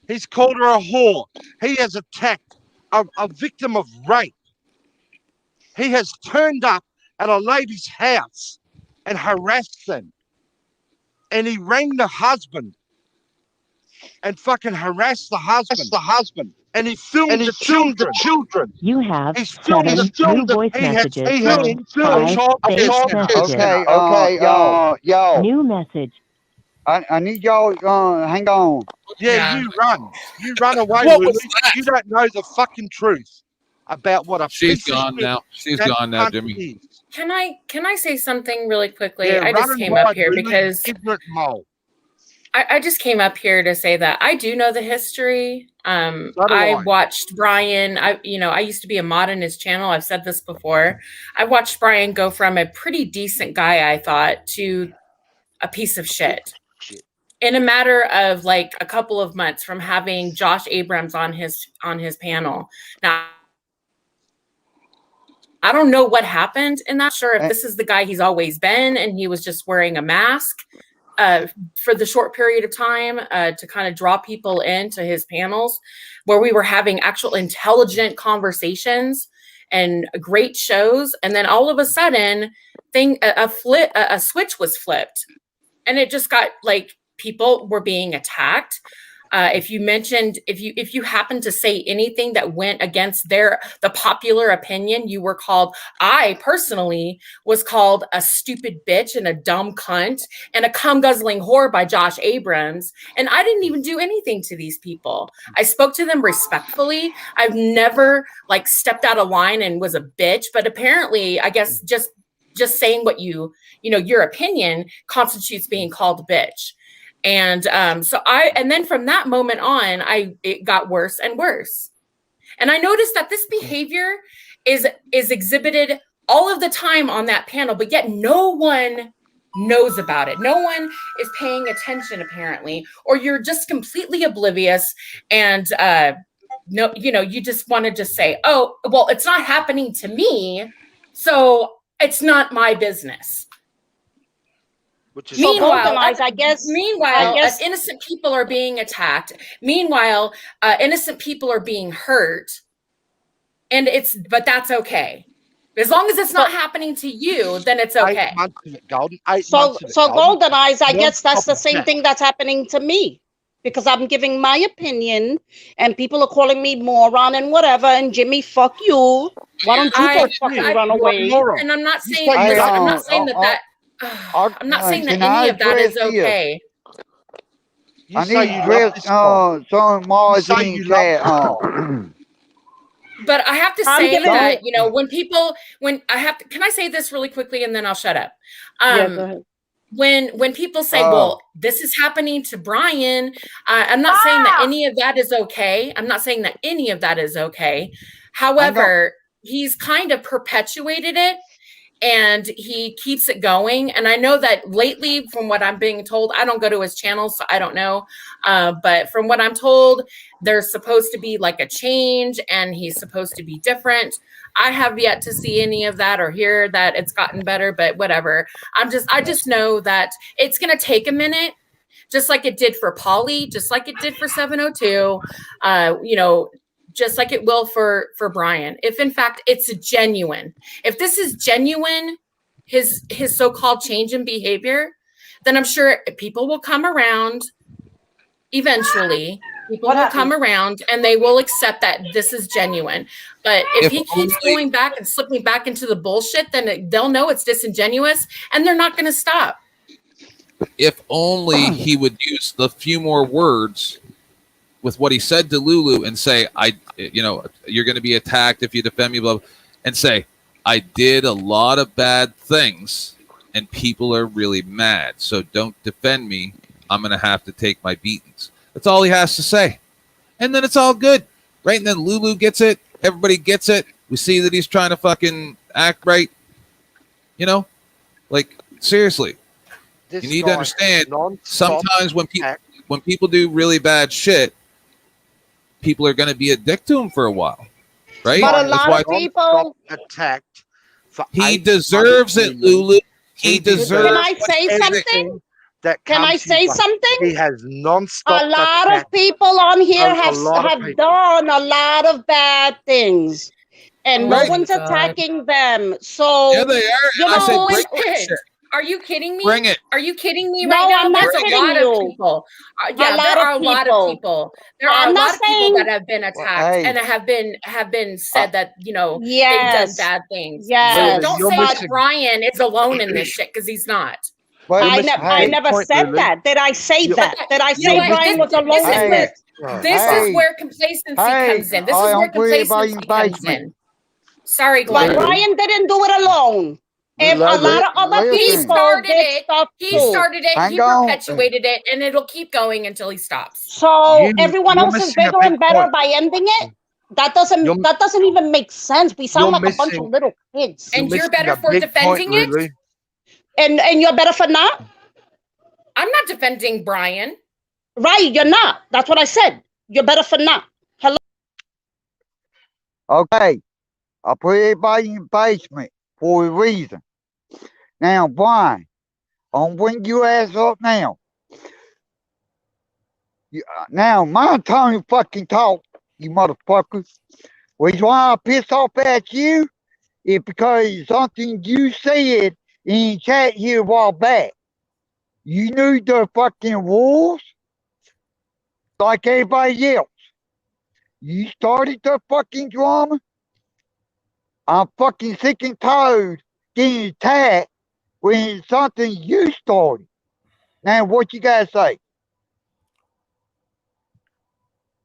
He's called her a whore. He has attacked a victim of rape. He has turned up at a lady's house and harassed them. And he rang the husband and fucking harassed the husband. And he filmed the children. You have He's filmed 7 new voice messages and 5 fake messages. Okay, y'all. New message. I need y'all. Hang on. Yeah, you run. You run away, What Lulu. was that? You don't know the fucking truth about what a She's piece of gone shit now. She's that gone now, cunt Jimmy. is. Can I say something really quickly? Yeah, I run just and came up hide, here Lulu, because you ignorant mole. I just came up here to say that I do know the history. So do I I. watched Brian. I used to be a mod in his channel. I've said this before. I watched Brian go from a pretty decent guy, I thought, to a piece of shit in a matter of like a couple of months from having Josh Abrams on his panel. Now, I don't know what happened in that. Sure, if this is the guy he's always been and he was just wearing a mask for the short period of time to kind of draw people into his panels where we were having actual intelligent conversations and great shows. And then all of a sudden a switch was flipped and it just got like people were being attacked. If you happened to say anything that went against the popular opinion, you were called. I personally was called a stupid bitch and a dumb cunt and a cum guzzling whore by Josh Abrams. And I didn't even do anything to these people. I spoke to them respectfully. I've never like stepped out of line and was a bitch, but apparently I guess just saying what your opinion constitutes being called a bitch. And then from that moment on, it got worse and worse. And I noticed that this behavior is exhibited all of the time on that panel, but yet no one knows about it. No one is paying attention, apparently, or you're just completely oblivious. And you just want to just say, oh, well, it's not happening to me, so it's not my business. Meanwhile, innocent people are being attacked. Meanwhile, innocent people are being hurt, but that's okay. As long as it's not happening to you, then it's okay. 8 months of it, Golden. So Golden Eyes, I guess that's the same thing that's happening to me. Because I'm giving my opinion and people are calling me moron and whatever, and Jimmy, fuck you. Why don't you go fucking run away? And I'm not saying I'm not saying that I'm not saying that any of that is okay. I need to address some Mars in chat. But I have to say that, can I say this really quickly and then I'll shut up? Yeah, go ahead. When people say, well, this is happening to Brian, I'm not saying that any of that is okay. I'm not saying that any of that is okay. However, he's kind of perpetuated it and he keeps it going. And I know that lately, from what I'm being told, I don't go to his channel, so I don't know. But from what I'm told, there's supposed to be like a change and he's supposed to be different. I have yet to see any of that or hear that it's gotten better, but whatever. I just know that it's going to take a minute, just like it did for Polly, just like it did for 702. just like it will for Brian. If in fact it's genuine, if this is genuine, his so-called change in behavior, then I'm sure people will come around eventually. People will come around and they will accept that this is genuine. But if he keeps going back and slipping back into the bullshit, then they'll know it's disingenuous and they're not going to stop. If only he would use the few more words with what he said to Lulu and say, you're going to be attacked if you defend me, blah, blah, and say, I did a lot of bad things and people are really mad. So don't defend me. I'm going to have to take my beatings. That's all he has to say. And then it's all good, right? And then Lulu gets it. Everybody gets it. We see that he's trying to fucking act right. Seriously. You need to understand, sometimes when people do really bad shit, people are going to be a dick to him for a while, right? But a lot of people attacked. He deserves it, Lulu. He deserves. Can I say something? Can I say something? He has non-stop. A lot of people on here have done a lot of bad things, and no one's attacking them. So yeah, they are. Are you kidding me? Bring it. Are you kidding me No, right now? I'm not There's a kidding lot you. of people. There are a lot of people. There are I'm a not lot of people saying- that have been attacked and have been said that they've done Yes. bad things. Yes. So don't say that Brian is alone in this shit because he's not. I never said that. Did I say that? Did I say Brian was alone in this? This is where complacency comes in. This is where complacency comes in. Sorry, But Glenn. Brian didn't do it alone. And a lot of other He people started did it. stuff He too. started it. He perpetuated it, and it'll keep going until he stops. So everyone else is missing a bigger big and better point. by ending it. That doesn't even make sense. We sound You're like a bunch of missing- little kids. And you're better for big defending point, it? Lily. And you're better for not? I'm not defending Brian. Right, you're not. That's what I said. You're better for not. Hello. Okay. I put everybody in the basement for a reason. Now, Brian, I'm bring your ass up now. Now, my time to fucking talk, you motherfuckers. Reason why I pissed off at you is because something you said in chat here a while back. You knew the fucking rules like everybody else. You started the fucking drama. I'm fucking sick and tired getting attacked when it's something you started. Now, what you guys say?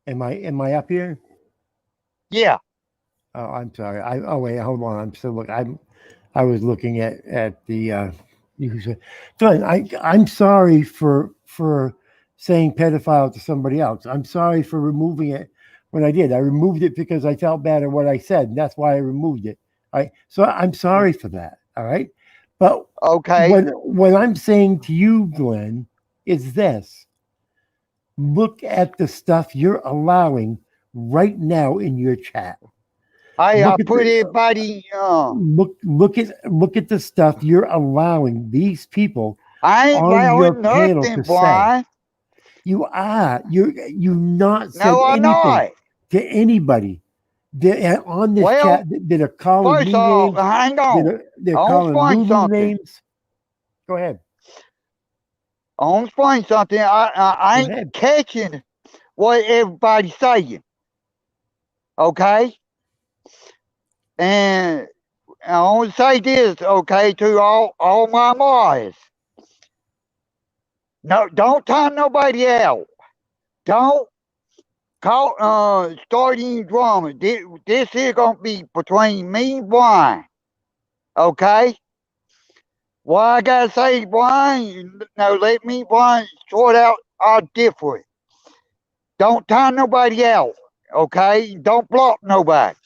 Am I up here? Yeah. Oh, I'm sorry. Wait, hold on. I'm still looking. I was looking at the. You said, John, I'm sorry for saying pedophile to somebody else. I'm sorry for removing it when I did. I removed it because I felt bad at what I said, and that's why I removed it. All right. So I'm sorry for that. All right. But okay. What I'm saying to you, Glenn, is this. Look at the stuff you're allowing right now in your chat. I put everybody. Look at the stuff you're allowing these people I ain't on your panel nothing, to boy. say. You are. You not said No, I'm anything not. to anybody that on this chat that are calling first me off, names. hang on. They're I calling want to Lulu find something. names. Go ahead. I want to find something. I ain't catching what everybody's saying. Okay? And I want to say this, okay, to all my mods. No, don't time nobody out. Don't call starting drama. This here gonna be between me and Brian. Okay? What I gotta say, Brian, no, let me, Brian, sort out our difference. Don't time nobody out. Okay? Don't block nobody.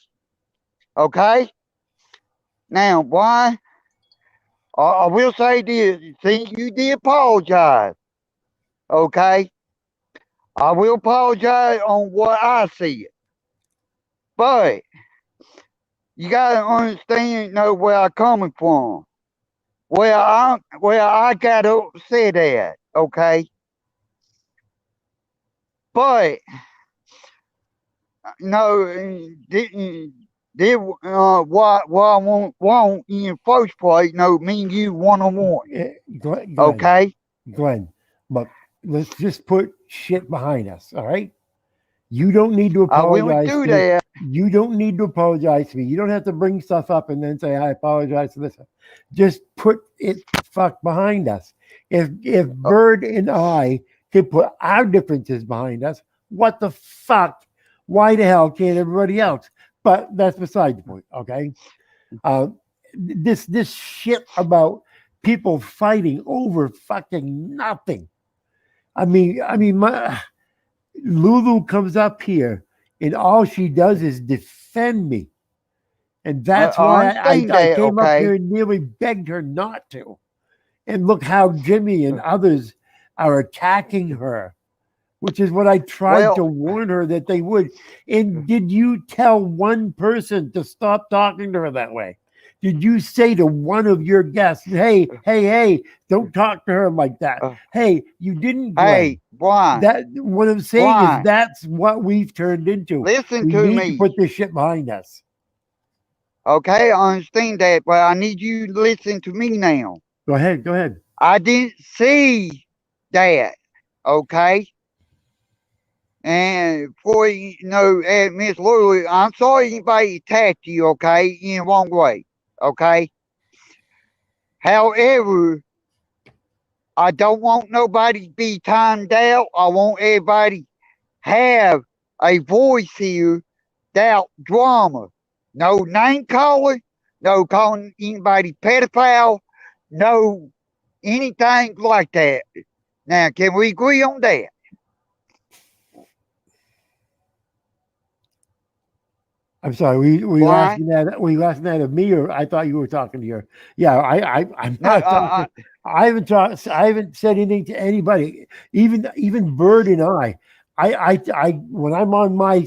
Okay? Now, Brian, I will say this. See, you did apologize. Okay? I will apologize on what I see. But you gotta understand, where I'm coming from. Where I got upset at, okay? But what I want in the first place, me and you one-on-one. Glenn, Okay? Glenn, look, let's just put shit behind us, all right? You don't need to I will apologize do to me. that. You don't need to apologize to me. You don't have to bring stuff up and then say, I apologize for this. Just put it fuck behind us. If Bird and I can put our differences behind us, what the fuck? Why the hell can't everybody else? But that's beside the point, okay? This shit about people fighting over fucking nothing. I mean, Lulu comes up here and all she does is defend me. And that's why I came up here and nearly begged her not to. And look how Jimmy and others are attacking her, which is what I tried to warn her that they would. And did you tell one person to stop talking to her that way? Did you say to one of your guests, hey, don't talk to her like that? Hey, you didn't. Glenn. Hey, Brian. That what I'm saying is that's what we've turned into. Listen we to need me. to put this shit behind us. Okay, I understand that, but I need you to listen to me now. Go ahead. I didn't see that. Okay. And for Miss Lulu, I'm sorry anybody attacked you, okay, in the wrong way. Okay. However, I don't want nobody to be timed out. I want everybody have a voice here without drama. No name calling, no calling anybody pedophile, no anything like that. Now, can we agree on that? I'm sorry. Were you asking that of me, or I thought you were talking to her? Yeah, I'm not talking. I haven't said anything to anybody. Even Bird and I when I'm on my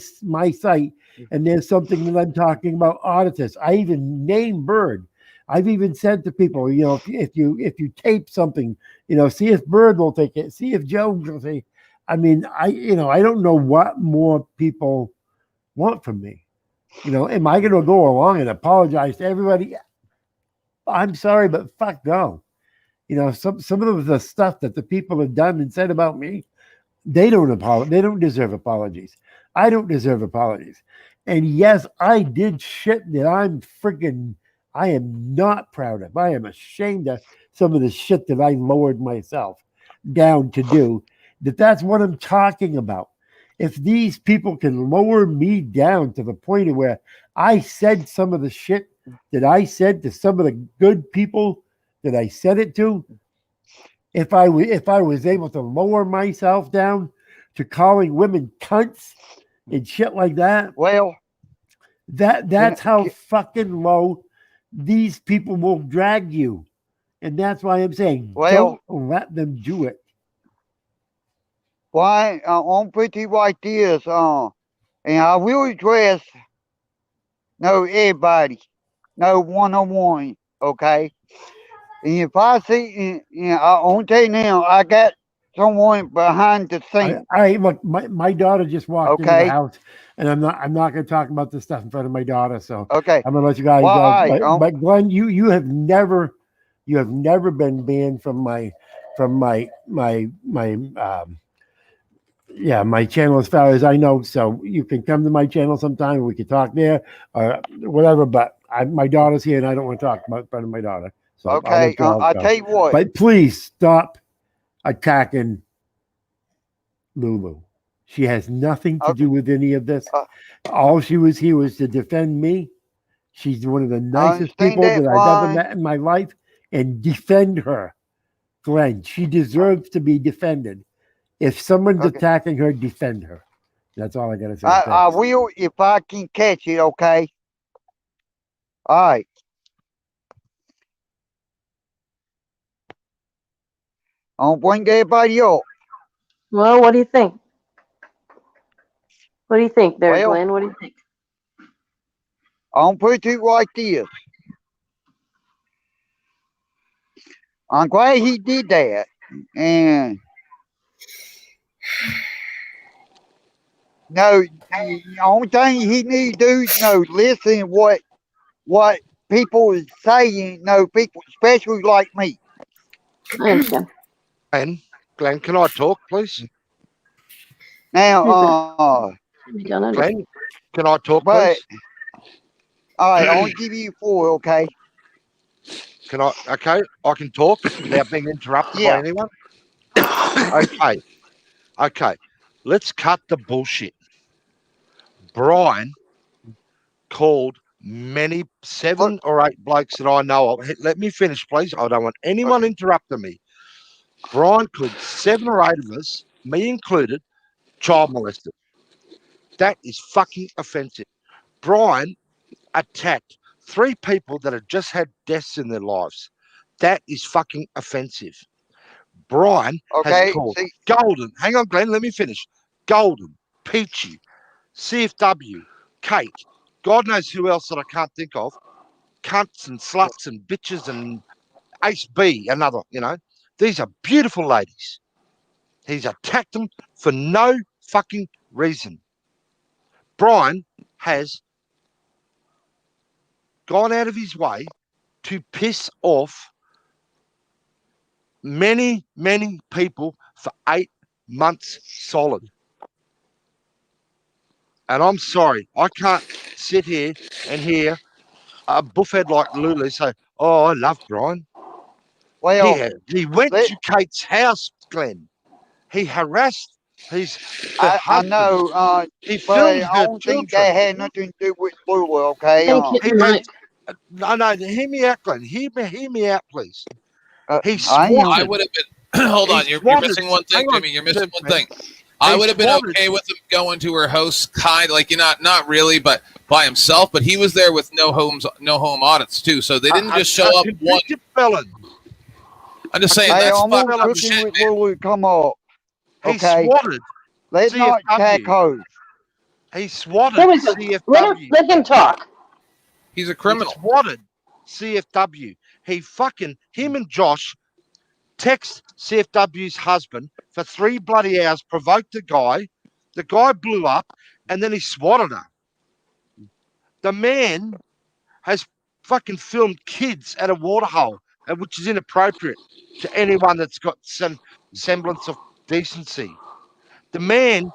site and there's something that I'm talking about auditors, I even name Bird. I've even said to people, if you tape something, see if Bird will take it, see if Joe will take. I mean, I don't know what more people want from me. Am I going to go along and apologize to everybody? I'm sorry, but fuck no. Some of the stuff that the people have done and said about me, they don't deserve apologies. I don't deserve apologies. And yes, I did shit that I am not proud of. I am ashamed of some of the shit that I lowered myself down to do. That's what I'm talking about. If these people can lower me down to the point of where I said some of the shit that I said to some of the good people that I said it to, if I was able to lower myself down to calling women cunts and shit like that, that's how fucking low these people will drag you. And that's why I'm saying don't let them do it. Why on pretty white tears and I will address everybody, one-on-one, okay? And if I see, I won't tell you now, I got someone behind the scenes. Look, my daughter just walked into the house, and I'm not going to talk about this stuff in front of my daughter. So I'm going to let you guys go. But Glenn, you have never been banned from my my channel as far as I know. So you can come to my channel sometime and we can talk there or whatever. But my daughter's here and I don't want to talk about in front of my daughter. So I'll tell you what. But please stop attacking Lulu. She has nothing to do with any of this. All she was here was to defend me. She's one of the nicest people that I've ever met in my life, and defend her. Glenn, she deserves to be defended. If someone's attacking her, defend her. That's all I got to say. I will if I can catch it, okay? All right. I'll bring everybody up. Well, what do you think? What do you think there, Glenn? What do you think? I'll put it like this. I'm glad he did that. And No, the only thing he need to do is listen what people is saying. No, people, especially like me. I understand. Glenn, can I talk, please? Now, Glenn, can I talk, but please? all right, I only give you 4, okay? Can I? Okay, I can talk without being interrupted by Yeah. anyone. Okay. Let's cut the bullshit. Brian called 7 or 8 blokes that I know of. Let me finish, please. I don't want anyone interrupting me. Brian called 7 or 8 of us, me included, child molesters. That is fucking offensive. Brian attacked 3 people that had just had deaths in their lives. That is fucking offensive. Brian has called Golden. Hang on, Glenn, let me finish. Golden, Peachy, CFW, Kate, God knows who else that I can't think of. Cunts and sluts and bitches and Ace B, another, These are beautiful ladies. He's attacked them for no fucking reason. Brian has gone out of his way to piss off many, many people for 8 months solid. And I'm sorry, I can't sit here and hear a buffhead like Lulu say, "Oh, I love Brian." Well, he went to Kate's house, Glenn. He harassed her I husband. know, He but filmed I her don't think children. that had nothing to do with Lulu, okay? No, hear me out, Glenn. Hear me out, please. He I swatted. would have been. Hold on, you're missing one thing, Jimmy. You're missing one thing. I would have been okay with him going to her house, kind of like not really, but by himself. But he was there with no home audits too, so they didn't just show up one. Felon. I'm just saying Hey, that's I'm fucked up looking shit, with man. Lulu come up. He Okay. swatted. Let's not attack hoes. He swatted CFW. Let him talk. He's a criminal. He swatted CFW. Him and Josh text CFW's husband for 3 bloody hours, provoked the guy. The guy blew up, and then he swatted her. The man has fucking filmed kids at a waterhole, which is inappropriate to anyone that's got some semblance of decency. The man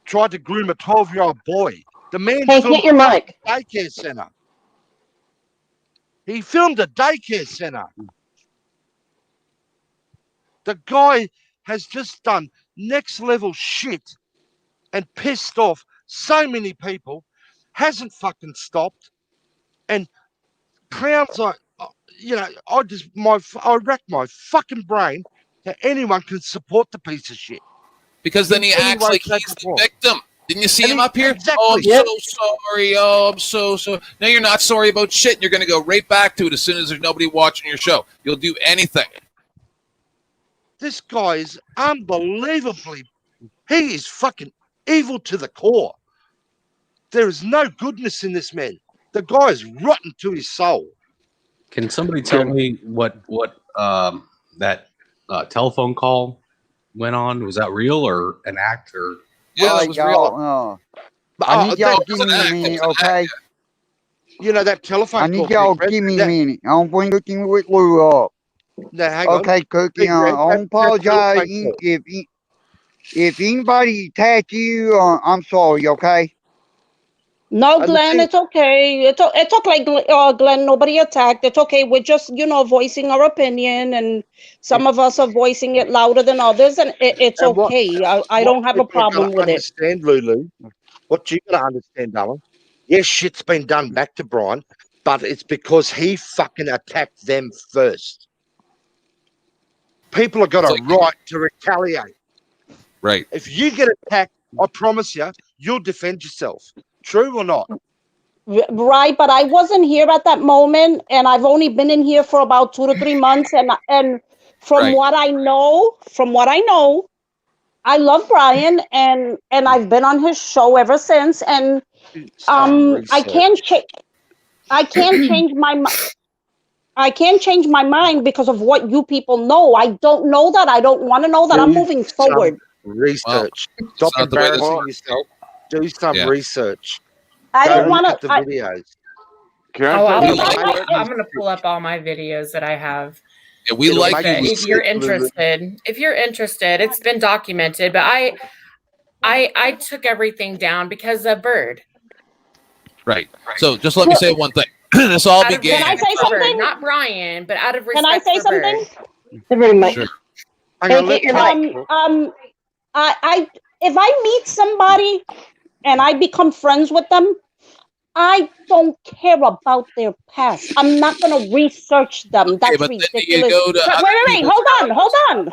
tried to groom a 12-year-old boy. The man filmed your mic. a daycare center. He filmed a daycare center. The guy has just done next level shit and pissed off so many people, hasn't fucking stopped, and clowns like, I rack my fucking brain that anyone can support the piece of shit. Because then he acts like he's the victim. Didn't you see him up here? Exactly. Oh, I'm so sorry. Oh, I'm so sorry. No, you're not sorry about shit. You're going to go right back to it as soon as there's nobody watching your show. You'll do anything. This guy is unbelievably, he is fucking evil to the core. There is no goodness in this man. The guy is rotten to his soul. Can somebody tell me what that telephone call went on? Was that real or an act? Or yeah, that was real. I need y'all give me a minute, okay? That telephone call. I need y'all give me a minute. I'm looking with Lou up. Okay, Cookie. I apologize if anybody attacked you. I'm sorry. Okay. No, Glenn, it's okay. It's okay, Glenn. Nobody attacked. It's okay. We're just, voicing our opinion, and some of us are voicing it louder than others, and it's okay. I don't have a problem with it. Understand, Lulu. What you gotta understand, darling. Yes, shit's been done back to Brian, but it's because he fucking attacked them first. People have got a right to retaliate. Right. If you get attacked, I promise you, you'll defend yourself. True or not? Right, but I wasn't here at that moment, and I've only been in here for about 2 to 3 months, and from what I know, I love Brian, and I've been on his show ever since, and I can't change my mind because of what you people know. I don't know that. I don't want to know that. I'm moving forward. research. Stop not the way this embarrassing works. yourself. Do some research. I Go don't look want at the to. videos. I'm going to pull up all my videos that I have. Yeah, we like if you're interested. If you're interested, it's been documented. But I took everything down because of Bird. Right. So just let me say one thing. This all Out of began. respect Can I say for Bird, something? not Brian, but out of respect Can I say for something? Bird. Very much. Sure. I if I meet somebody and I become friends with them, I don't care about their past. I'm not gonna research them. That's but then ridiculous. you go to other Wait. people's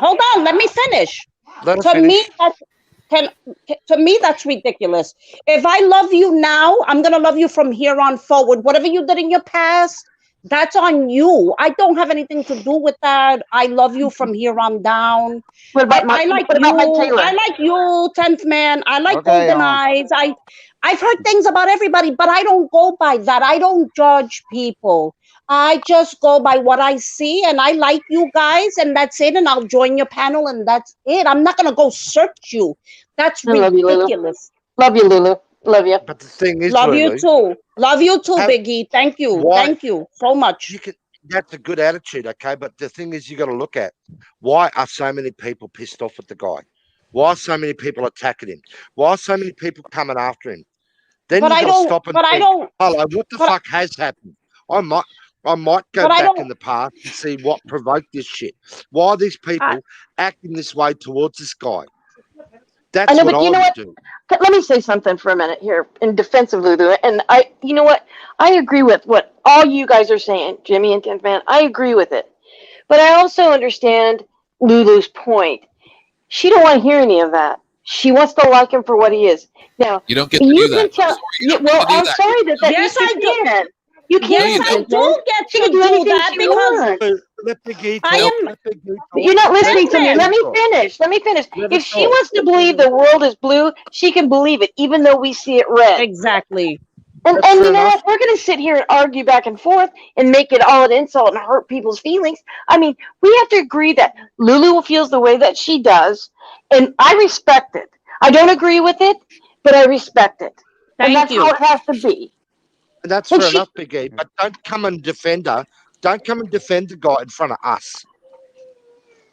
Hold on. Let me finish. Let her To finish. me, that's ridiculous. If I love you now, I'm gonna love you from here on forward. Whatever you did in your past, that's on you. I don't have anything to do with that. I love you from here on down. What about I like what you. about Mike Taylor? I like you, 10th Man. I like Okay, Golden Eyes. I've heard things about everybody, but I don't go by that. I don't judge people. I just go by what I see, and I like you guys, and that's it. And I'll join your panel, and that's it. I'm not gonna go search you. That's I love you, Lulu. ridiculous. Love you, Lulu. Love you. But the thing is, Love Lulu, you too. Love you too, Have- Biggie. Thank you. Why- Thank you so much. you can. That's a good attitude, okay. But the thing is, you got to look at why are so many people pissed off at the guy? Why are so many people attacking him? Why are so many people coming after him? Then But you I got to don't- stop and but I think, don't- hello, what the but- fuck has happened? I might go But I back don't- in the past and see what provoked this shit. Why are these people acting this way towards this guy? That's I know, what but you I know would what? do. Let me say something for a minute here in defense of Lulu. And you know what? I agree with what all you guys are saying, Jimmy and 10th Man. I agree with it. But I also understand Lulu's point. She don't want to hear any of that. She wants to like him for what he is. Now, You don't get to do that. Tell, I'm sorry that Yes, I do. can. You can. Yes, I do get to do that because Let Biggie I talk. am. Let Biggie talk. You're not listening to me. Listen. Let me finish. Let me finish. Let her If she talk. wants to believe the world is blue, she can believe it, even though we see it red. Exactly. And That's you fair know enough. what? We're going to sit here and argue back and forth and make it all an insult and hurt people's feelings. I mean, we have to agree that Lulu feels the way that she does, and I respect it. I don't agree with it, but I respect it. And Thank that's you. how it has to be. And that's And fair she- enough, Biggie. But don't come and defend her. Don't come and defend the guy in front of us.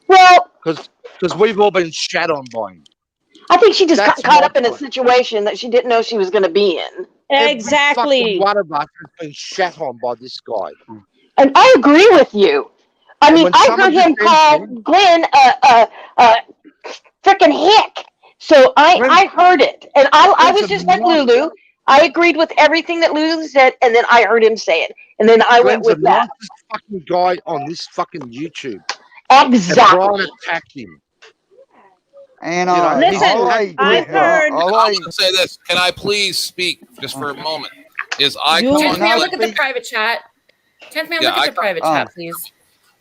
Well, because we've all been shat on by him. I think she just got That's caught my up in a point. situation that she didn't know she was going to be in. Every Exactly. fucking one of us has been shat on by this guy. And I agree with you. I And mean, when I someone heard him defends call him- Glenn freaking hick. So I heard it. And I was just like Lulu. I agreed with everything that Lulu said, and then I heard him say it. And then I went Glenn's with the that. nicest fucking guy on this fucking YouTube. Exactly. And Brian attacked him. And You know, Listen, I've heard. I want to say this. Can I please speak just for a moment? Is I come 10th on? Man, look at the private chat. 10th Man, Yeah, look at I the private chat, please.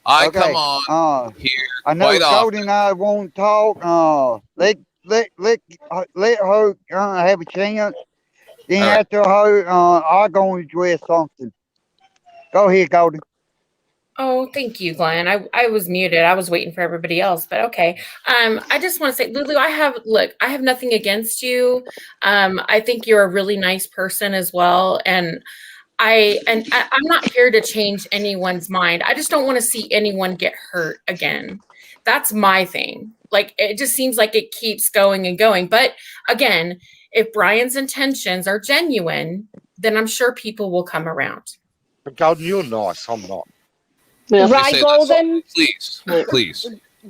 I Okay, come on here I know quite often. Goldie and I won't talk. Let her have a chance. Then All right. after her, I'm going to address something. Go ahead, Goldie. Oh, thank you, Glenn. I was muted. I was waiting for everybody else, but okay. I just want to say, Lulu, I have nothing against you. I think you're a really nice person as well. And I'm not here to change anyone's mind. I just don't want to see anyone get hurt again. That's my thing. Like, it just seems like it keeps going and going. But again, if Brian's intentions are genuine, then I'm sure people will come around. But Golden, you're nice. I'm not. Right, Golden. Please.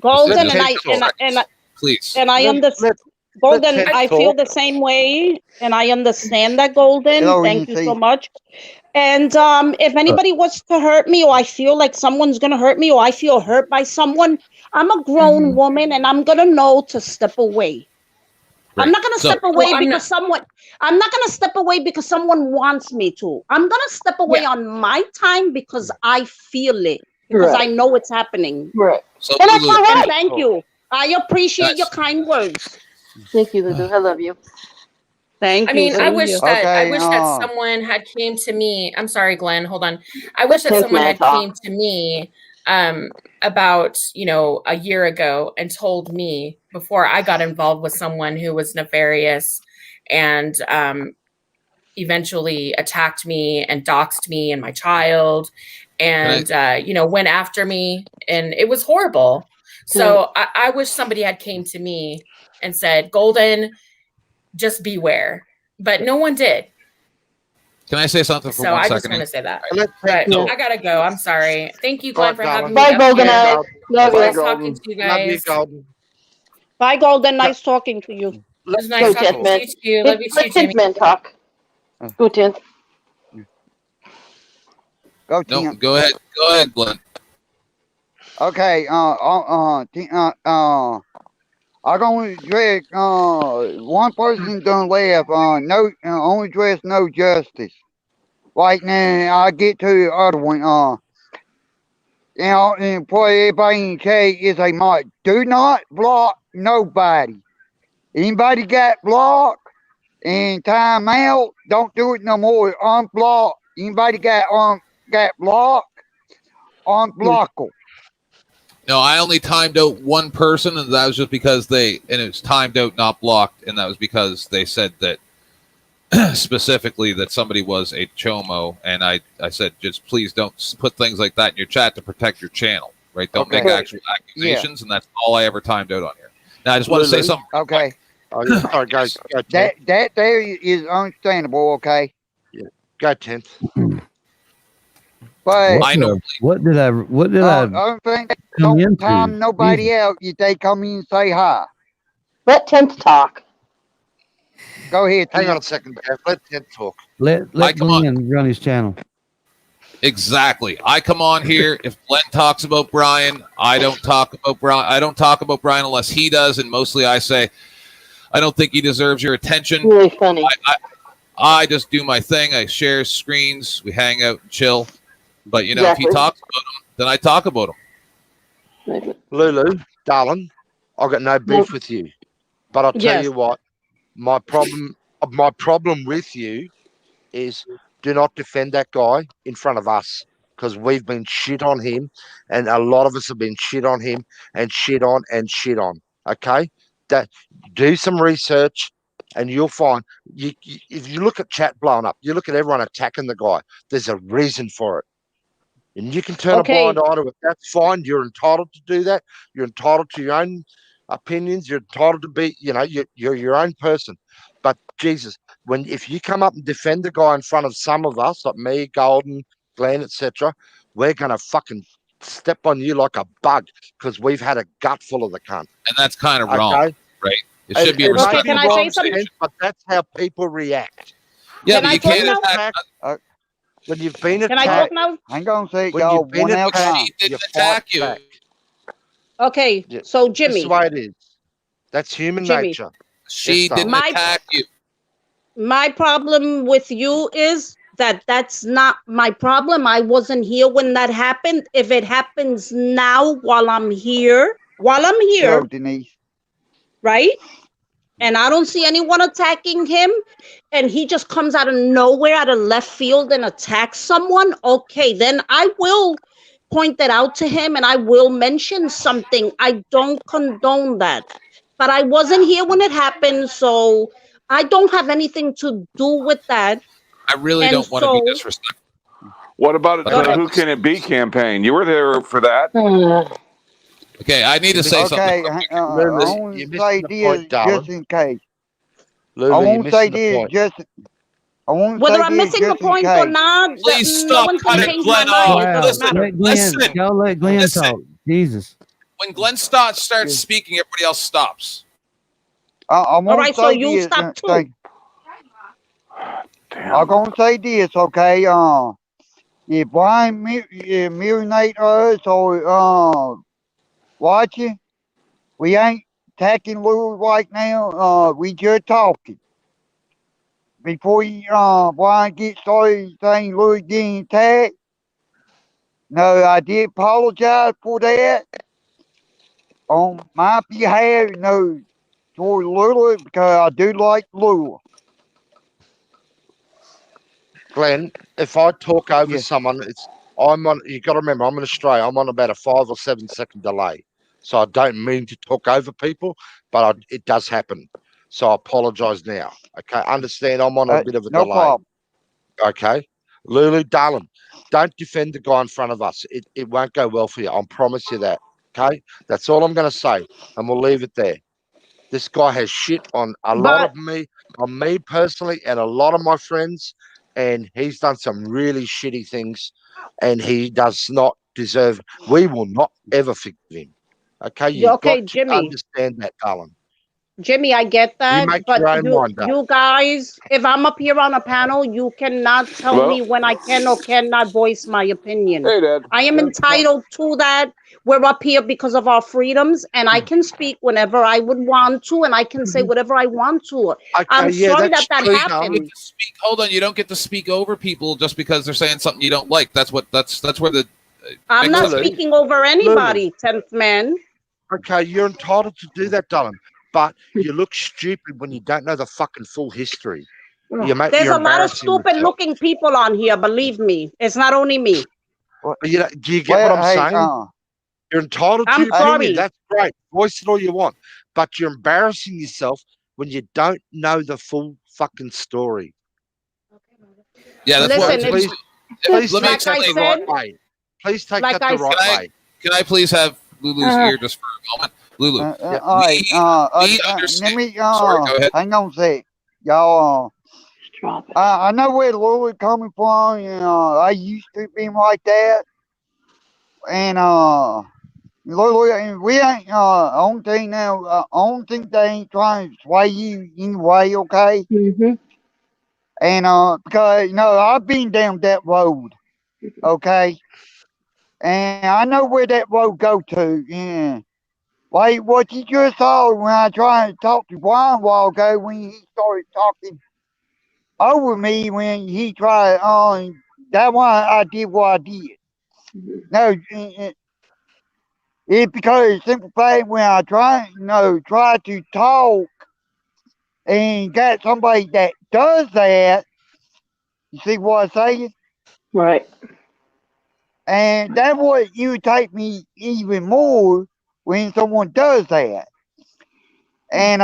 Golden, Let and Ted talk. Please. And I understand. Golden, Ted I feel talk. the same way, and I understand that, Golden. Hello, Thank you EC. so much. And if anybody wants to hurt me, or I feel like someone's gonna hurt me, or I feel hurt by someone, I'm a grown woman, and I'm gonna know to step away. I'm not gonna step away because someone. I'm not gonna step away because someone wants me to. I'm gonna step away on my time because I feel it, because I know it's happening. Right. So, And that's Lulu, all right. Thank you. I appreciate your kind words. Thank you, Lulu. I love you. Thank I you. mean, I Same wish here. that someone had came to me. I'm sorry, Glenn. Hold on. I wish that Tenth someone man had talk. came to me about a year ago and told me before I got involved with someone who was nefarious and eventually attacked me and doxed me and my child and, went after me. And it was horrible. So I wish somebody had came to me and said, Golden, just beware. But no one did. Can I say something for 1 second? I just want to say that. Right. But I gotta go. I'm sorry. Thank you, Glenn, for having me. Bye, Golden. Love Bye, nice Golden. talking to you Love you, guys. Golden. Bye, Golden. Nice talking to you. It was nice talking to you too. Love you too, Let Jimmy. Tintman talk. Go, Tint. Go, No, Tim. go ahead. Go ahead, Glenn. Okay. I'm gonna address one person done left. No, only address no justice. Right now, I get to the other one. And for everybody in chat is a mod. Do not block nobody. Anybody got blocked and time out? Don't do it no more. Unblock. Anybody got blocked? Unblock them. No, I only timed out one person, and that was just because it was timed out, not blocked, and that was because they said that specifically that somebody was a chomo, and I said, just please don't put things like that in your chat to protect your channel, right? Don't make actual accusations, and that's all I ever timed out on here. Now, I just want to say something. Okay. Sorry, guys. That there is understandable, okay? Yeah. Go, Tint. But I know. What did I other thing, come don't into? time nobody Jesus. out if they come in and say hi. Let Tint talk. Go ahead, Hang Tim. on a second, Gav. Let Tint talk. Let Glenn run his channel. Exactly. I come on here. If Glenn talks about Brian, I don't talk about Brian. I don't talk about Brian unless he does, and mostly I say, I don't think he deserves your attention. Really funny. I just do my thing. I share screens. We hang out and chill. But, if he talks about him, then I talk about him. Lulu, darling, I've got no beef with you. But I'll tell you what, my problem with you is do not defend that guy in front of us, because we've been shit on him, and a lot of us have been shit on him and shit on and shit on. Okay? Do some research, and you'll find if you look at chat blowing up, you look at everyone attacking the guy, there's a reason for it. And you can turn a blind eye to it. That's fine. You're entitled to do that. You're entitled to your own opinions. You're entitled to be, you're your own person. But Jesus, if you come up and defend the guy in front of some of us, like me, Golden, Glenn, etc., we're gonna fucking step on you like a bug, because we've had a gut full of the cunt. And that's kind of wrong, right? It should be a respectful respectful can I say something? conversation, but that's how people react. Yeah, Can I but you talk can't now? attack. When you've been Can I attacked, talk now? I'm going to say, when y'all, you've been one at a attacked, time. She you didn't attack fight you. back. Okay, Yeah. so That's Jimmy. the way it is. That's human Jimmy. nature. She didn't attack you. My problem with you is that's not my problem. I wasn't here when that happened. If it happens now while I'm here, Go, Denise. right? And I don't see anyone attacking him, and he just comes out of nowhere, out of left field, and attacks someone, okay, then I will point that out to him, and I will mention something. I don't condone that. But I wasn't here when it happened, so I don't have anything to do with that. I really don't want to be disrespectful. What about the Who Can It Be campaign? You were there for that. Okay, I need to say something. I want to say this just in case. Lulu, I want to say this just. I want to Whether say I'm this missing the just in point or case. not, Please no stop one's going to cutting change my Glenn mind. off. It doesn't matter. Listen. Y'all let Glenn talk. Jesus. When Glenn starts speaking, everybody else stops. I All want right, to so say you this. stop too. I'm gonna say this, okay? If Brian marinate us or watching, we ain't attacking Lou right now. We just talking. Before Brian gets started saying Lou getting attacked. No, I did apologize for that on my behalf. No, toward Lula, because I do like Lula. Glenn, if I talk over someone, you got to remember, I'm in Australia. I'm on about a 5 or 7 second delay. So I don't mean to talk over people. but it does happen. So I apologize now. Okay, understand I'm on a bit of a no delay. problem. Okay, Lulu, darling, don't defend the guy in front of us. It won't go well for you. I promise you that. Okay, that's all I'm going to say, and we'll leave it there. This guy has shit on a lot of me, on me personally, and a lot of my friends, and he's done some really shitty things, and he does not deserve. We will not ever forgive him. Okay, you've Okay, got to Jimmy. understand that, darling. Jimmy, I get You that, make but your own mind up. you guys, if I'm up here on a panel, you cannot tell Hello? me when I can or cannot voice my opinion. Hey, Dad. I am entitled to that. We're up here because of our freedoms, and I can speak whenever I would want to, and I can say whatever I want to. I'm sorry that happened. Hold on, you don't get to speak over people just because they're saying something you don't like. That's where the. I'm not Lulu, speaking over anybody, 10th man. Okay, you're entitled to do that, darling. But you look stupid when you don't know the fucking full history. There's You're a lot of embarrassing yourself. stupid-looking people on here. Believe me, it's not only me. But do you get what I'm saying? You're entitled to I'm your opinion. sorry. That's great. Voice it all you want. But you're embarrassing yourself when you don't know the full fucking story. Yeah, that's Listen, what. Please Let me take that explain. the right way. Please take that the right way. Can I please have Lulu's ear just for a moment? Lulu, All right. Let me. Sorry, go ahead. Hang on a sec, y'all. I know where Lulu's coming from. I used to be like that, and Lulu, we ain't. Only thing now. Only thing they ain't trying to sway you anyway. Okay. Mm-hmm. And because I've been down that road. Okay. And I know where that road go to. Yeah. Like what you just saw when I tried to talk to Brian a while ago when he started talking over me when he tried that's why I did what I did. No, it's because it's simple fact when I try to talk and got somebody that does that, you see what I'm saying? Right. And that's what irritates me even more when someone does that. And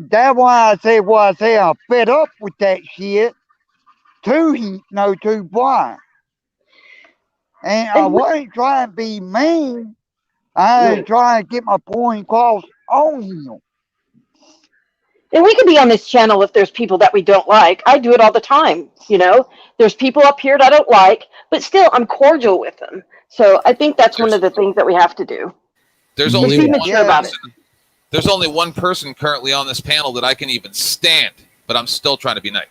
that's why I say what I say. I'm fed up with that shit to Brian. And I wasn't trying to be mean. I was trying to get my point across on him. And we can be on this channel if there's people that we don't like. I do it all the time. There's people up here that I don't like, but still I'm cordial with them. So I think that's one of the things that we have to do. There's only be mature about it. There's only one person currently on this panel that I can even stand, but I'm still trying to be nice.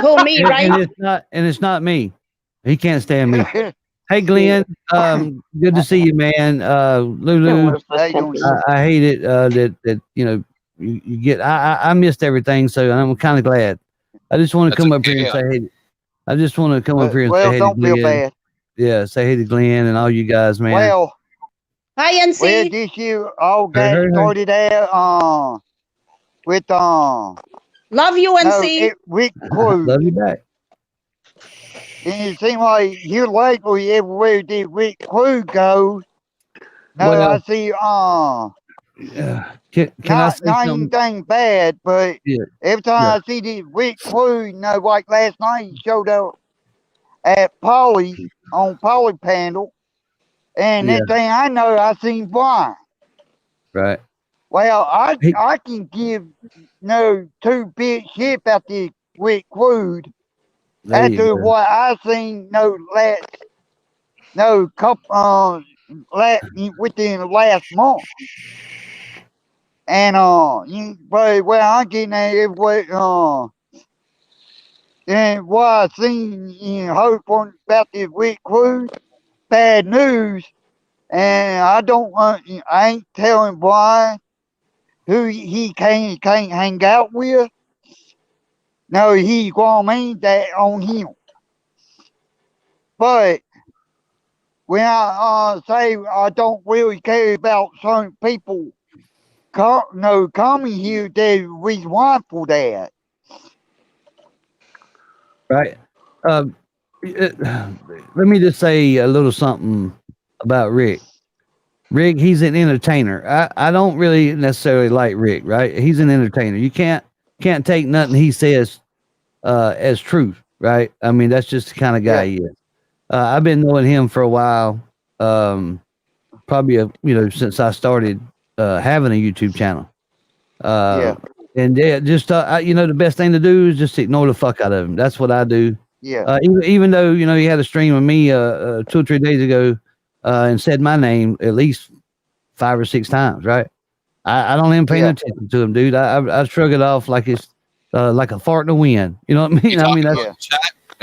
Who, me, right? And it's not me. He can't stand me. Hey, Glenn. Good to see you, man. Lulu, I hate it that you get. I missed everything, so I'm kind of glad. I just want to come up here and say hey. I just want to come up here and say hey to Glenn. Feel bad. Yeah, say hey to Glenn and all you guys, man. Well, hi, NC. Well, this year all got started out with love you, NC. Rick Crew. Love you back. And it seemed like here lately, everywhere did Rick Crew go. No, well, I see. Can I say not something? anything bad, but every time I see this Rick Crew, like last night he showed up at Polly's on Polly Panel, and next thing I know, I seen Brian. Right. Well, I can give two big shit about this Rick Crew after what I seen within the last month. And but where I'm getting at is and what I seen in Hope about this Rick Crew, bad news, and I ain't telling Brian who he can't hang out with. No, he's gonna mean that on him. But when I say I don't really care about certain people coming here, there's a reason why for that. Right. Let me just say a little something about Rick. Rick, he's an entertainer. I don't really necessarily like Rick, right? He's an entertainer. You can't take nothing he says as truth, right? I mean, that's just the kind of guy he is. I've been knowing him for a while, probably since I started having a YouTube channel. And just the best thing to do is just ignore the fuck out of him. That's what I do. Yeah. Even though he had a stream with me 2 or 3 days ago and said my name at least 5 or 6 times, right? I don't even pay attention to him, dude. I shrug it off like it's like a fart in the wind. You know what I mean? Are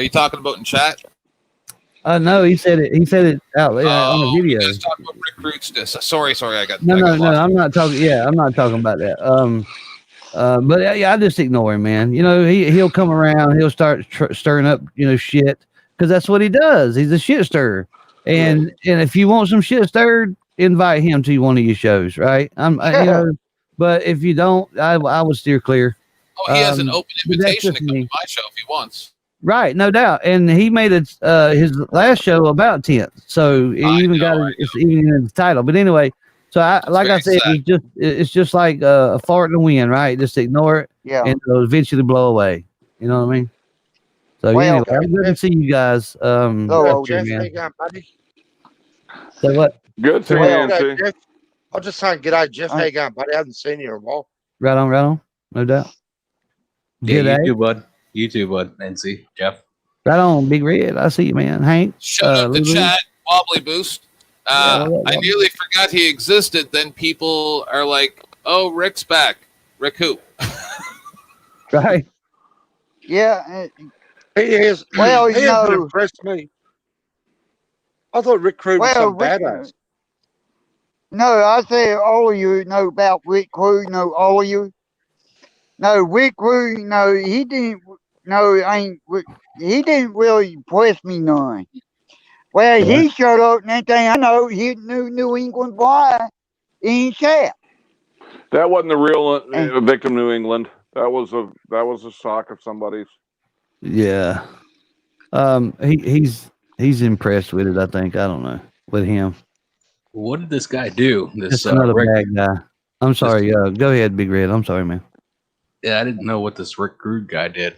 you talking about in chat? No, he said it. He said it out on the video. You guys talking about Rick Roots? Sorry, I got No. I'm not talking. Yeah, I'm not talking about that. But I just ignore him, man. He'll come around. He'll start stirring up, shit, because that's what he does. He's a shit stirrer. And if you want some shit stirred, invite him to one of your shows, right? But if you don't, I would steer clear. Oh, he has an open invitation to come to my show if he wants. Right, no doubt. And he made it his last show about tents, so he even it's even in the title. But anyway, so I said, it's just like a fart in the wind, right? Just ignore it, and it'll eventually blow away. You know what I mean? So anyway, I'm good to see you guys. Jeff, how you going, buddy? So what? Good to you, Jeff. I'll just say g'day, Jeff. How you going, buddy? I haven't seen you in a while. Right on, no doubt. Yeah, you too, bud. Nancy, Jeff. Right on, Big Red. I see you, man. Hank. Shut up the chat, Wobbly Boost. I nearly forgot he existed. Then people are like, "Oh, Rick's back." Rick who? Right. Yeah. He is. Well, he hasn't impressed me. I thought Rick Crew was some badass. No, I say all of you know about Rick Crew. No, all of you. No, Rick Crew. No, he didn't. No, he didn't really impress me none. Well, he showed up and that thing. I know he knew New England why in chat. That wasn't the real victim, New England. That was a sock of somebody's. Yeah. He's impressed with it. I think. I don't know with him. What did this guy do? This another bad guy. I'm sorry. Go ahead, Big Red. I'm sorry, man. Yeah, I didn't know what this Rick Rude guy did.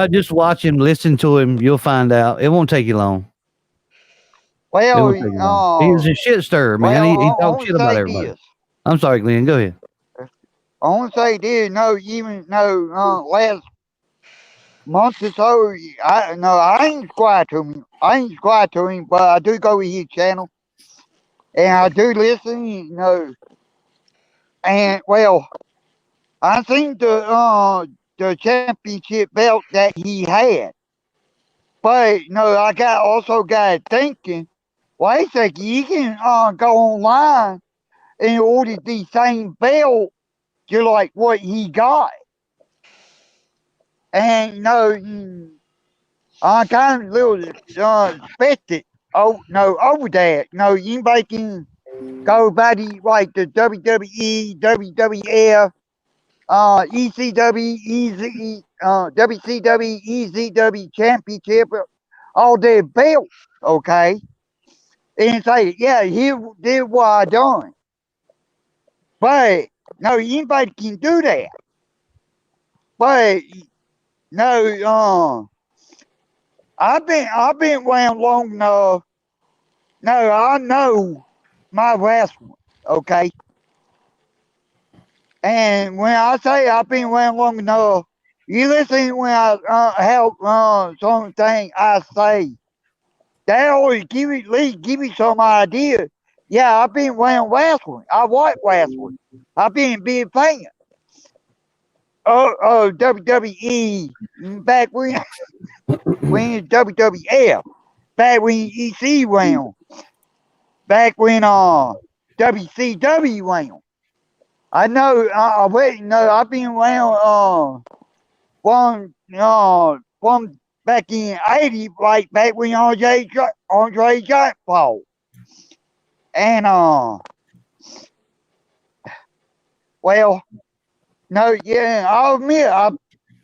Just watch him, listen to him. You'll find out. It won't take you long. Well, he's a shit stirrer, man. He talks shit about everybody. I'm sorry, Glenn. Go ahead. I want to say this. Last month or so, I ain't subscribed to him. But I do go to his channel, and I do listen. And well, I seen the championship belt that he had, but I also got thinking. Wait a second, you can go online and order the same belt just like what he got. And I kind of little expected over that. Anybody can go by like the WWE, WWF, ECW, WCW, ECW championship, all their belts, okay? And say, he did what I done. But anybody can do that. But I've been around long enough. I know my wrestling, okay? And when I say I've been around long enough, you listen when I help something I say. That always give me some idea. Yeah, I've been around wrestling. I watch wrestling. I've been a big fan. WWE back when WWF, back when EC round, back when WCW round. I know. I've been around one back in '80, like back when Andre Giant fought, and I'll admit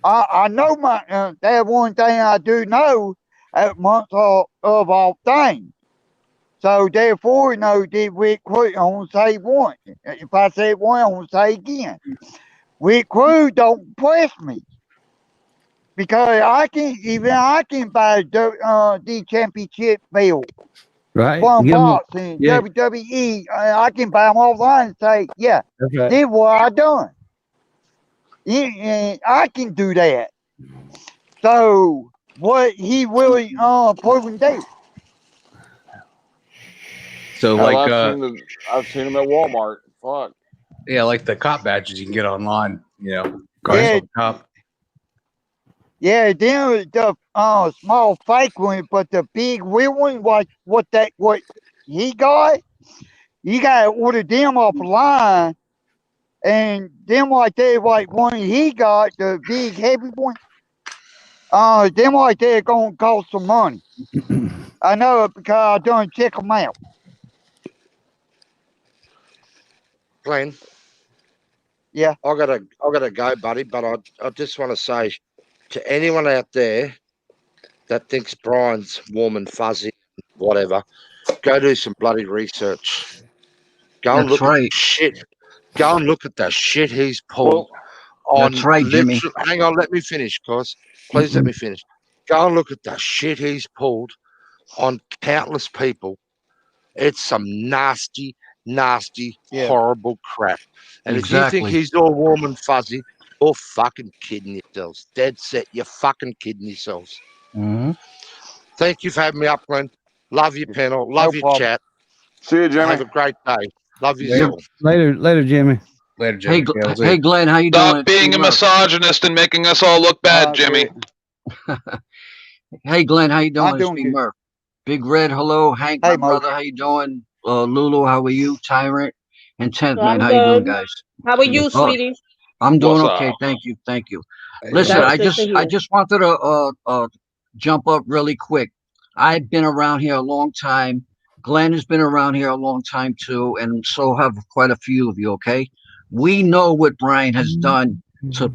I know my that one thing I do know at month of all things. So therefore, no, did Rick Crew, I want to say one. If I say one, I want to say again. Rick Crew don't press me. Because I can buy the championship belt Right. from Give 'em a- boxing, yeah. WWE. I can buy them online and say, yeah, That's right. this is what I done. And I can do that. So what he really proven there. So Hell, like I've seen him at Walmart. Fuck. yeah, like the cop badges you can get online, you know. Yeah. Cop. Yeah, then the small fake one, but the big real one, what he got, you gotta order them offline, and them like that, like one he got, the big heavy one, them like that gonna cost some money. I know it because I done check them out. Glenn. Yeah. I gotta go, buddy, but I just want to say to anyone out there that thinks Brian's warm and fuzzy, whatever, go do some bloody research. Go and That's look right. at shit. Go and look at the shit he's pulled on. That's right, Jimmy. Hang on, let me finish, cuz. Please let me finish. Go and look at the shit he's pulled on countless people. It's some nasty, horrible crap. And if you think Exactly. he's all warm and fuzzy, you're fucking kidding yourselves. Dead set. You're fucking kidding yourselves. Mm-hmm. Thank you for having me up, Glenn. Love your panel. Love your problem. chat. See you, Jimmy. Have a great day. Love you all. Later, Jimmy. Later, Jimmy. Hey, Glenn, how you doing? Stop being a misogynist and making us all look bad, Jimmy. Hey, Glenn, how you doing? It's doing me, good. Murph. Big Red, hello. Hank, Hey, my brother, how you doing? Lulu, how are you? Tyrant and Tenth Man, I'm how you doing, good. guys? How are you, sweetie? I'm doing What's okay. up? Thank you. Listen, That's I good to hear. just wanted to jump up really quick. I've been around here a long time. Glenn has been around here a long time too, and so have quite a few of you. Okay, we know what Brian has done to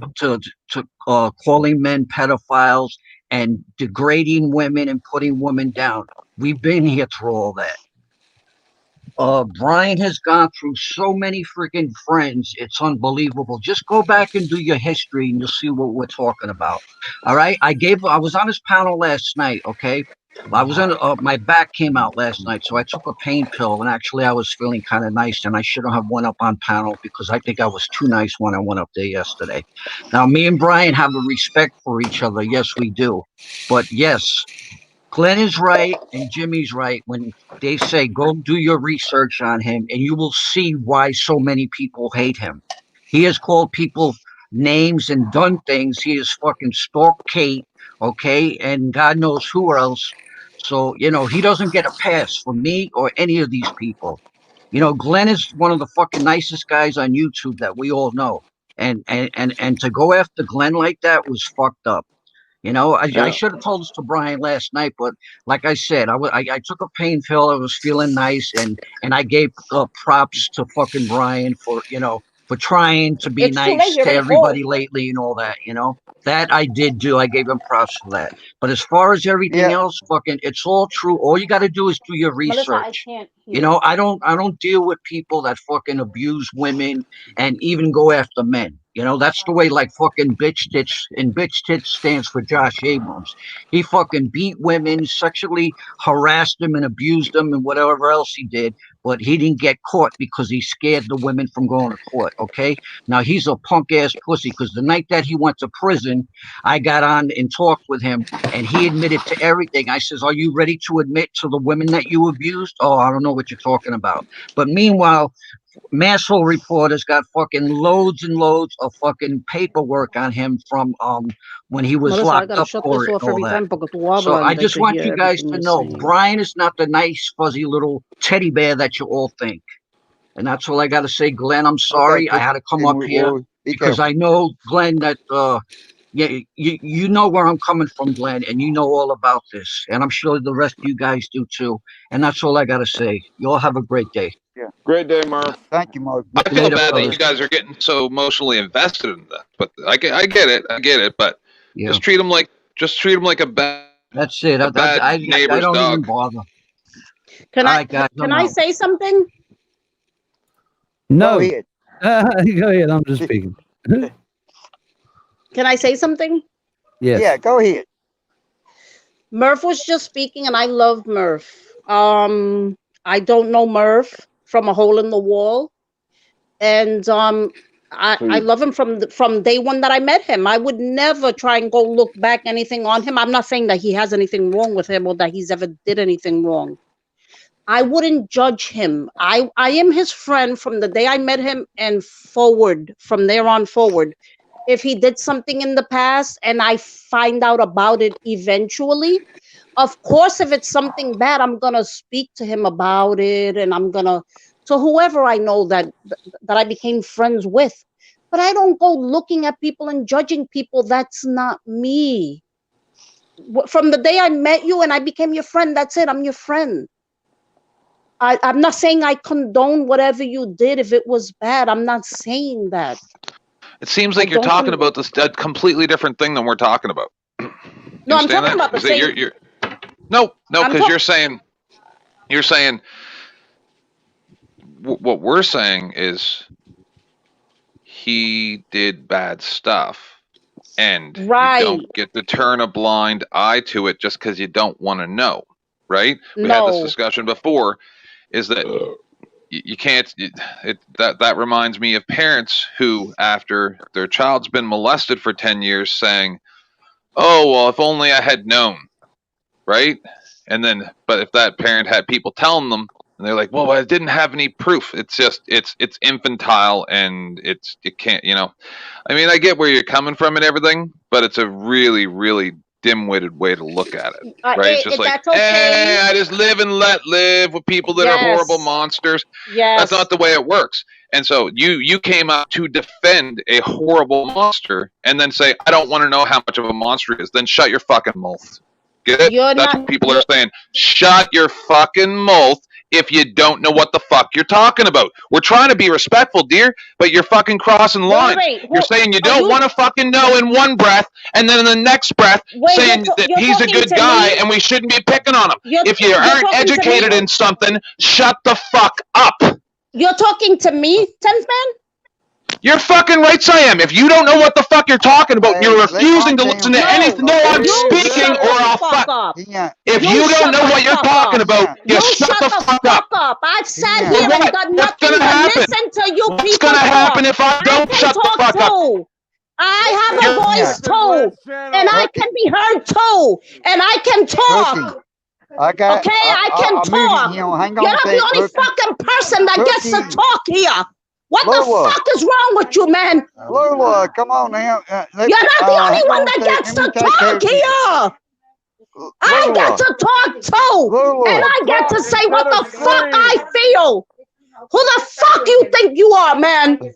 calling men pedophiles and degrading women and putting women down. We've been here through all that. Brian has gone through so many freaking friends. It's unbelievable. Just go back and do your history and you'll see what we're talking about. All right. I was on his panel last night. Okay. I was in, my back came out last night. So I took a pain pill and actually I was feeling kind of nice and I shouldn't have went up on panel because I think I was too nice when I went up there yesterday. Now me and Brian have a respect for each other. Yes, we do. But yes, Glenn is right and Jimmy's right when they say go do your research on him and you will see why so many people hate him. He has called people names and done things. He has fucking stalked Kate, okay, and God knows who else. So, he doesn't get a pass from me or any of these people. Glenn is one of the fucking nicest guys on YouTube that we all know. And to go after Glenn like that was fucked up. I should have told this to Brian last night, but like I said, I took a pain pill. I was feeling nice, and I gave props to fucking Brian for trying to be It's too late. nice You're to already everybody full. lately and all that. That I did do. I gave him props for that. But as far as everything else, fucking, it's all true. All you got to do is do your Melissa, I research. can't hear. I don't deal with people that fucking abuse women and even go after men. That's the way like fucking bitch tits, and bitch tits stands for Josh Abrams. He fucking beat women, sexually harassed them and abused them and whatever else he did, but he didn't get caught because he scared the women from going to court. Okay. Now he's a punk ass pussy because the night that he went to prison, I got on and talked with him and he admitted to everything. I says, are you ready to admit to the women that you abused? Oh, I don't know what you're talking about. But meanwhile, Masshole Reporter's got fucking loads and loads of fucking paperwork on him from when he was Melissa, I locked gotta up shut for this it off and all every that. time porque tú So hablas I and I just can want hear you guys everything to you're know saying. Brian is not the nice, fuzzy little teddy bear that you all think. And that's all I got to say, Glenn. I'm sorry. I had to come up here because I know, Glenn, that you know where I'm coming from, Glenn, and you know all about this. And I'm sure the rest of you guys do too. And that's all I got to say. You all have a great day. Yeah. Great day, Murph. Thank you, Murph. I feel Later, bad that brothers. you guys are getting so emotionally invested in that, but I get it. But Yeah. just treat him like a bad. That's it. A bad I neighbor's don't dog. even bother. Can All I right, guys, can I'm I out. say something? No. Go ahead. Go ahead. I'm just speaking. Can I say something? Yes. Yeah, go ahead. Murph was just speaking, and I love Murph. I don't know Murph from a hole in the wall, and I love him from day one that I met him. I would never try and go look back anything on him. I'm not saying that he has anything wrong with him or that he's ever did anything wrong. I wouldn't judge him. I am his friend from the day I met him and forward, from there on forward. If he did something in the past and I find out about it eventually, of course, if it's something bad, I'm going to speak to him about it, and I'm going to whoever I know that I became friends with. But I don't go looking at people and judging people. That's not me. From the day I met you and I became your friend, that's it. I'm your friend. I'm not saying I condone whatever you did if it was bad. I'm not saying that. It seems like you're talking about this a completely different thing than we're talking about. No, I'm talking about the same. No, because you're saying what we're saying is he did bad stuff, and you don't get to turn a blind eye to it just because you don't want to know, right? We had this discussion before. Is that you can't? That reminds me of parents who, after their child's been molested for 10 years, saying, "Oh well, if only I had known," right? And then, but if that parent had people telling them, and they're like, "Well, I didn't have any proof." It's just it's infantile, and it can't. I mean, I get where you're coming from and everything, but it's a really, really dim-witted way to look at it, right? It's just like, hey, I just live and let live with people that are horrible monsters. That's not the way it works. And so you came out to defend a horrible monster and then say, I don't want to know how much of a monster it is. Then shut your fucking mouth. Get it? That's what people are saying. Shut your fucking mouth if you don't know what the fuck you're talking about. We're trying to be respectful, dear, but you're fucking crossing lines. You're saying you don't want to fucking know in one breath, and then in the next breath saying that he's a good guy and we shouldn't be picking on him. If you aren't educated in something, shut the fuck up. You're talking to me, 10th man? You're fucking right, I am. If you don't know what the fuck you're talking about, you're refusing to listen to anything. No, I'm speaking or I'll fuck. If you don't know what you're talking about, you shut the fuck up. I've sat here and done nothing but listen to you people. What's gonna happen if I don't shut the fuck up? I have a voice too, and I can be heard too, and I can talk. I can talk. You're not the only fucking person that gets to talk here. What the fuck is wrong with you, man? Lola, come on now. You're not the only one that gets to talk here. I get to talk too, and I get to say what the fuck I feel. Who the fuck you think you are, man? Get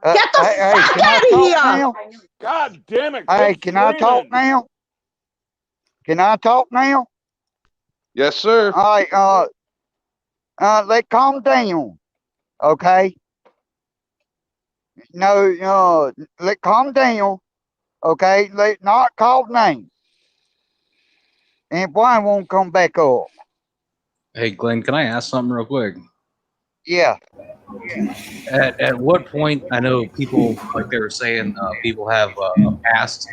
the fuck out of here. God damn it. Hey, can I talk now? Can I talk now? Yes, sir. All right, let's calm down. Okay. No, let's calm down. Okay, let's not call names. And Brian won't come back up. Hey, Glenn, can I ask something real quick? Yeah. At what point, I know people, like they were saying, people have a past.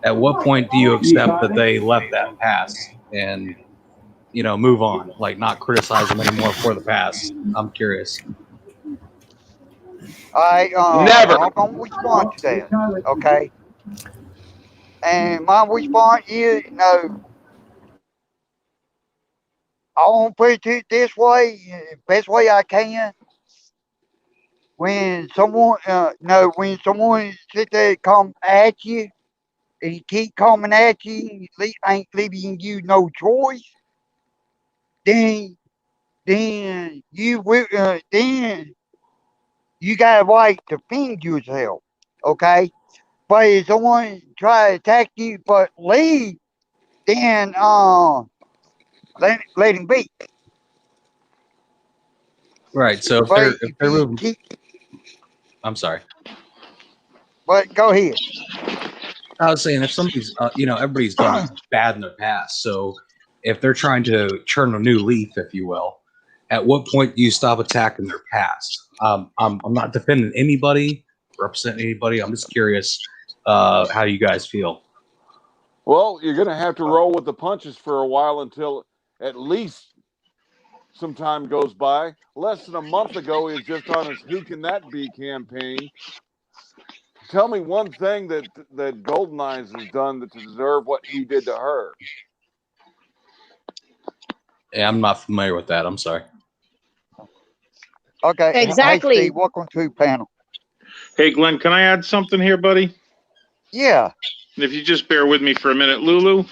At what point do you accept that they left that past and, move on? Like, not criticize them anymore for the past? I'm curious. Never. I'm going to respond to that, okay? And my response is, I want to put it this way, best way I can. When someone, when someone sit there come at you, and he keep coming at you, ain't leaving you no choice, then you got a right to defend yourself, okay? But if someone try to attack you but leave, then let him be. Right. So if they're moving, I'm sorry. But go ahead. I was saying if somebody's, everybody's done bad in their past. So if they're trying to turn a new leaf, if you will, at what point do you stop attacking their past? I'm not defending anybody, representing anybody. I'm just curious how you guys feel. Well, you're going to have to roll with the punches for a while until at least some time goes by. Less than a month ago, he was just on his Who Can That Be campaign. Tell me one thing that Golden Eyes has done to deserve what he did to her. Yeah, I'm not familiar with that. I'm sorry. Okay. Exactly. Hey, Steve, welcome to the panel. Hey, Glenn, can I add something here, buddy? Yeah. If you just bear with me for a minute. Lulu,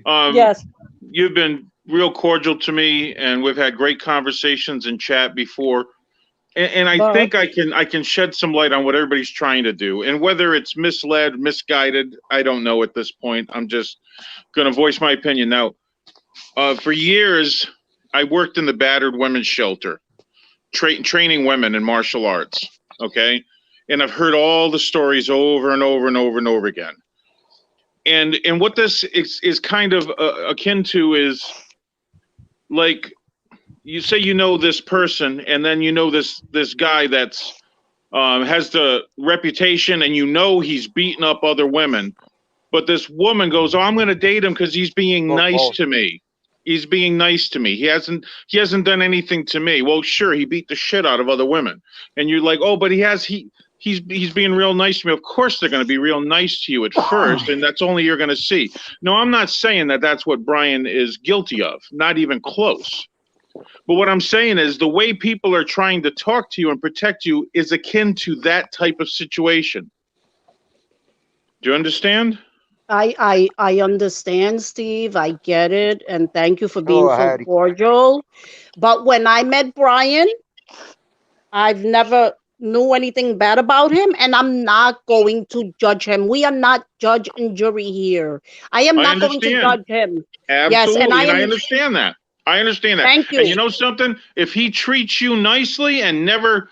yes. You've been real cordial to me, and we've had great conversations in chat before. And I think I can shed some light on what everybody's trying to do. And whether it's misled, misguided, I don't know at this point. I'm just going to voice my opinion. Now, for years, I worked in the battered women's shelter, training women in martial arts, okay? And I've heard all the stories over and over and over and over again. And what this is kind of akin to is, like, you say you know this person, and then you know this guy that's has the reputation, and you know he's beating up other women, but this woman goes, "Oh, I'm going to date him because he's being nice to me. He's being nice to me. He hasn't done anything to me." Well, sure, he beat the shit out of other women, and you're like, "Oh, but he's being real nice to me." Of course, they're going to be real nice to you at first, and that's only you're going to see. No, I'm not saying that that's what Brian is guilty of. Not even close. But what I'm saying is the way people are trying to talk to you and protect you is akin to that type of situation. Do you understand? I understand, Steve. I get it, and thank you for being so cordial. But when I met Brian, I've never knew anything bad about him, and I'm not going to judge him. We are not judge and jury here. I am not going to judge him. Absolutely, yes, and I understand that. I understand that. Thank you. And you know something? If he treats you nicely and never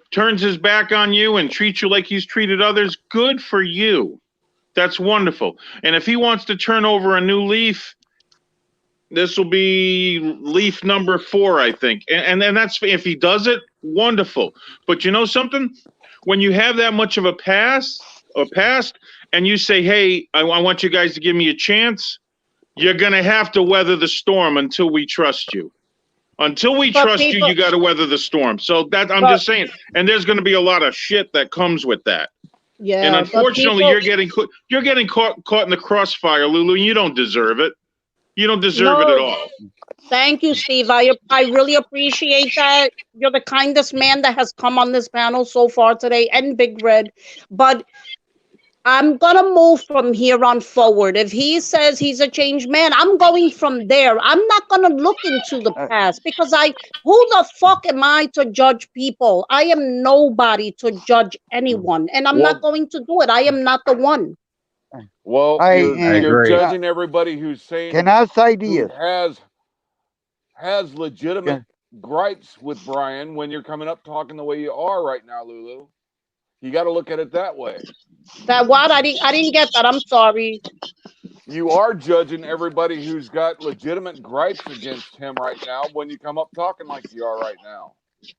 turns his back on you and treats you like he's treated others, good for you. That's wonderful. And if he wants to turn over a new leaf, this will be leaf number 4, I think. And then that's, if he does it, wonderful. But you know something? When you have that much of a past, and you say, "Hey, I want you guys to give me a chance," you're going to have to weather the storm until we trust you. Until we trust you, you got to weather the storm. So that I'm just saying. And there's going to be a lot of shit that comes with that. Yeah. And unfortunately, you're getting caught in the crossfire, Lulu. You don't deserve it. You don't deserve it at all. Thank you, Steve. I really appreciate that. You're the kindest man that has come on this panel so far today, and Big Red. But I'm going to move from here on forward. If he says he's a changed man, I'm going from there. I'm not going to look into the past, because who the fuck am I to judge people? I am nobody to judge anyone, and I'm not going to do it. I am not the one. Well, you're judging everybody who's saying, can I say this? Has legitimate gripes with Brian when you're coming up talking the way you are right now, Lulu. You got to look at it that way. That what? I didn't get that. I'm sorry. You are judging everybody who's got legitimate gripes against him right now when you come up talking like you are right now.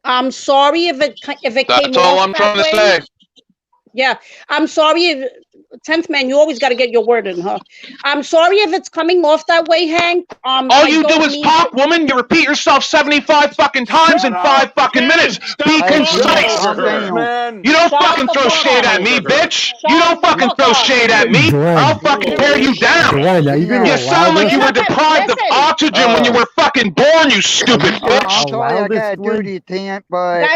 I'm sorry if it came off. That's all I'm trying to say. Yeah, I'm sorry. 10th man, you always got to get your word in, huh? I'm sorry if it's coming off that way, Hank. All you do is talk, woman. You repeat yourself 75 fucking times in 5 fucking minutes. Be concise. You don't fucking throw shade at me, bitch. You don't fucking throw shade at me. I'll fucking tear you down. You sound like you were deprived of oxygen when you were fucking born, you stupid bitch. I'm sorry I gotta do this, Tent, but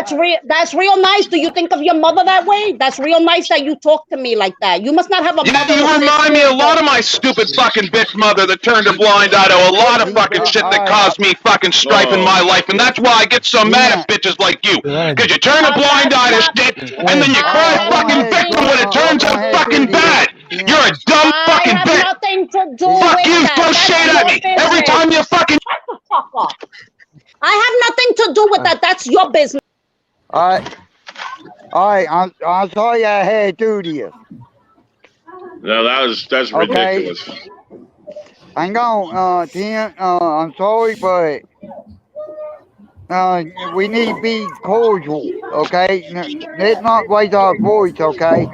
that's real nice. Do you think of your mother that way? That's real nice that you talk to me like that. You must not have a mother. You remind me a lot of my stupid fucking bitch mother that turned a blind eye to a lot of fucking shit that caused me fucking strife in my life, and that's why I get so mad at bitches like you. Because you turn a blind eye to shit, and then you cry fucking victim when it turns out fucking bad. You're a dumb fucking bitch. Nothing to do Fuck with you, that. throw shade at me every time you fucking. Shut the fuck up. I have nothing to do with that. That's your business. all right. I'm sorry I had to do this. No, that's ridiculous. Hang on, Tim. I'm sorry, but we need to be cordial, okay? Let's not raise our voice, okay?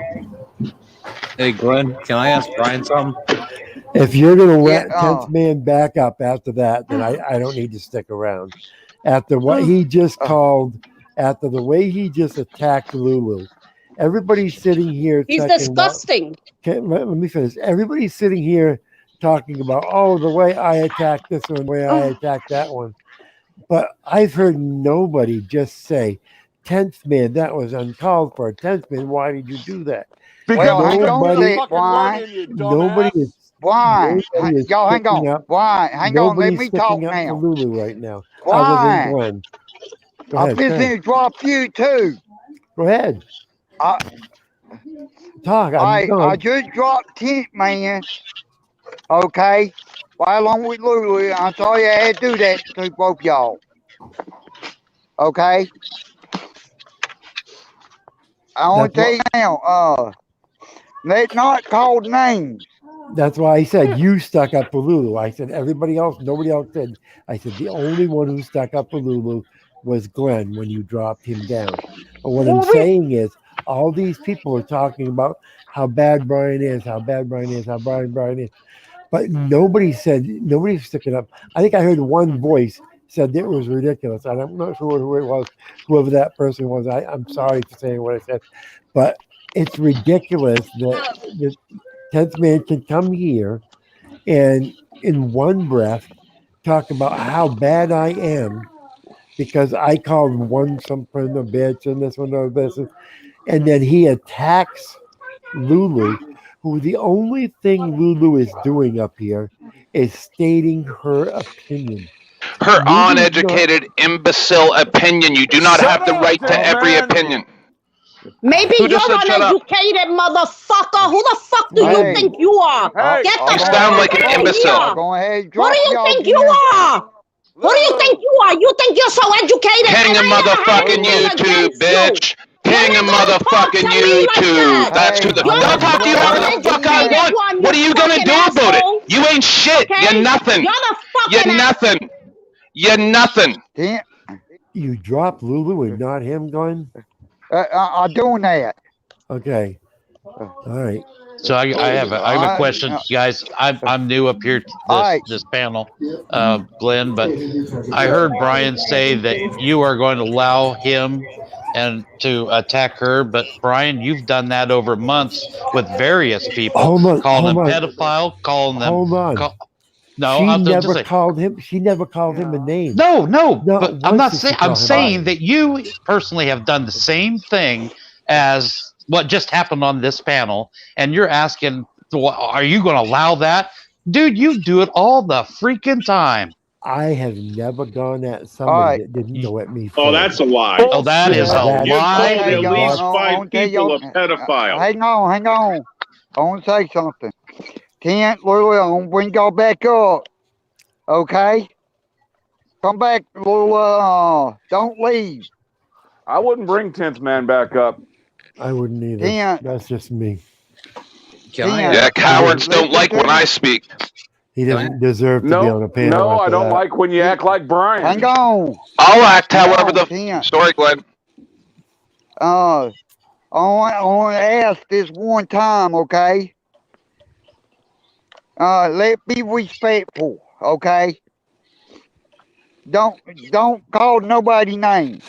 Hey, Glenn, can I ask Brian something? If you're going to Yeah. let 10th man back up after that, then I don't need to stick around. After what he just called, after the way he just attacked Lulu, everybody's sitting here. He's disgusting. Let me finish. Everybody's sitting here talking about, oh, the way I attacked this one, the way I attacked that one. But I've heard nobody just say, 10th man, that was uncalled for. 10th man, why did you do that? Well, hang on a sec, Brian. Nobody is. Why? Nobody is Y'all hang sticking on. up. Why? Hang on. Let Nobody's me talk sticking up now. for Lulu right now. Why? Other than Glenn. Go I'm ahead. Go fixing ahead. to drop you too. Go ahead. Talk. I just dropped 10th man. Okay. Right along with Lulu. I'm sorry I had to do that to both y'all. Okay. I want to tell you now, let's not call names. That's why I said you stuck up for Lulu. I said everybody else, nobody else did. I said the only one who stuck up for Lulu was Glenn when you dropped him down. But what I'm saying is all these people are talking about how bad Brian is, how bad Brian is, how Brian is. But nobody's sticking up. I think I heard one voice said it was ridiculous. I'm not sure who it was, whoever that person was. I'm sorry for saying what I said, but it's ridiculous that the 10th man can come here and in one breath talk about how bad I am because I called one something a bitch and this one a this, and then he attacks Lulu, who the only thing Lulu is doing up here is stating her opinion. Her uneducated, imbecile opinion. You do not have the right to every opinion. Maybe Who you're just said shut up? uneducated, motherfucker. Who the fuck do you think you are? Get the You sound like an imbecile. What do you think you are? What do you think you are? You think you're so educated? King of motherfucking YouTube, bitch. King of motherfucking YouTube. That's who the. Don't talk to you however the fuck I want. What are you gonna do about it? You ain't shit. You're nothing. You're nothing. You're nothing. You dropped Lulu and not him, Glenn? I'm doing that. Okay. All right. So I have a question, guys. I'm new up here to this panel, Glenn, but I heard Brian say that you are going to allow him and to attack her. But Brian, you've done that over months with various people, calling them pedophile, calling them. Hold on. No, she never called him. She never called him a name. No, but I'm not saying. I'm saying that you personally have done the same thing as what just happened on this panel, and you're asking, are you going to allow that? Dude, you do it all the freaking time. I have never gone at somebody that didn't know at me. Oh, that's a lie. Oh, that is a lie. You called at least 5 people a pedophile. Hang on. I want to say something. Can't, Lulu, I'm going to bring y'all back up. Okay? Come back, Lulu. Don't leave. I wouldn't bring 10th man back up. I wouldn't either. That's just me. Yeah, cowards don't like when I speak. He doesn't deserve to be on a panel. No, like I don't that. like when you act like Brian. Hang on. I'll act however the story, Glenn. I want to ask this one time, okay? Let's be respectful, okay? Don't call nobody names.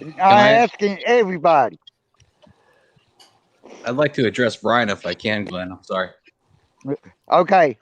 I'm asking everybody. I'd like to address Brian if I can, Glenn. I'm sorry. Okay,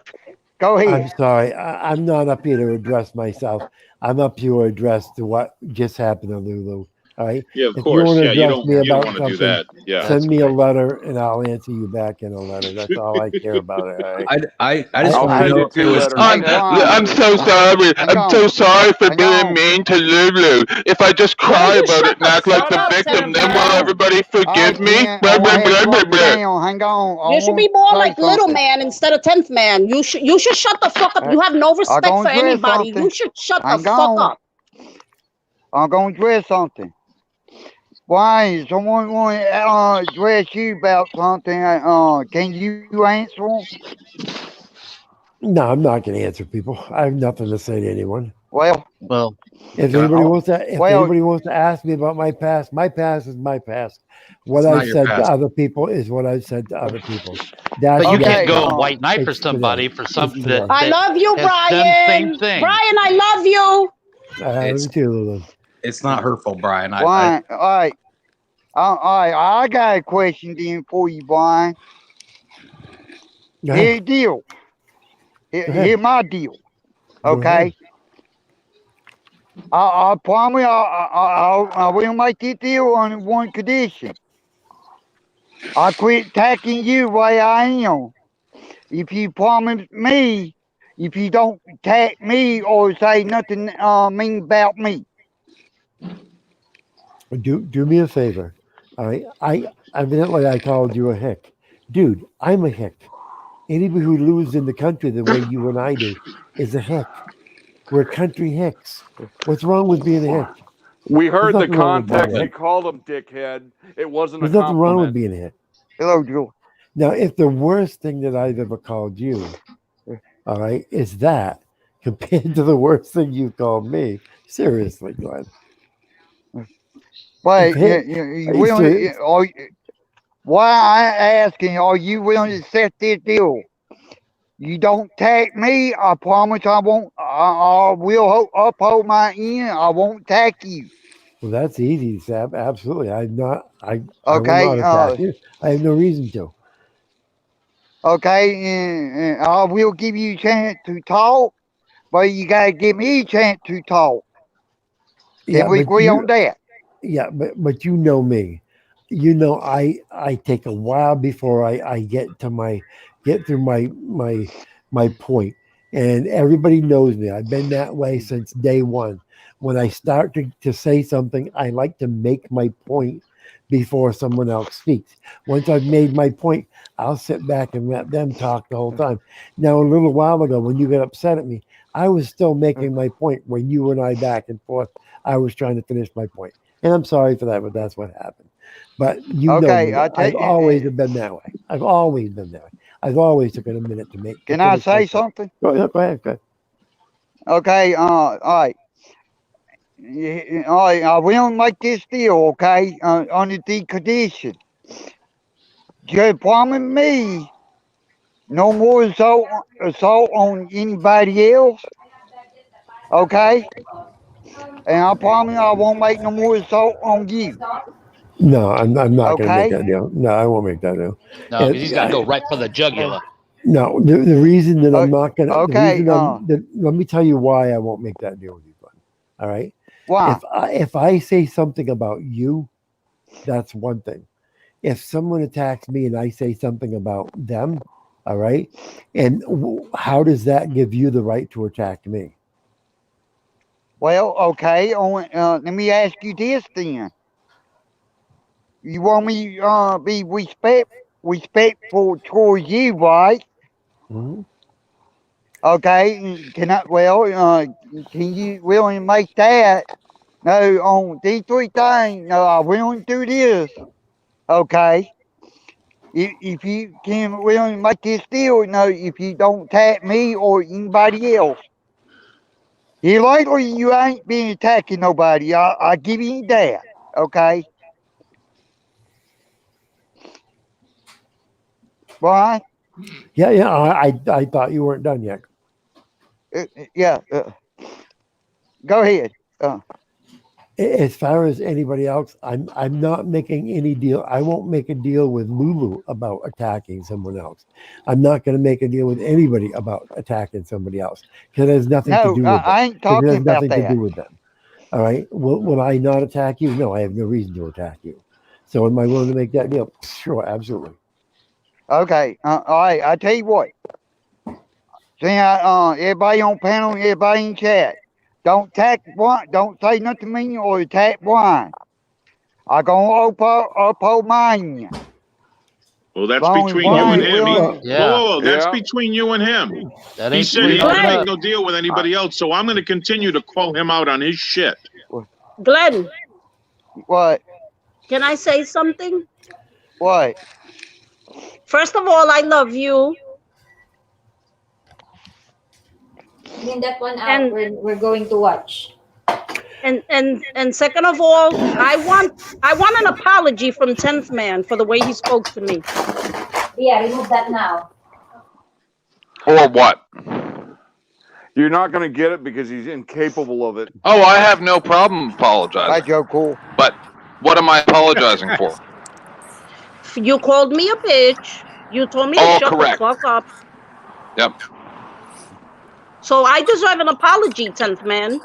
go ahead. I'm sorry. I'm not up here to address myself. I'm up here to address to what just happened to Lulu. All right. Yeah, of if course. You yeah, you address don't. me You don't about want to do something, that. Yeah. Send me a letter and I'll answer you back in a letter. That's all I care about. It. All right? I just want to know if it was. I'm so sorry. I'm so sorry for being mean to Lulu. If I just cry about it and act like the victim, then will everybody forgive me? Hang on. You should be more like Little Man instead of 10th Man. You should shut the fuck up. You have no respect for anybody. You should shut the fuck up. I'm going to address something. Why? Someone want to address you about something. Can you answer them? No, I'm not going to answer people. I have nothing to say to anyone. Well, if anybody wants to ask me about my past is my past. What I've said to other people is what I've said to other people. But you can't go and white knight for somebody for something that I love you, has done the same Brian. thing. Brian, I love you. I love you too, Lulu. It's not hurtful, Brian. Brian, all right. I got a question then for you, Brian. Here deal. Here my deal. Okay. I promise I will make this deal on one condition. I quit attacking you where I am. If you promise me, if you don't attack me or say nothing mean about me. Do me a favor. All right. I evidently I called you a hick. Dude, I'm a hick. Anybody who lives in the country the way you and I do is a hick. We're country hicks. What's wrong with being a hick? We heard the There's nothing wrong with being context. a You hick. called him dickhead. It wasn't There's a nothing wrong with compliment. being a hick. Hello, Joe. Now, if the worst thing that I've ever called you, all right, is that compared to the worst thing you called me, seriously, Glenn. But why I asking, are you willing to set this deal? You don't attack me, I promise I won't. I will uphold my end. I won't attack you. Well, that's easy, Sam. Absolutely. I will Okay, not attack you. I have no reason to. Okay, and I will give you a chance to talk, but you got to give me a chance to talk. Can we agree on that? Yeah, but you know me. You know I take a while before I get through my point. And everybody knows me. I've been that way since day one. When I start to say something, I like to make my point before someone else speaks. Once I've made my point, I'll sit back and let them talk the whole time. Now, a little while ago, when you got upset at me, I was still making my point when you and I back and forth. I was trying to finish my point. And I'm sorry for that, but that's what happened. But you know me. I've always been that way. I've always been that way. I've always taken a minute to make. Can I say something? Go ahead. Okay, all right. All right, I will make this deal, okay, under the condition. Just promise me no more assault on anybody else, okay? And I promise I won't make no more assault on you. No, I'm not going to make Okay? that deal. No, I won't make that deal. No, because he's got to go right for the jugular. No, the reason that I'm not going to. Okay. Let me tell you why I won't make that deal with you, Glenn. All right. Why? If I say something about you, that's one thing. If someone attacks me and I say something about them, all right, and how does that give you the right to attack me? Well, okay. Let me ask you this then. You want me be respectful towards you, right? Mm-hmm. Okay. Can you willing to make that? No, on these three things. No, I'm willing to do this. Okay. If you can willing to make this deal, no, if you don't attack me or anybody else. Here lately, you ain't been attacking nobody. I give you that. Okay. Brian? Yeah. I thought you weren't done yet. Yeah. Go ahead. As far as anybody else, I'm not making any deal. I won't make a deal with Lulu about attacking someone else. I'm not going to make a deal with anybody about attacking somebody else because it has nothing to do with them. I ain't talking it has about nothing that. to do with them. All right. Will I not attack you? No, I have no reason to attack you. So am I willing to make that deal? Sure, absolutely. Okay. All right. I tell you what. See, everybody on panel, everybody in chat. Don't attack Brian. Don't say nothing to me or attack Brian. I'm going to uphold mine. Well, that's between you and him. Whoa, that's Yeah. between you and him. That He ain't said he between don't us. make no deal with anybody else, so I'm going to continue to call him out on his shit. Glenn, What? can I say something? What? First of all, I love you. cutting that one out. We're going to watch. And second of all, I want an apology from 10th Man for the way he spoke to me. Yeah, remove that now. Or what? You're not going to get it because he's incapable of it. Oh, I have no problem apologizing. Hi, Joe Cool. But what am I apologizing for? You called me a bitch. You told me to shut correct. the fuck up. Yep. So I deserve an apology, 10th Man.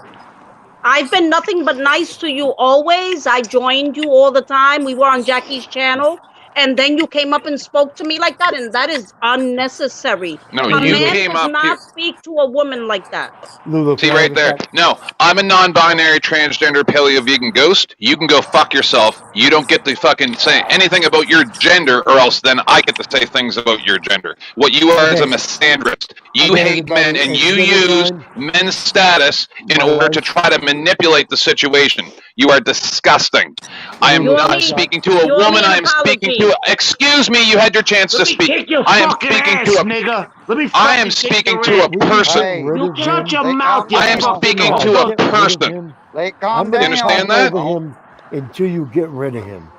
I've been nothing but nice to you always. I joined you all the time. We were on Jackie's channel. And then you came up and spoke to me like that. And that is unnecessary. No, a you man came does up not here. speak to a woman like that. Lulu, See right there. No, I'm a non-binary transgender paleo vegan ghost. You can go fuck yourself. You don't get to fucking say anything about your gender, or else then I get to say things about your gender. What you are is a misandrist. You hate men, and you use men's status in order to try to manipulate the situation. You are disgusting. I am not speaking to a woman. I am speaking to. Excuse me. You had your chance to speak. I am speaking to a nigga. I am speaking to a person. You shut your mouth. I am speaking to a person. I'm You understand that? over him until you get rid of him.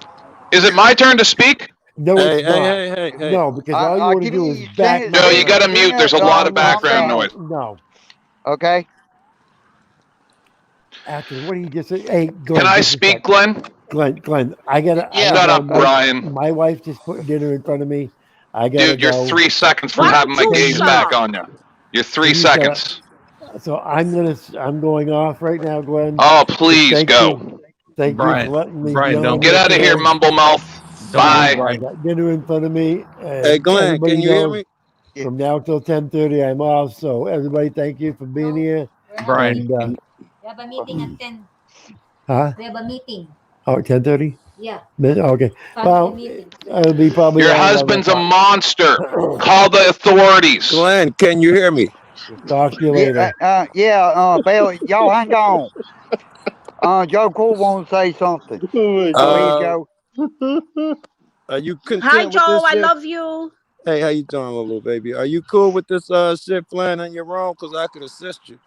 Is it my turn to speak? No, it's not. No, because all you want to do is back. No, you got to mute. There's a lot of background noise. No. Okay. After what do you just say? Hey, Glenn. Can I speak, Glenn? Glenn, I gotta. Shut up, Brian. My wife just put dinner in front of me. I gotta Dude, you're go. 3 seconds from having my gaze back on you. You're 3 seconds. So I'm going off right now, Glenn. Oh, please go. Thank you for letting me. Brian, don't get out of here, mumble mouth. Bye. I got dinner in front of me. Hey, Glenn, can you hear me? From now till 10:30, I'm off. So everybody, thank you for being here. Brian. And, We have a meeting at 10. huh? We have a meeting. Oh, 10:30? Yeah. Okay. Family Well, meeting. it'll be probably. Your husband's a monster. Call the authorities. Glenn, can you hear me? Talk to you later. Bill, y'all hang on. Joe Cool wants to say something. Joe. Are you content Hi, with Joe. this I shit? love you. Hey, how you doing, little baby? Are you cool with this shit flying on your own? Because I could assist you.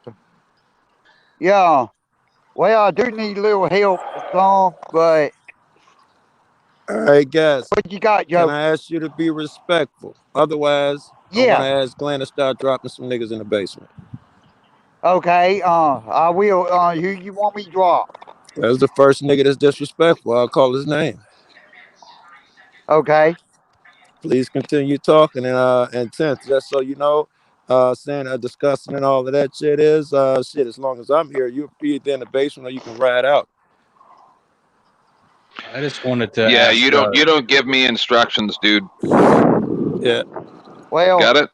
Yeah. Well, I do need a little help with some, but. All right, guys. What you got, Joe? Can I ask you to be respectful? Otherwise, I'm going to ask Glenn to start dropping some niggas in the basement. Okay, I will. Who you want me to drop? That's the first nigga that's disrespectful. I'll call his name. Okay. Please continue talking and tense, just so you know, saying discussing and all of that shit is shit. As long as I'm here, you'll be either in the basement or you can ride out. I just wanted to. Yeah, ask, you don't give me instructions, dude. Yeah. Well. Got it.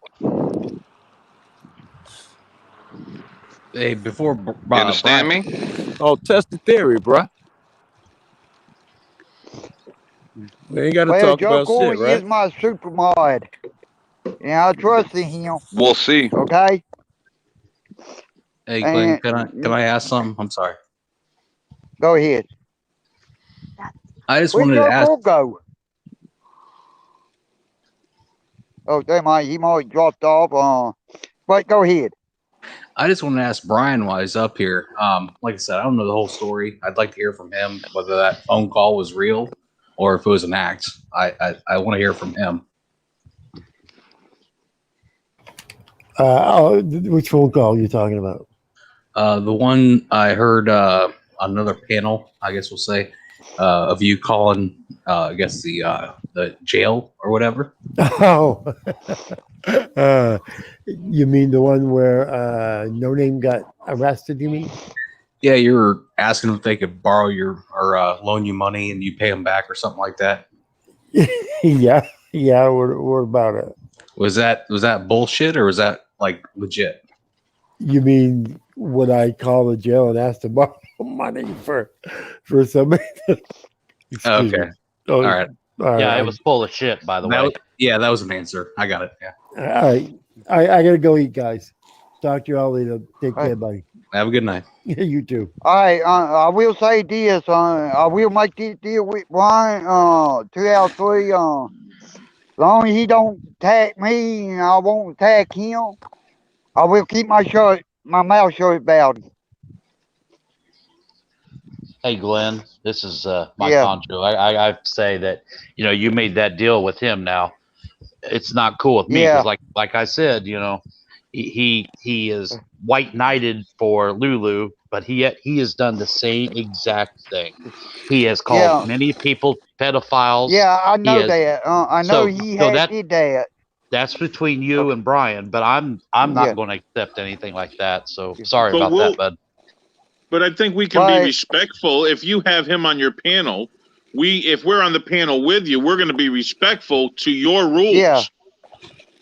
Hey, before you understand me? Oh, test the theory, bruh. We ain't got to talk Joe about Cool shit, right? is my super mod. Yeah, I trust in him. We'll see. Okay. Hey, Glenn, can I ask something? I'm sorry. Go ahead. I just Where'd wanted to Joe ask. Cool go? Oh, he might dropped off. But go ahead. I just want to ask Brian while he's up here. Like I said, I don't know the whole story. I'd like to hear from him whether that phone call was real or if it was an act. I want to hear from him. Which phone call are you talking about? The one I heard on another panel, I guess we'll say, of you calling, I guess the jail or whatever. Oh, you mean the one where No Name got arrested? You mean? Yeah, you were asking if they could borrow your or loan you money and you pay them back or something like that. yeah. What about it? Was that bullshit or was that like legit? You mean would I call the jail and ask to borrow money for somebody? Okay. All right. Yeah, it was full of shit, by the way. That was an answer. I got it. Yeah. All right. I gotta go eat, guys. Talk to you all later. Take care, buddy. Have a good night. You too. All right. I will say this. I will make this deal with Brian. 2 out of 3. As long as he don't attack me, and I won't attack him. I will keep my my mouth shut about him. Hey, Glenn, this is Mike Honcho. I say that, you made that deal with him now. It's not cool with me because, like I said, he is white knighted for Lulu, but he has done the same exact thing. He has called many people pedophiles. Yeah, I know that. I know he did that. That's between you and Brian, but I'm not going to accept anything like that. So sorry about that, bud. But I think we can be respectful. If you have him on your panel, if we're on the panel with you, we're going to be respectful to your rules. Yeah.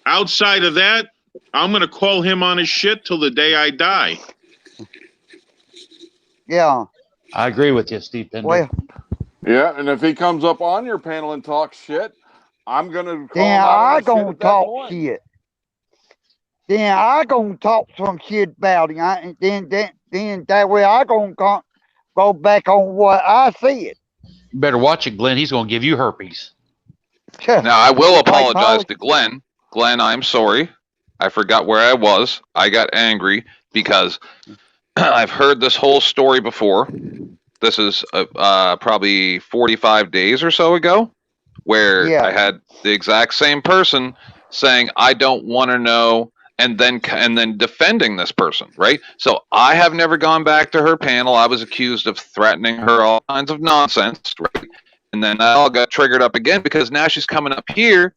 Outside of that, I'm going to call him on his shit till the day I die. Yeah. I agree with you, Steve Pender. Well, yeah, and if he comes up on your panel and talks shit, I'm going to call him I on gonna talk shit. Then I gonna talk some shit about him. Then that way I gonna go back on what I said. You better watch it, Glenn. He's gonna give you herpes. Now I will apologize to Glenn. Glenn, I'm sorry. I forgot where I was. I got angry because I've heard this whole story before. This is probably 45 days or so ago, where I had the exact same person saying, I don't want to know, and then defending this person, right? So I have never gone back to her panel. I was accused of threatening her all kinds of nonsense, right? And then I all got triggered up again because now she's coming up here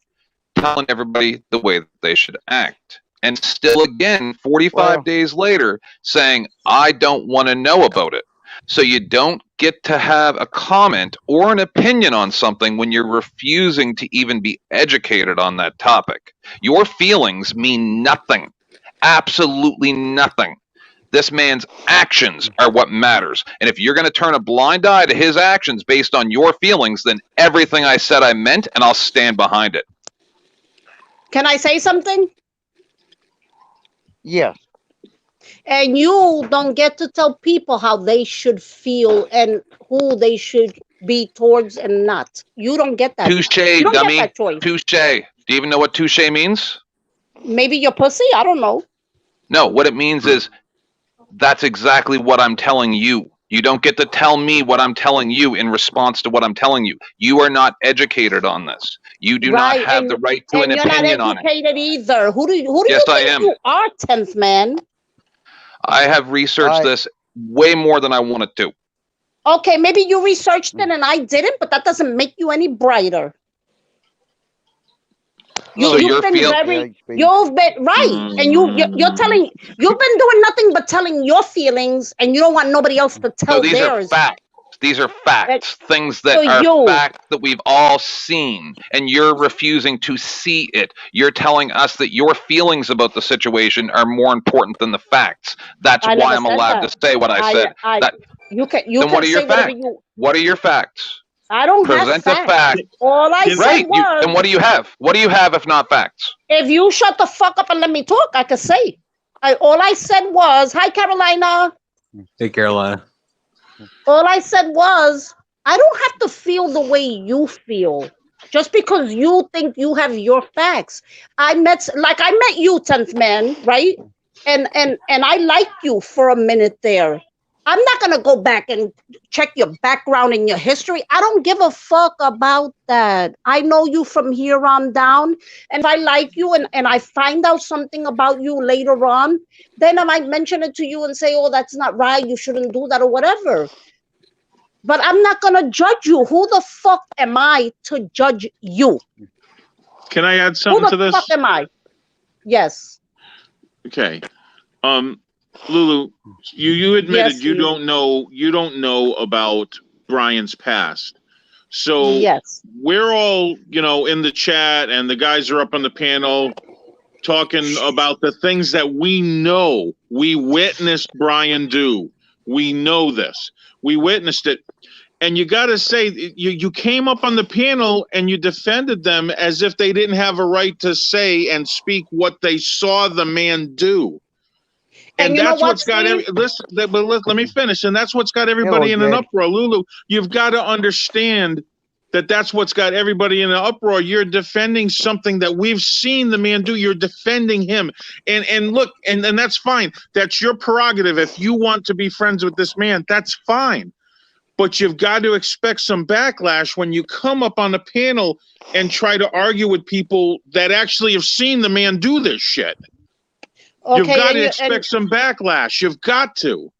telling everybody the way that they should act. And still again, 45 days later, saying, I don't want to know about it. So you don't get to have a comment or an opinion on something when you're refusing to even be educated on that topic. Your feelings mean nothing. Absolutely nothing. This man's actions are what matters. And if you're going to turn a blind eye to his actions based on your feelings, then everything I said I meant, and I'll stand behind it. Can I say something? Yes. And you don't get to tell people how they should feel and who they should be towards and not. You don't get that. Touche, you don't dummy. Get that choice. Touche. Do you even know what touche means? Maybe your pussy. I don't know. No, what it means is that's exactly what I'm telling you. You don't get to tell me what I'm telling you in response to what I'm telling you. You are not educated on this. You do not have the right to an opinion on it. You're not educated either. Who do you Yes, I think am. you are, 10th man? I have researched this way more than I wanted to. Okay, maybe you researched it and I didn't, but that doesn't make you any brighter. You've been right, and you're telling, you've been doing nothing but telling your feelings, and you don't want nobody else to tell these theirs. are facts. These are facts, things that are facts that we've all seen, and you're refusing to see it. You're telling us that your feelings about the situation are more important than the facts. That's why I'm allowed to say what I said. Then what are your facts? What are your facts? I don't present have a fact. All I said was. Then what do you have? What do you have if not facts? If you shut the fuck up and let me talk, I could say. All I said was, hi, Carolina. Hey, Carolina. All I said was, I don't have to feel the way you feel. Just because you think you have your facts. I met you, 10th man, right? And I liked you for a minute there. I'm not going to go back and check your background and your history. I don't give a fuck about that. I know you from here on down. And if I like you and I find out something about you later on, then I might mention it to you and say, oh, that's not right. You shouldn't do that or whatever. But I'm not going to judge you. Who the fuck am I to judge you? Can I add something to this? Who the fuck am I? Yes. Okay. Lulu, you admitted you don't know about Brian's past. So we're all, in the chat and the guys are up on the panel talking about the things that we know. We witnessed Brian do. We know this. We witnessed it. And you got to say, you came up on the panel and you defended them as if they didn't have a right to say and speak what they saw the man do. And that's what's got let me finish. And that's what's got everybody in an uproar. Lulu, you've got to understand that's what's got everybody in an uproar. You're defending something that we've seen the man do. You're defending him. And look, and that's fine. That's your prerogative. If you want to be friends with this man, that's fine. But you've got to expect some backlash when you come up on the panel and try to argue with people that actually have seen the man do this shit. Okay, You've got to expect some backlash. You've got to.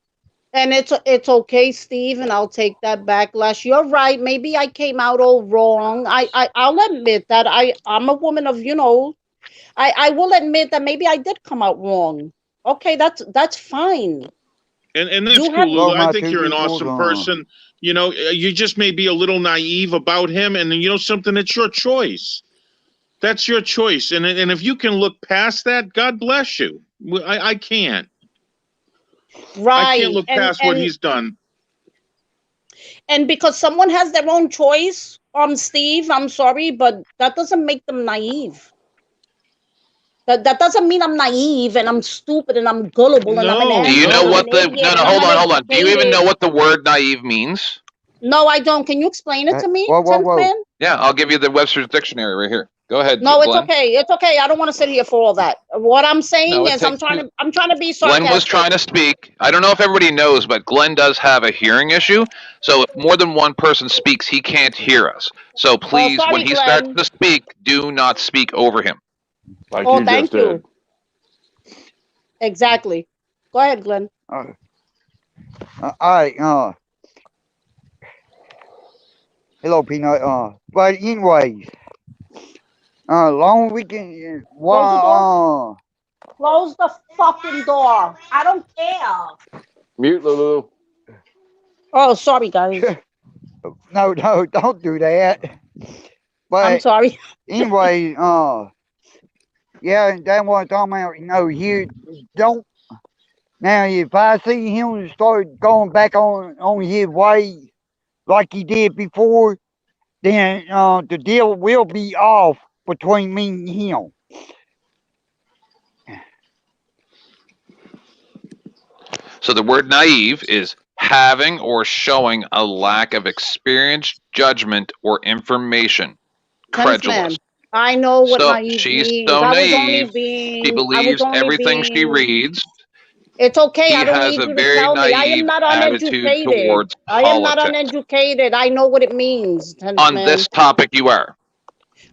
And it's okay, Steve, and I'll take that backlash. You're right. Maybe I came out all wrong. I'll admit that I'm a woman of, I will admit that maybe I did come out wrong. Okay, that's fine. And that's cool, Lulu. I think you're an awesome person. You just may be a little naive about him, and something, it's your choice. That's your choice. And if you can look past that, God bless you. I can't. Right. I can't look past what he's done. And because someone has their own choice, Steve, I'm sorry, but that doesn't make them naive. That doesn't mean I'm naive and I'm stupid and I'm gullible and I'm an idiot. Do you know what the hold on. Do you even know what the word naive means? No, I don't. Can you explain it to me? Man? Yeah, I'll give you the Webster's Dictionary right here. Go ahead. No, Glenn. it's okay. It's okay. I don't want to sit here for all that. What I'm saying is I'm trying to be sarcastic. Glenn was trying to speak. I don't know if everybody knows, but Glenn does have a hearing issue. So if more than one person speaks, he can't hear us. So please, when he starts to speak, do not speak over him. Like you thank just did. you. Exactly. Go ahead, Glenn. All right. Hello, Peanut. But anyways, long weekend. Close the fucking door. I don't care. Mute, Lulu. Oh, sorry, guys. No, don't do that. But I'm sorry. Anyway, yeah, that's what I'm talking about. You don't. Now, if I see him start going back on his way like he did before, then the deal will be off between me and him. So the word naive is having or showing a lack of experience, judgment, or information. Credulous. I know what naive she's means. so I naive. She believes everything she reads. It's okay. He I don't has need a you to very tell me. I am naive not attitude uneducated. towards I am not politics. uneducated. I know what it means. On this topic, you are.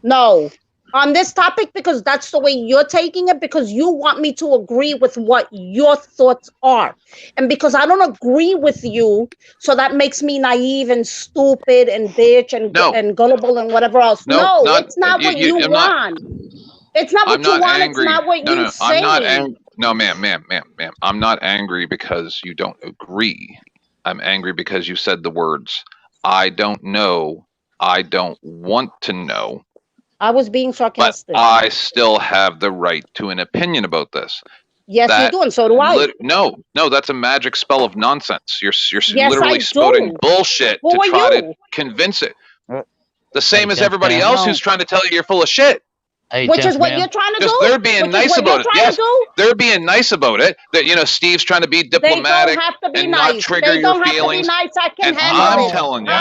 No. On this topic, because that's the way you're taking it, because you want me to agree with what your thoughts are. And because I don't agree with you, so that makes me naive and stupid and bitch and gullible and whatever else. No, it's not what you want. It's not what you want. It's not what you say. I'm not angry. No, ma'am. I'm not angry because you don't agree. I'm angry because you said the words, I don't know. I don't want to know. I was being sarcastic. But I still have the right to an opinion about this. Yes, you do, and so do I. No, that's a magic spell of nonsense. You're yes, literally spouting bullshit to try to convince it. The same as everybody else who's trying to tell you you're full of shit. Which is what you're trying to do? They're being nice about it. Yes, they're being nice about it. That Steve's trying to be diplomatic and not trigger your feelings. I can and handle I'm it. telling you,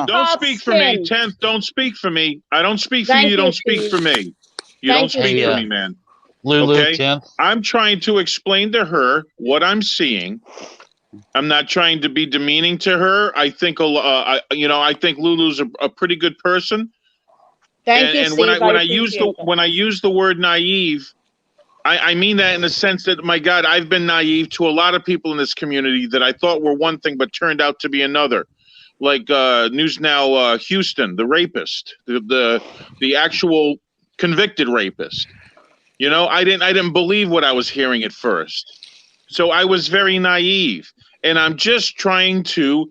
don't speak for me. 10th, don't speak for me. I don't speak for you. You don't speak for me. You don't speak for me, man. Lulu, okay? 10th. I'm trying to explain to her what I'm seeing. I'm not trying to be demeaning to her. I think I think Lulu's a pretty good person. Thank you, and Steve. when I use the word naive, I mean that in the sense that, my God, I've been naive to a lot of people in this community that I thought were one thing but turned out to be another. Like News Now Houston, the rapist, the actual convicted rapist. I didn't believe what I was hearing at first. So I was very naive, and I'm just trying to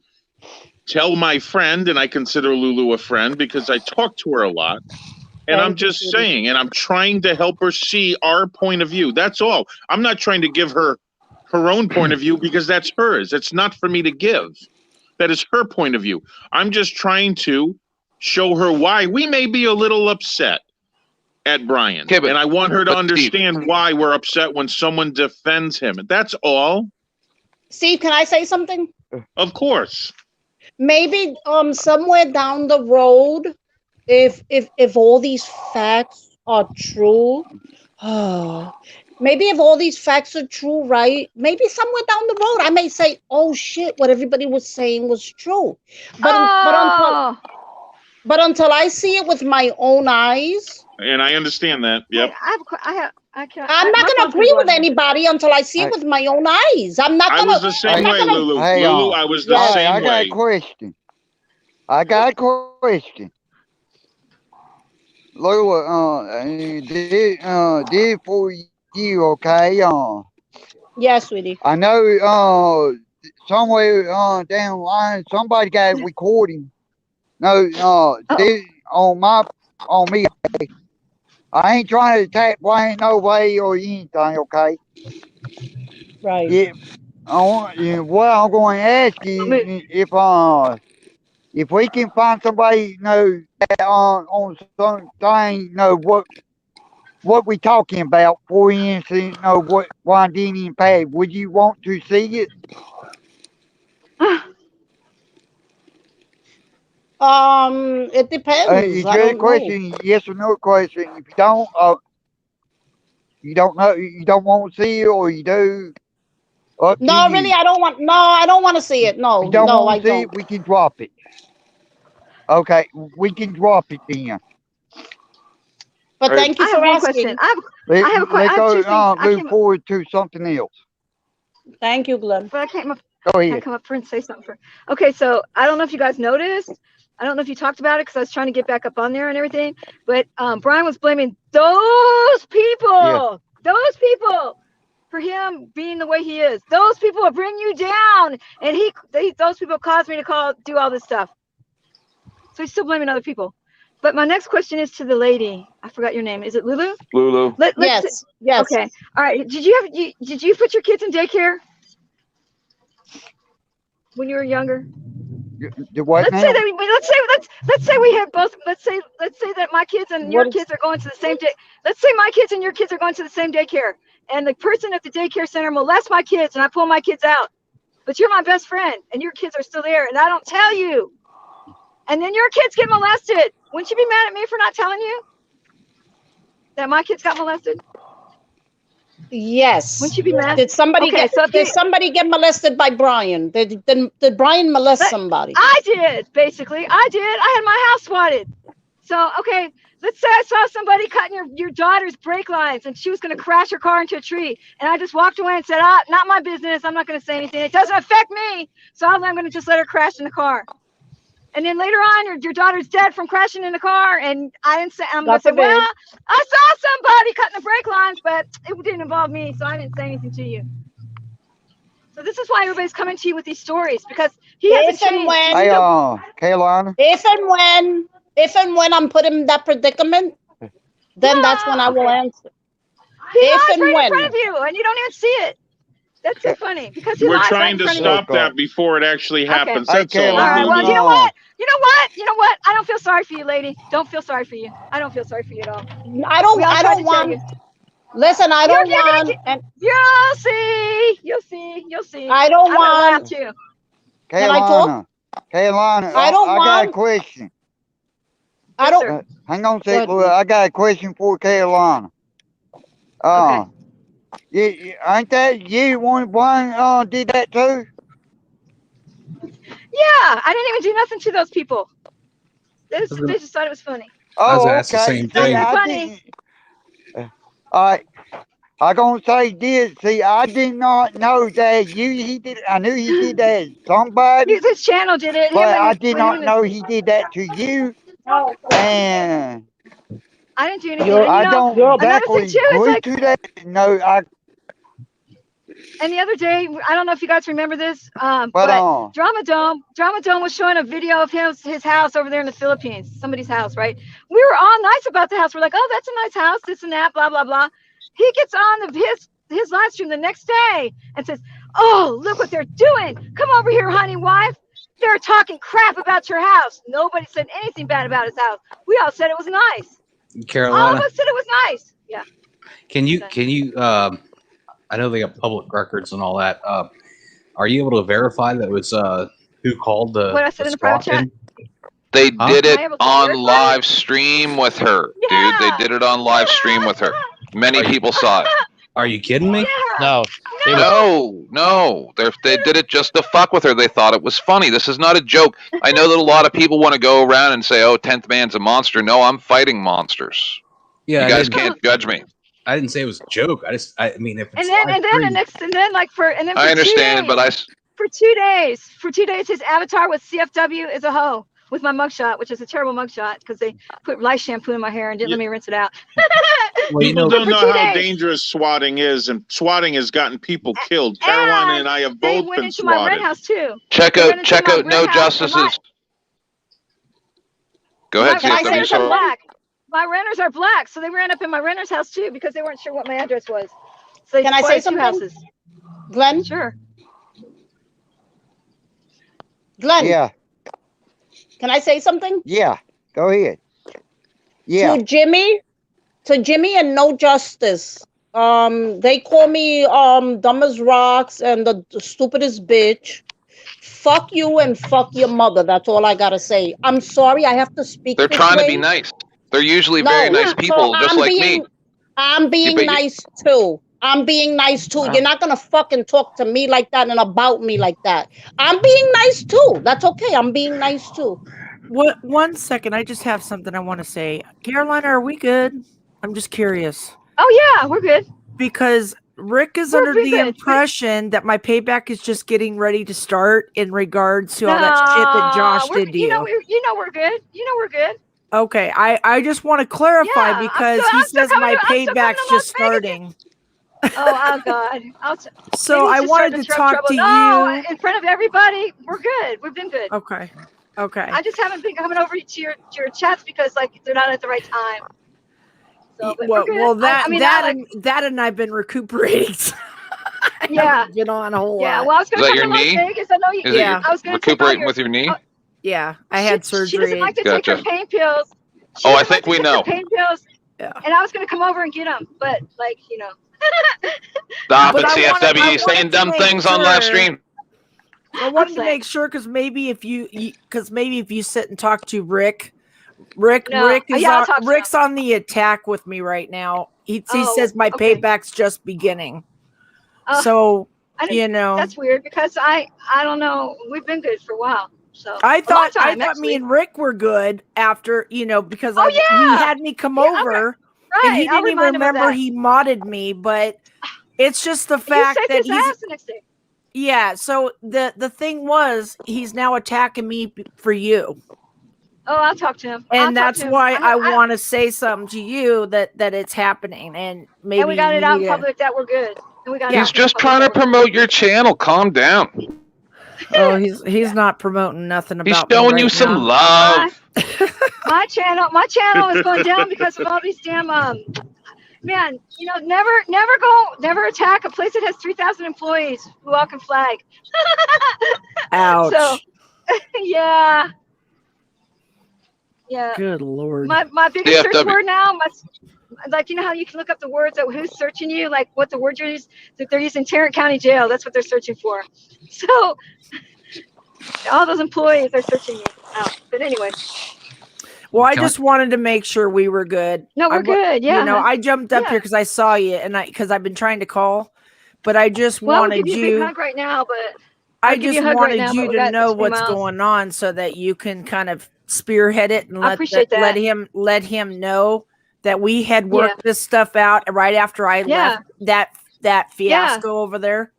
tell my friend, and I consider Lulu a friend because I talk to her a lot, and I'm just saying, and I'm trying to help her see our point of view. That's all. I'm not trying to give her her own point of view because that's hers. It's not for me to give. That is her point of view. I'm just trying to show her why we may be a little upset at Brian. Okay, and I want her to understand why we're upset when someone defends him. That's all. Steve, can I say something? Of course. maybe somewhere down the road, if all these facts are true, maybe if all these facts are true, right? Maybe somewhere down the road, I may say, "Oh shit, what everybody was saying was true," but until I see it with my own eyes, And I understand that. Yep. I'm not going to agree with anybody until I see it with my own eyes. I'm not I going was to. the same way, Lulu. Hey, Lulu, I was the same I got way. a question. I got a question. Lulu, did for you, okay? Yes, sweetie. I know somewhere down the line somebody got a recording. No, did on me. I ain't trying to attack Brian no way or anything, okay? Right. What I'm going to ask you if we can find somebody that on something what we talking about, for instance, what Wandini paid, would you want to see it? It depends. It's I just a don't know. question, yes or no question. If you don't know, you don't want to see it, or you do. Up to No, you. really, I don't want. No, I don't want to see it. No, If you don't no, I want to see don't. it, we can drop it. Okay, we can drop it then. But thank you I have for one asking. question. I have a question. Let's I have two things. move forward to something else. Thank you, Glenn. But I can't Go ahead. come up for and say something. Okay, so I don't know if you guys noticed. I don't know if you talked about it because I was trying to get back up on there and everything. But Brian was blaming those people, for him being the way he is. Those people will bring you down, and those people caused me to do all this stuff. So he's still blaming other people. But my next question is to the lady. I forgot your name. Is it Lulu? Lulu. Yes. Okay. All right. Did you put your kids in daycare when you were younger? What Let's say we have both. Let's say that my kids and your kids are going to the same day. Let's say my kids and your kids are going to the same daycare, and the person at the daycare center molests my kids, and I pull my kids out. But you're my best friend, and your kids are still there, and I don't tell you. And then your kids get molested. Wouldn't you be mad at me for not telling you that my kids got molested? Yes. Wouldn't you be mad? Did somebody get molested by Brian? Did Brian molest somebody? I did, basically. I did. I had my house swatted. So, okay, let's say I saw somebody cutting your daughter's brake lines and she was going to crash her car into a tree. And I just walked away and said, not my business. I'm not going to say anything. It doesn't affect me. So I'm going to just let her crash in the car. And then later on, your daughter's dead from crashing in the car. And I'm going to say, well, I saw somebody cutting the brake lines, but it didn't involve me. So I didn't say anything to you. So this is why everybody's coming to you with these stories, because he hasn't changed. Hey, Carolina. If and when I'm put in that predicament, then that's when I will answer. He lies right in front of you, and you don't even see it. That's so funny because he We're lies trying to stop that before it actually happens. That's all. All right. Well, you know what? I don't feel sorry for you, lady. Don't feel sorry for you. I don't feel sorry for you at all. I don't want. Listen, I don't want. You'll see. I don't want. Too. Carolina, I don't want. I got a question. I don't. Hang on a second, I got a question for Carolina. Ain't that you one did that too? Yeah, I didn't even do nothing to those people. They just thought it was funny. Oh, that's the same thing. Funny. All right. I gonna say this. See, I did not know that he did. I knew he did that to somebody. His channel did it, but I did not know he did that to you. And I didn't do anything. I don't exactly agree to that. No, And the other day, I don't know if you guys remember this, but Drama Dome was showing a video of his house over there in the Philippines, somebody's house, right? We were all nice about the house. We're like, oh, that's a nice house, this and that, blah, blah, blah. He gets on his live stream the next day and says, oh, look what they're doing. Come over here, honey, wife. They're talking crap about your house. Nobody said anything bad about his house. We all said it was nice. Carolina, all of us said it was nice. Yeah. Can you I know they got public records and all that. Are you able to verify that it was who called the What I said in the private chat? They did it Am I able to on verify live stream with her, dude. They did it on live stream with her. Many people saw it. Are you kidding me? No. No. They did it just to fuck with her. They thought it was funny. This is not a joke. I know that a lot of people want to go around and say, "Oh, 10th man's a monster." No, I'm fighting monsters. Yeah, you guys can't judge me. I didn't say it was a joke. I mean, if it's And then for I understand, but for 2 days, his avatar with CFW is a hoe with my mugshot, which is a terrible mugshot because they put lice shampoo in my hair and didn't let me rinse it out. People don't know how dangerous swatting is, and swatting has gotten people killed. Carolina and I have They both went been into my rent swatted. house too. Check out No Justices. Go ahead, CFW. Black. My renters are black, so they ran up in my renter's house too because they weren't sure what my address was. So Can I say something? Houses. Glenn? Sure. Glenn? Yeah. Can I say something? Yeah. Go ahead. Yeah. To Jimmy and No Justice. They call me dumb as rocks and the stupidest bitch. Fuck you and fuck your mother. That's all I gotta say. I'm sorry I have to speak. They're this trying way. to be nice. They're usually very nice people, just like me. I'm being nice too. I'm being nice too. You're not gonna fucking talk to me like that and about me like that. I'm being nice too. That's okay. I'm being nice too. What? 1 second. I just have something I want to say. Carolina, are we good? I'm just curious. Oh yeah, we're good. Because Rick is under the impression that my payback is just getting ready to start in regards to all that shit that Josh did to you. You know we're good. You know we're good. Okay, I just want to clarify because he says my payback's just starting. Oh God! So I wanted to talk to you in front of everybody. We're good. We've been good. Okay. I just haven't been coming over to your chats because like they're not at the right time. So, that and I've been recuperating. Yeah. Been on a whole Yeah. lot. Well, I was going Is to that come your to knee? Las Vegas. I know you. Yeah. I was going to recuperating with your knee. Yeah, I had surgery. She doesn't like to take her pain pills. I think we know. Pain pills. Yeah. And I was going to come over and get them, but like Stop it, CFW. Saying dumb things on live stream. I wanted to make sure because maybe if you sit and talk to Rick's on the attack with me right now. He says my payback's just beginning. So that's weird because I don't know. We've been good for a while. So I thought me and Rick were good after because he had me come over and he didn't even remember he modded me, but it's just the fact that he's yeah. So the thing was he's now attacking me for you. Oh, I'll talk to him. And that's why I want to say something to you that it's happening and maybe and we got it out in public that we're good. And we got He's just trying to promote your channel. Calm down. Oh, he's not promoting nothing about. He's showing you some love. My channel is going down because of all these damn man. Never attack a place that has 3,000 employees who all can flag. Ouch. So, yeah. Good Lord. My biggest search word now, like how you can look up the words of who's searching you, like what the word you're using. They're using Tarrant County Jail. That's what they're searching for. So all those employees are searching me out. But anyway. Well, I just wanted to make sure we were good. No, we're good. Yeah. I jumped up here because I saw you and because I've been trying to call, but I just wanted I'll give you a big hug right now, but I just wanted you to know what's going on so that you can kind of spearhead it and let him know that we had worked this stuff out right after I left that fiasco over there.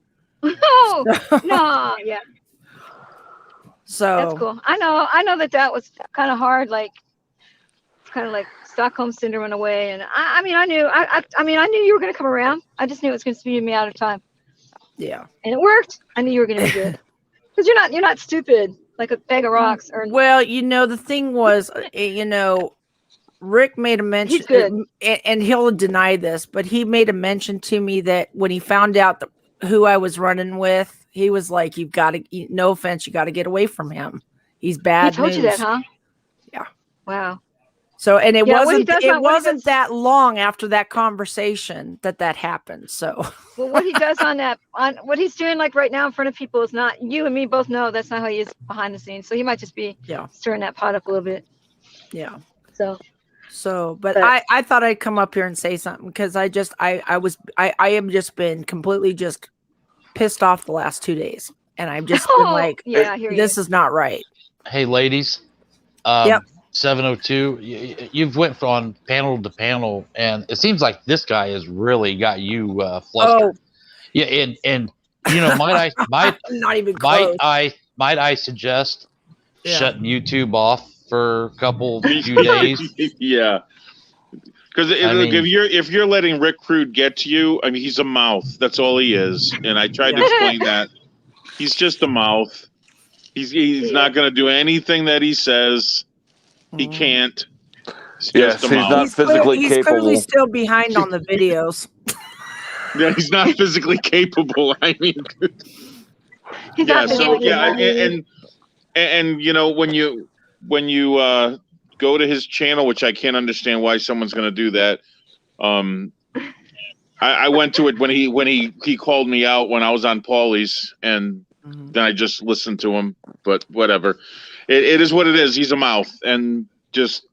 Oh, no, yeah. So that's cool. I know that was kind of hard, like kind of like Stockholm syndrome in a way. And I knew you were going to come around. I just knew it was going to speed me out of time. Yeah. And it worked. I knew you were going to be good. Because you're not stupid like a bag of rocks. Well, the thing was, Rick made a mention, he's good. And he'll deny this, but he made a mention to me that when he found out who I was running with, he was like, "You've got to, no offense, you got to get away from him. He's bad." He told you that, huh? Yeah. Wow. So, and it wasn't does- that long after that conversation that happened. So, well, what he does on what he's doing like right now in front of people is not, you and me both know that's not how he is behind the scenes. So he might just be stirring that pot up a little bit. Yeah. But I thought I'd come up here and say something because I am just been completely just pissed off the last 2 days, and I've just been like, yeah, I hear this is not right. Hey, ladies. Yep. 702. You've went from panel to panel, and it seems like this guy has really got you flustered. Yeah, and you know, might not even close. Might I suggest shutting YouTube off for a few days? Yeah. Because if you're letting Rick Crude get to you, I mean, he's a mouth. That's all he is. And I tried to explain that. He's just a mouth. He's not going to do anything that he says. He can't. Yes, he's not physically capable. He's clearly still behind on the videos. Yeah, he's not physically capable. I mean, and you know, when you go to his channel, which I can't understand why someone's going to do that. I went to it when he called me out when I was on Paulie's, and then I just listened to him. But whatever, it is what it is. He's a mouth, and just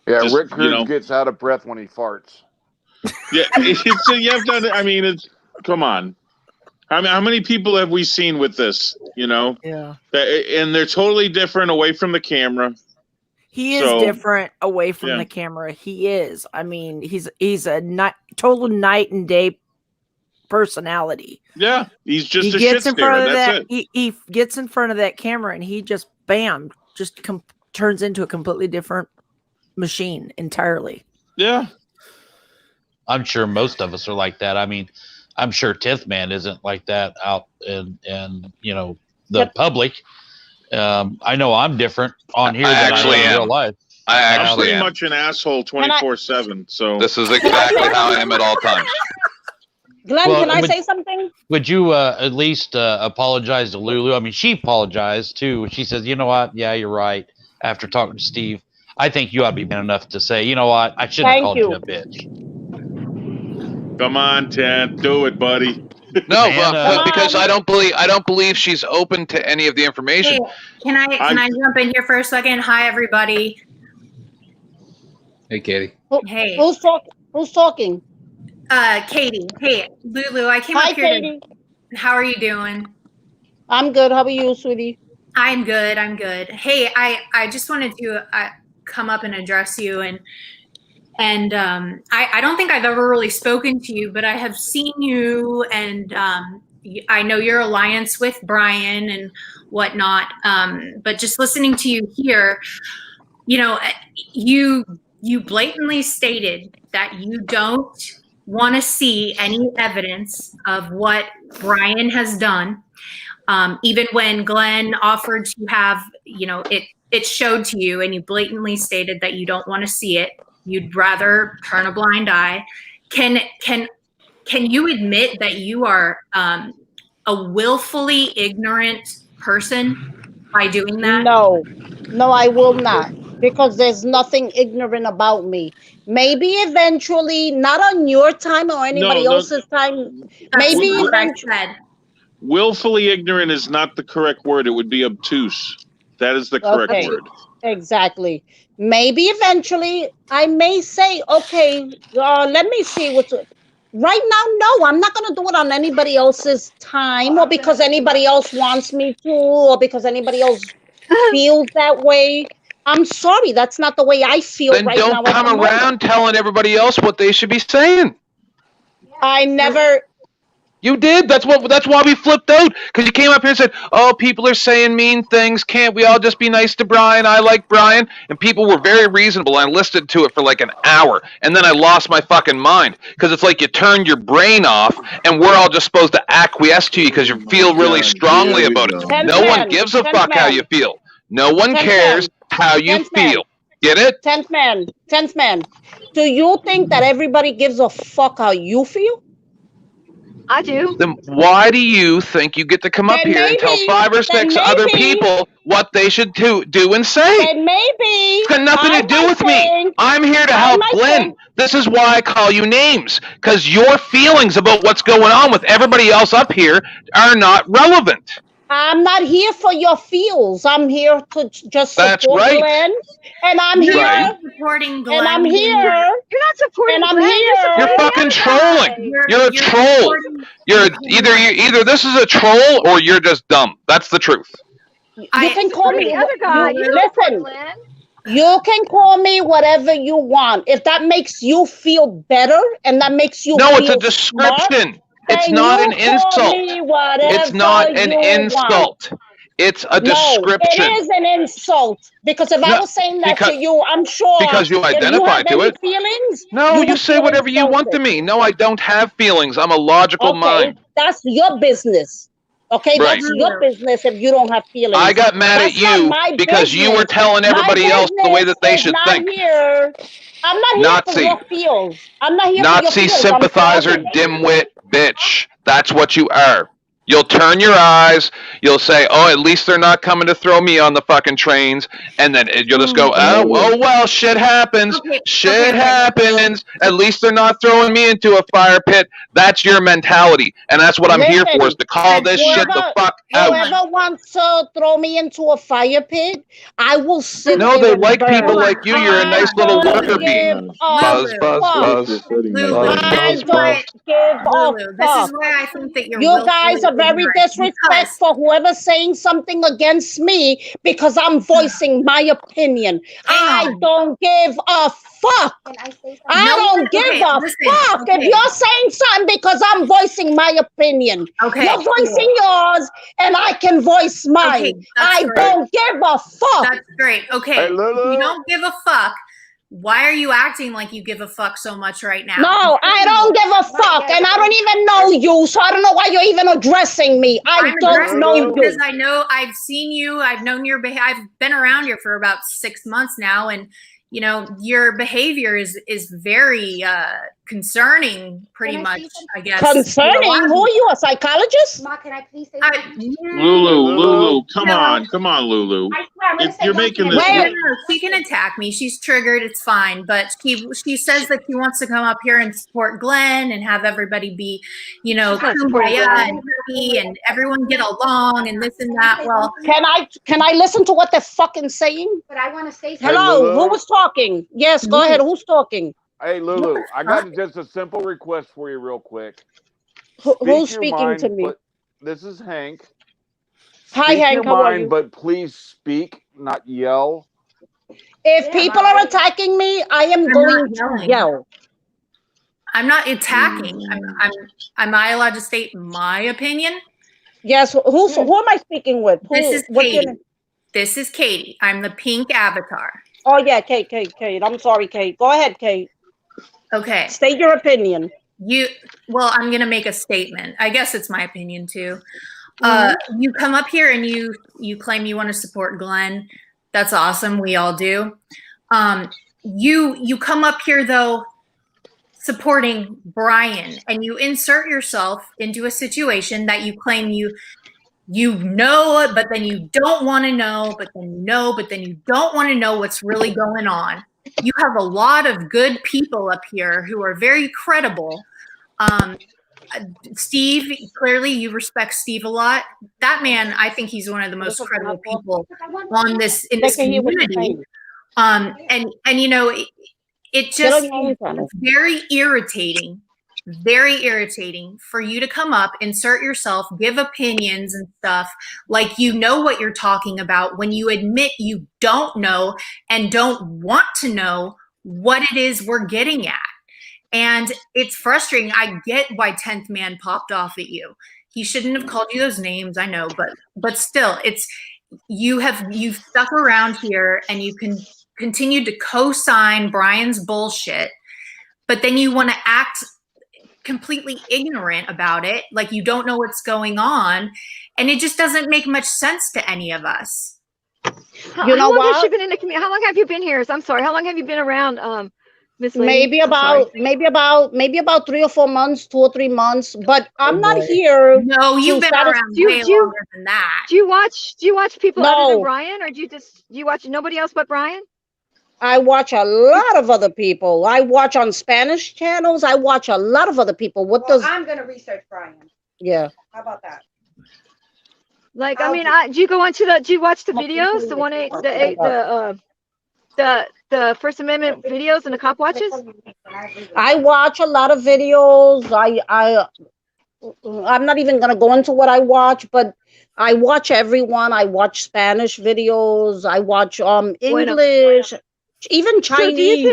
Rick Crude gets out of breath when he farts. Yeah, you have to. I mean, it's come on. I mean, how many people have we seen with this? You know, and they're totally different away from the camera. He is different away from the camera. He is. I mean, he's a total night and day personality. Yeah, he's just a shit stirrer. That's it. He gets in front of that camera and he just turns into a completely different machine entirely. Yeah. I'm sure most of us are like that. I mean, I'm sure 10th Man isn't like that out in you know, the public. I know I'm different on here than I am in real life. I'm pretty much an asshole 24/7. So this is exactly how I am at all times. Glenn, can I say something? Would you at least apologize to Lulu? I mean, she apologized too. She says, "You know what? Yeah, you're right." After talking to Steve, I think you ought to be man enough to say, "You know what? I shouldn't have called you a bitch." Come on, Ted, do it, buddy. No, but because I don't believe she's open to any of the information. Hey, can I jump in here for a second? Hi, everybody. Hey, Katie. Hey. Who's talking? Katie. Hey, Lulu. I came up here. Katie. How are you doing? I'm good. How are you, sweetie? I'm good. Hey, I just wanted to come up and address you, and I don't think I've ever really spoken to you, but I have seen you, and I know your alliance with Brian and whatnot. But just listening to you here, you know, you blatantly stated that you don't want to see any evidence of what Brian has done. Even when Glenn offered to have, you know, it showed to you, and you blatantly stated that you don't want to see it. You'd rather turn a blind eye. Can you admit that you are a willfully ignorant person by doing that? No, I will not, because there's nothing ignorant about me. Maybe eventually, not on your time or anybody else's time. Maybe eventually. Willfully ignorant is not the correct word. It would be obtuse. That is the correct word. Exactly. Maybe eventually I may say, okay, let me see what's right now. No, I'm not going to do it on anybody else's time, or because anybody else wants me to, or because anybody else feels that way. I'm sorry. That's not the way I feel then right now. Then don't come around telling everybody else what they should be saying. I never. You did. That's why we flipped out, because you came up here and said, "Oh, people are saying mean things. Can't we all just be nice to Brian? I like Brian." And people were very reasonable. I listened to it for like an hour, and then I lost my fucking mind, because it's like you turned your brain off, and we're all just supposed to acquiesce to you because you feel really strongly about it. No one gives a fuck how you feel. No one cares how you feel. Get it? 10th man. Do you think that everybody gives a fuck how you feel? I do. Then why do you think you get to come up Then here and tell maybe- 5 or 6 then other maybe- people what they should do and say? Then maybe It's got nothing to do with me. think- I'm here to I help might Glenn. think- This is why I call you names, because your feelings about what's going on with everybody else up here are not relevant. I'm not here for your feels. I'm here to just That's support right. Glenn. And I'm You're here. not supporting Glenn. And I'm here. You're not supporting And I'm Glenn. here. You're fucking trolling. You're a troll. supporting- You're either this is a troll or you're just dumb. That's the truth. You can call me the other guy. You don't support Listen, Glenn. you can call me whatever you want. If that makes you feel better and that makes you No, feel it's a description. smart, It's then not you an call insult. me whatever It's not an you insult. want. It's a No, description. it is an insult. Because if I No, was saying that because- to you, I'm sure because you if identify have to any it. feelings, No, you would say feel whatever you want to insulted. me. No, I don't have feelings. I'm a logical Okay, mind. that's your business. Okay, Right. that's your business if you don't have feelings. I got mad at That's not you my because you were business. telling everybody My else the way that they business should is think. not here. I'm not here Nazi. for your feels. I'm not here for Nazi your feels. sympathizer, dimwit, bitch. That's what you are. You'll turn your eyes. You'll say, "Oh, at least they're not coming to throw me on the fucking trains," and then you'll just go, "Oh well, shit happens. Shit happens. At least they're not throwing me into a fire pit." That's your mentality, and that's what I'm here for: is to call this shit the fuck out. Whoever wants to throw me into a fire pit, I will sit No, there they and like burn. people like you. You're a nice little I worker don't bee. give a Buzz, buzz, fuck. buzz. I don't give a Lulu, this fuck. is why I think that you're You guys are willfully very ignorant, disrespectful. Whoever's saying something against me because I'm voicing my opinion. I don't give a fuck. I No, don't give okay, a listen, fuck okay. if you're saying something because I'm voicing my opinion. Okay, You're voicing yours and I can voice mine. Okay, that's I great. don't give a fuck. That's great. Okay, Hey, if Lulu. you don't give a fuck, why are you acting like you give a fuck so much right now? No, I don't give a fuck, and I don't even know you, so I don't know why you're even addressing me. I don't addressing know you you. because I know I've seen you. I've known your I've been around here for about 6 months now, and you know your behavior is very concerning. Pretty much, I guess. Concerning? Who are you, a psychologist? Ma, can I please say Lulu, come on, Lulu. You're making this. She can attack me. She's triggered. It's fine. But she says that she wants to come up here and support Glenn and have everybody be, you know, kumbaya and happy and everyone get along and this and that. Well, can I listen to what they're fucking saying? But I want to say something. Hello, Lulu. who was talking? Yes, go ahead. Who's talking? Hey, Lulu, I got just a simple request for you real quick. Who's Speak your speaking mind, to me? but this is Hank. Hi, Speak Hank. your How are mind, you? but please speak, not yell. If people are attacking me, I am going to yell. I'm not attacking. Am I allowed to state my opinion? Yes. Who am I speaking with? This is what's your Katie. name? This is Katie. I'm the pink avatar. Oh yeah, Kate. I'm sorry, Kate. Go ahead, Kate. Okay. State your opinion. Well, I'm gonna make a statement. I guess it's my opinion too. You come up here and you claim you want to support Glenn. That's awesome. We all do. You come up here though supporting Brian, and you insert yourself into a situation that you claim you know, but then you don't want to know, but then you know, but then you don't want to know what's really going on. You have a lot of good people up here who are very credible. Steve, clearly you respect Steve a lot. That man, I think he's one of the most credible people on this in this community. And you know, it just it's very irritating for you to come up, insert yourself, give opinions and stuff like you know what you're talking about when you admit you don't know and don't want to know what it is we're getting at. And it's frustrating. I get why 10th Man popped off at you. He shouldn't have called you those names, I know, but still, it's you've stuck around here and you can continue to co-sign Brian's bullshit, but then you want to act completely ignorant about it, like you don't know what's going on, and it just doesn't make much sense to any of us. How long has she been in the community? How long have you been here? I'm sorry. How long have you been around Miss Lady? Maybe about 3 or 4 months, 2 or 3 months. But I'm not here. No, you've been around way longer than that. Do you watch people other than No. Brian, or do you watch nobody else but Brian? I watch a lot of other people. I watch on Spanish channels. I watch a lot of other people. I'm gonna research Brian. Yeah. How about that? Like, I mean, do you go into do you watch the videos, the First Amendment videos and the cop watches? I watch a lot of videos. I'm not even gonna go into what I watch, but I watch everyone. I watch Spanish videos. I watch English, even Chinese.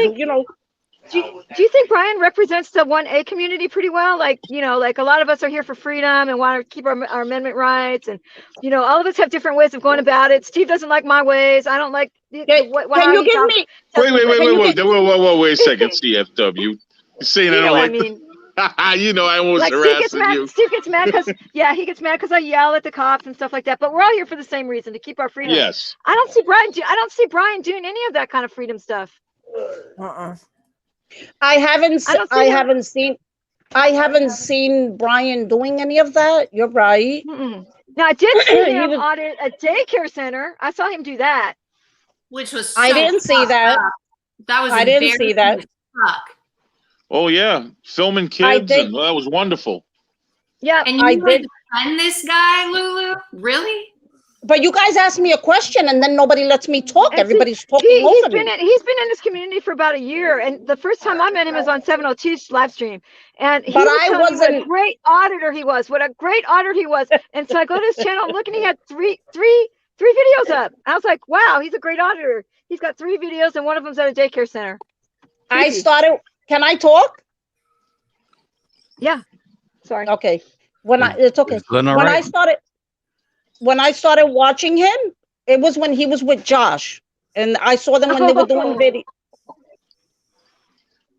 So do you think Brian represents the 1A community pretty well? Like, like a lot of us are here for freedom and want to keep our amendment rights, and all of us have different ways of going about it. Steve doesn't like my ways. I don't like. Can you give me? Wait a second, CFW. You're saying I don't like. I was like harassing you. Steve gets mad because he gets mad because I yell at the cops and stuff like that. But we're all here for the same reason, to keep our freedom. Yes. I don't see Brian doing any of that kind of freedom stuff. I haven't seen Brian doing any of that. You're right. Now I did see him audit a daycare center. I saw him do that, which was. I didn't see that. That was. I didn't see that. Oh yeah, filming kids, and that was wonderful. Yeah, and you would defend this guy, Lulu? Really? But you guys asked me a question, and then nobody lets me talk. And everybody's talking over me. He's been in this community for about a year, and the first time I met him was on 702's live stream, and he was telling me what a great auditor he was. What a great auditor he was! And so I go to his channel, look, and he had three videos up. I was like, wow, he's a great auditor. He's got 3 videos, and one of them's at a daycare center. I started. Can I talk? Yeah. Sorry. Okay. It's okay. When I started watching him, it was when he was with Josh, and I saw them when they were doing video.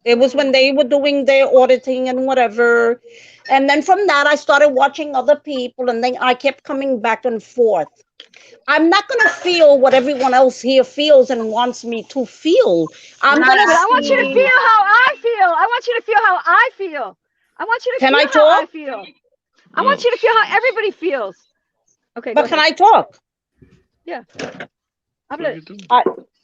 It was when they were doing their auditing and whatever, and then from that I started watching other people, and then I kept coming back and forth. I'm not gonna feel what everyone else here feels and wants me to feel. I want you to feel how I feel. I want you to feel how I feel. I want you to feel how I feel. I want you to feel how everybody feels. Okay, but can I talk? Yeah.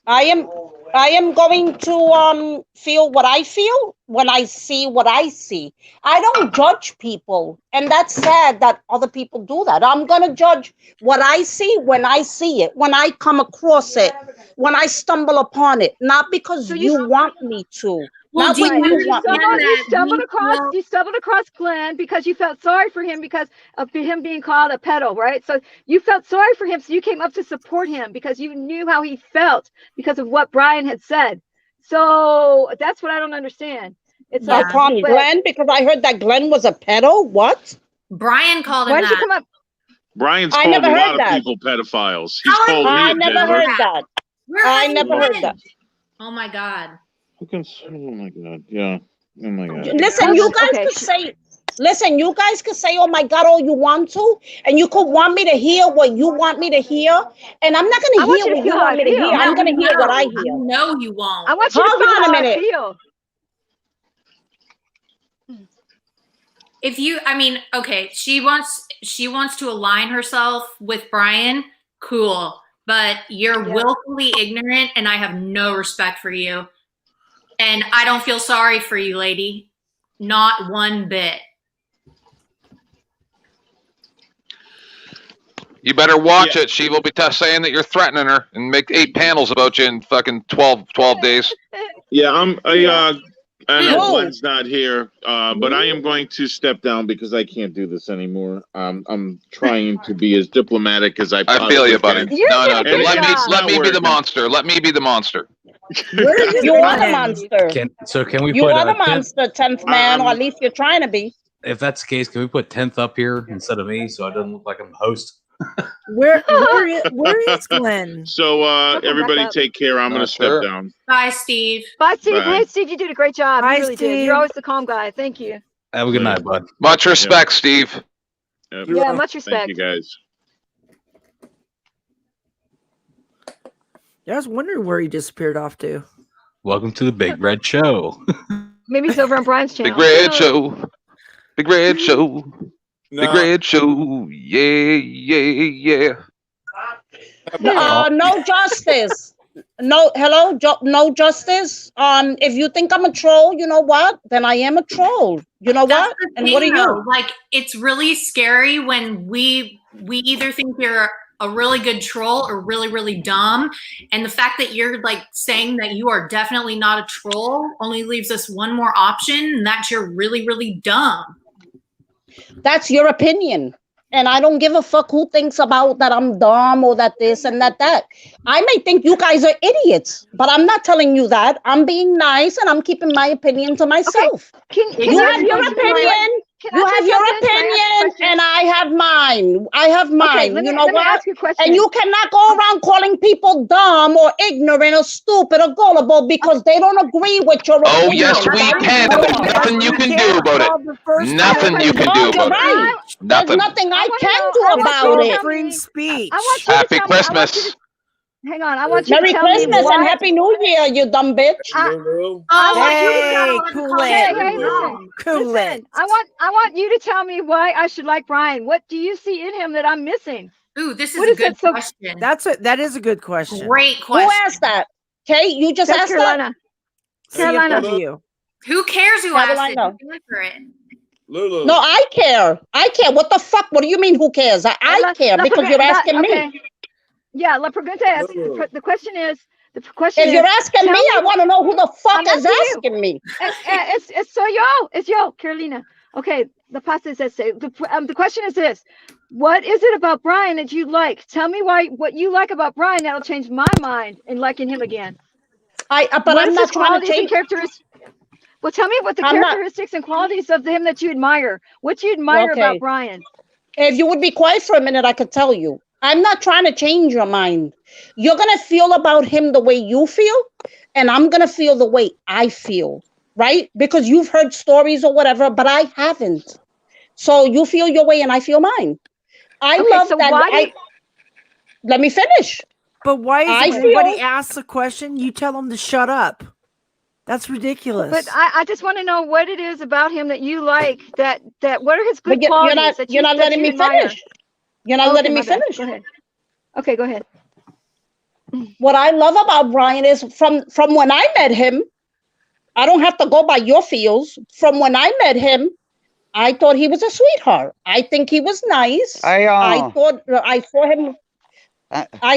I am going to feel what I feel when I see what I see. I don't judge people, and that's sad that other people do that. I'm gonna judge what I see when I see it, when I come across it, when I stumble upon it, not because you want me to. Well, you stumbled across Glenn because you felt sorry for him because of him being called a pedo, right? So you felt sorry for him, so you came up to support him because you knew how he felt because of what Brian had said. So that's what I don't understand. It's like upon Glenn, because I heard that Glenn was a pedo. What? Brian called him Why did you come up? Brian's called a lot of people pedophiles. He's called me. I never heard that. I never heard that. Oh my God. Oh my God. Yeah. Oh my God. Listen, you guys could say. Listen, you guys could say, "Oh my God," all you want to, and you could want me to hear what you want me to hear, and I'm not going to hear what you want me to hear. I'm going to hear what I hear. No, you won't. I want you to feel how I feel. If you, I mean, okay, she wants to align herself with Brian. Cool, but you're willfully ignorant, and I have no respect for you. And I don't feel sorry for you, lady. Not one bit. You better watch it. She will be saying that you're threatening her and make 8 panels about you in fucking 12 days. Yeah, I know Glenn's not here, but I am going to step down because I can't do this anymore. I'm trying to be as diplomatic as I possibly feel you, buddy. can. No. Let me be the monster. Let me be the monster. You are the monster. Can we you put are the monster, 10th man, or at least you're trying to be. If that's the case, can we put 10th up here instead of me so it doesn't look like I'm the host? Where is Glenn? So everybody take care. I'm gonna step down. Bye, Steve. Bye, Steve. Bye. Hey, Steve, you did a great job. Bye, You really Steve. did. You're always the calm guy. Thank you. Have a good night, bud. Much respect, Steve. Yeah, much respect. Thank you, guys. Yeah, I was wondering where he disappeared off to. Welcome to the Big Red Show. Maybe it's over on Brian's channel. Big Red Show. Big Red Show. Big No. Red Show. Yeah, yeah, yeah. No justice. No justice. If you think I'm a troll, you know what? Then I am a troll. You know That's what? the And thing, what are though. you? Like, it's really scary when we either think you're a really good troll or really, really dumb. And the fact that you're like saying that you are definitely not a troll only leaves us one more option, and that's you're really, really dumb. That's your opinion. And I don't give a fuck who thinks about that I'm dumb or that this and that. I may think you guys are idiots, but I'm not telling you that. I'm being nice and I'm keeping my opinion to myself. Can You have your opinion. You have your opinion, and I have mine. I have mine. let me You know what? ask you a question. And you cannot go around calling people dumb or ignorant or stupid or gullible because they don't agree with your opinion. Oh, yes, we can. And there's nothing you can do about it. Nothing you can do about it. There's Nothing. nothing I can do about it. Free speech. I want you Happy to tell me, Christmas. hang on. I want you Merry to tell me Christmas why. and Happy New Year, you dumb bitch. Hey, Kool-Aid. Listen, I want you to tell me why I should like Brian. What do you see in him that I'm missing? Ooh, this is What a is good it so- question. That is a good question. Great Who question. asked that? Okay, you just That's asked Carolina. Carolina. CFW. Who cares who asked it? Carolina. You answer it. Lulu. No, I care. I care. What the fuck? What do you mean who cares? I care because you're asking me. Yeah, La Pregunta is, the question is, If you're asking me, I want to know who the fuck is asking me. It's so yo. It's yo, Carolina. Okay, the pasta says the question is this. What is it about Brian that you like? Tell me what you like about Brian that'll change my mind in liking him again. But I'm not trying to change characteristics. Well, tell me what the characteristics and qualities of him that you admire. What you admire about Brian. If you would be quiet for a minute, I could tell you. I'm not trying to change your mind. You're going to feel about him the way you feel, and I'm going to feel the way I feel, right? Because you've heard stories or whatever, but I haven't. So you feel your way and I feel mine. I love that. Let me finish. But why is it when anybody asks a question, you tell them to shut up? That's ridiculous. But I just want to know what it is about him that you like. That what are his good qualities? You're not letting me finish. You're not letting me finish. Go ahead. Okay, go ahead. What I love about Brian is from when I met him, I don't have to go by your feels. From when I met him, I thought he was a sweetheart. I think he was nice. I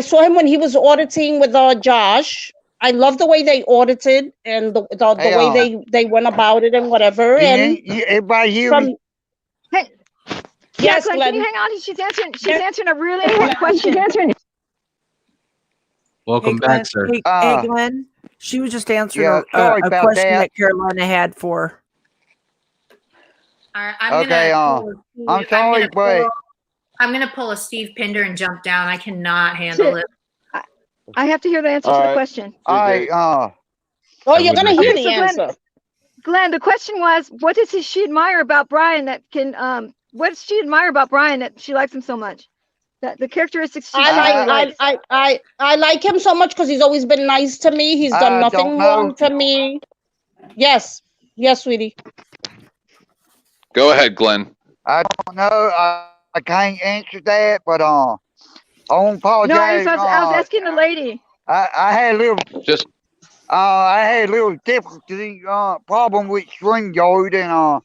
saw him when he was auditing with Josh. I love the way they audited and the way they went about it and whatever. Everybody hear me? Hey, yes, Glenn, Glenn. can you hang on? She's answering a really important question. Welcome back, sir. Hey, Glenn. She was just answering a about question that. that Carolina had for her. All right, I'm sorry, but I'm gonna pull a Steve Pinder and jump down. I cannot handle it. I have to hear the answer to the question. You're gonna hear the answer. Glenn, the question was, what does she admire about Brian that can? What does she admire about Brian that she likes him so much? That the characteristics. I like him so much because he's always been nice to me. He's done nothing wrong to me. Yes, sweetie. Go ahead, Glenn. I don't know. I can't answer that, but I won't apologize. No, I was asking the lady. I had a little difficulty problem with StreamYard, and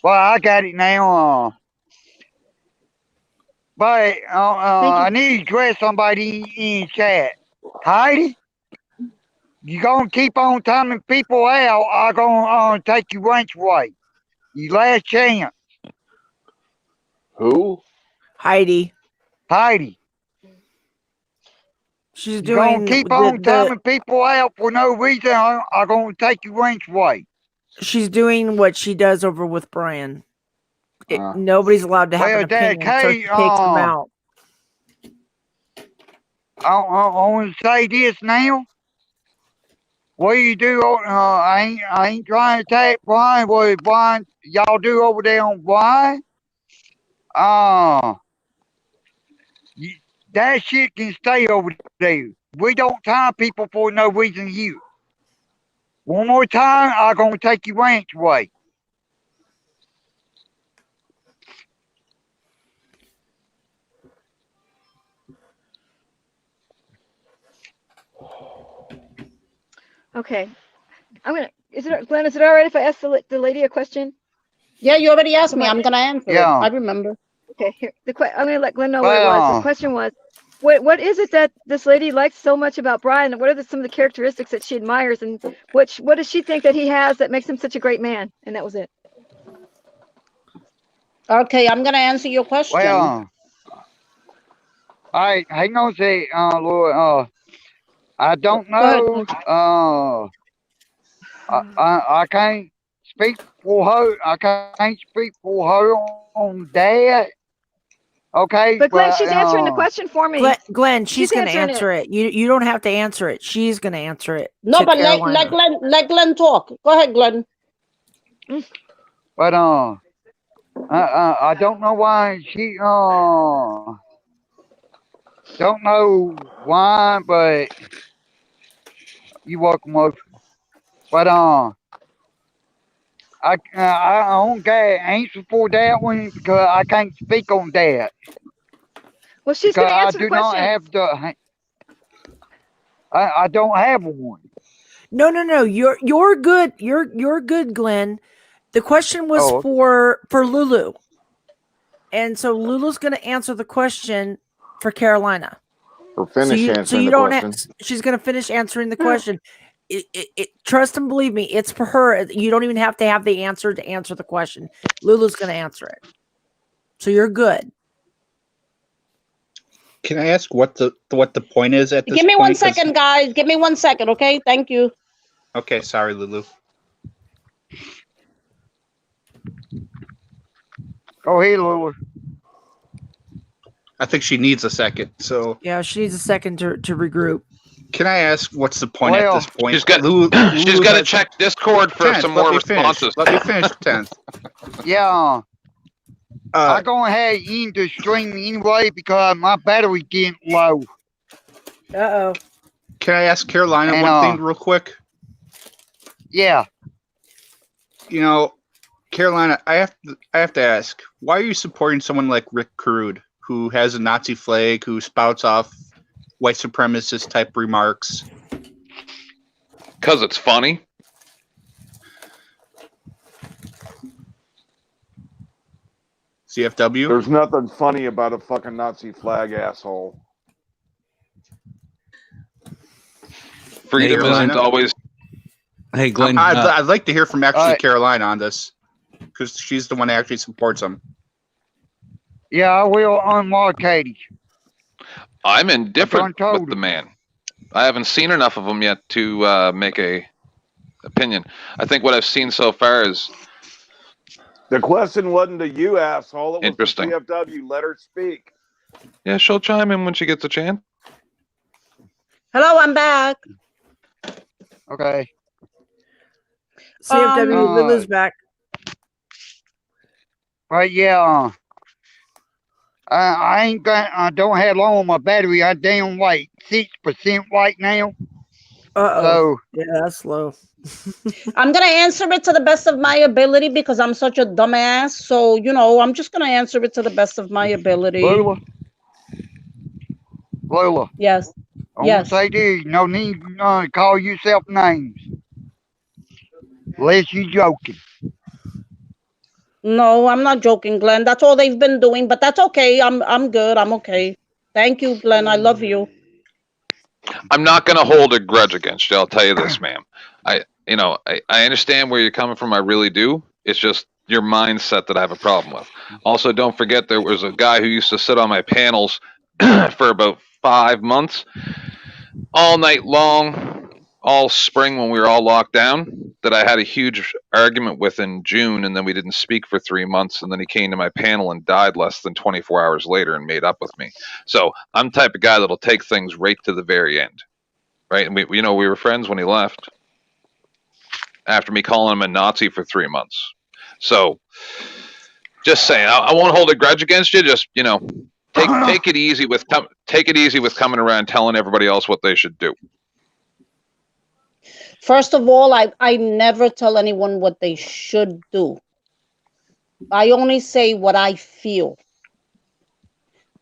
I got it now. But I need to address somebody in chat. Heidi, you gonna keep on timing people out? I'm gonna take your lunch away. Your last chance. Who? Heidi. She's doing. Gonna keep on timing people out for no reason. I'm gonna take your lunch away. She's doing what she does over with Brian. Nobody's allowed to have an opinion, so she takes them out. I want to say this now. What you do? I ain't trying to attack Brian. What Brian y'all do over there on Brian? That shit can stay over there. We don't time people for no reason here. One more time, I'm gonna take your ranch away. Okay. Glenn, is it all right if I ask the lady a question? Yeah, you already asked me. I'm gonna answer it. I remember. Okay, here. I'm gonna let Glenn know what it was. The question was, what is it that this lady likes so much about Brian, and what are some of the characteristics that she admires, and what does she think that he has that makes him such a great man? And that was it. Okay, I'm gonna answer your question. Well, hang on a sec, Lord. I don't know. I can't speak for her. I can't speak for her on that. Okay, but Glenn, she's answering the question for me. Glenn, she's going to answer it. You don't have to answer it. She's going to answer it. No, but let Glenn talk. Go ahead, Glenn. But I don't know why she don't know why, but you welcome up. But I don't get an answer for that one because I can't speak on that. Well, she's going to answer the question. I don't have one. No. You're good. You're good, Glenn. The question was for Lulu, and so Lulu's going to answer the question for Carolina. Or finish answering the question. She's going to finish answering the question. Trust and believe me, it's for her. You don't even have to have the answer to answer the question. Lulu's going to answer it. So you're good. Can I ask what the point is at this point? Give me 1 second, guys. Give me 1 second, okay? Thank you. Okay, sorry, Lulu. Go ahead, Lulu. I think she needs a second. So yeah, she needs a second to regroup. Can I ask what's the point at this point? She's got to check Discord for some more responses. Let me finish 10th. Yeah. I'm going to have you end the stream anyway because my battery's getting low. Uh-oh. Can I ask Carolina one thing real quick? Yeah. You know, Carolina, I have to ask, why are you supporting someone like Rick Carrude, who has a Nazi flag, who spouts off white supremacist type remarks? Because it's funny. CFW? There's nothing funny about a fucking Nazi flag, asshole. Freedom isn't always. Hey, Glenn. I'd like to hear from Carolina on this, because she's the one that actually supports them. Yeah, I will unmark Katie. I'm indifferent with the man. I haven't seen enough of him yet to make a opinion. I think what I've seen so far is. The question wasn't to you, asshole. It was interesting. To CFW. Let her speak. Yeah, she'll chime in when she gets a chance. Hello, I'm back. Okay. CFW, Lulu's back. Right, yeah. I don't have long on my battery. I down like 6% right now. So yeah, that's low. I'm gonna answer it to the best of my ability because I'm such a dumbass. So I'm just gonna answer it to the best of my ability. Lola. Yes. I want to say this. No need to call yourself names. Unless you joking. No, I'm not joking, Glenn. That's all they've been doing, but that's okay. I'm good. I'm okay. Thank you, Glenn. I love you. I'm not going to hold a grudge against you. I'll tell you this, ma'am. I understand where you're coming from. I really do. It's just your mindset that I have a problem with. Also, don't forget there was a guy who used to sit on my panels for about 5 months, all night long, all spring when we were all locked down, that I had a huge argument with in June, and then we didn't speak for 3 months, and then he came to my panel and died less than 24 hours later and made up with me. So I'm the type of guy that'll take things right to the very end, right? And we were friends when he left after me calling him a Nazi for 3 months. So just saying, I won't hold a grudge against you. Just take it easy with coming around telling everybody else what they should do. First of all, I never tell anyone what they should do. I only say what I feel.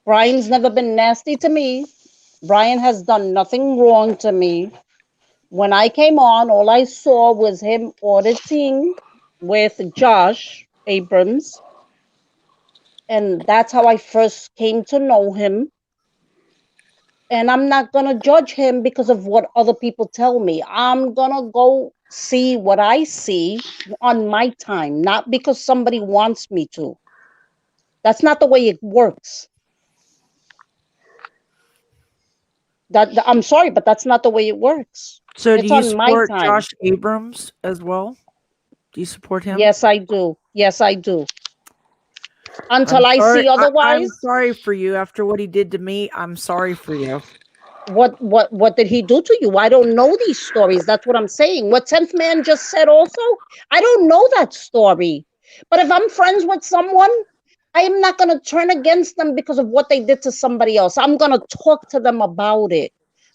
Brian's never been nasty to me. Brian has done nothing wrong to me. When I came on, all I saw was him auditing with Josh Abrams. And that's how I first came to know him. And I'm not going to judge him because of what other people tell me. I'm going to go see what I see on my time, not because somebody wants me to. That's not the way it works. I'm sorry, but that's not the way it works. So it's do you on my support time. Josh Abrams as well? Do you support him? Yes, I do. Yes, I do. Until I see otherwise. I'm sorry for you. After what he did to me, I'm sorry for you. What did he do to you? I don't know these stories. That's what I'm saying. What 10th Man just said also, I don't know that story. But if I'm friends with someone, I am not going to turn against them because of what they did to somebody else. I'm going to talk to them about it.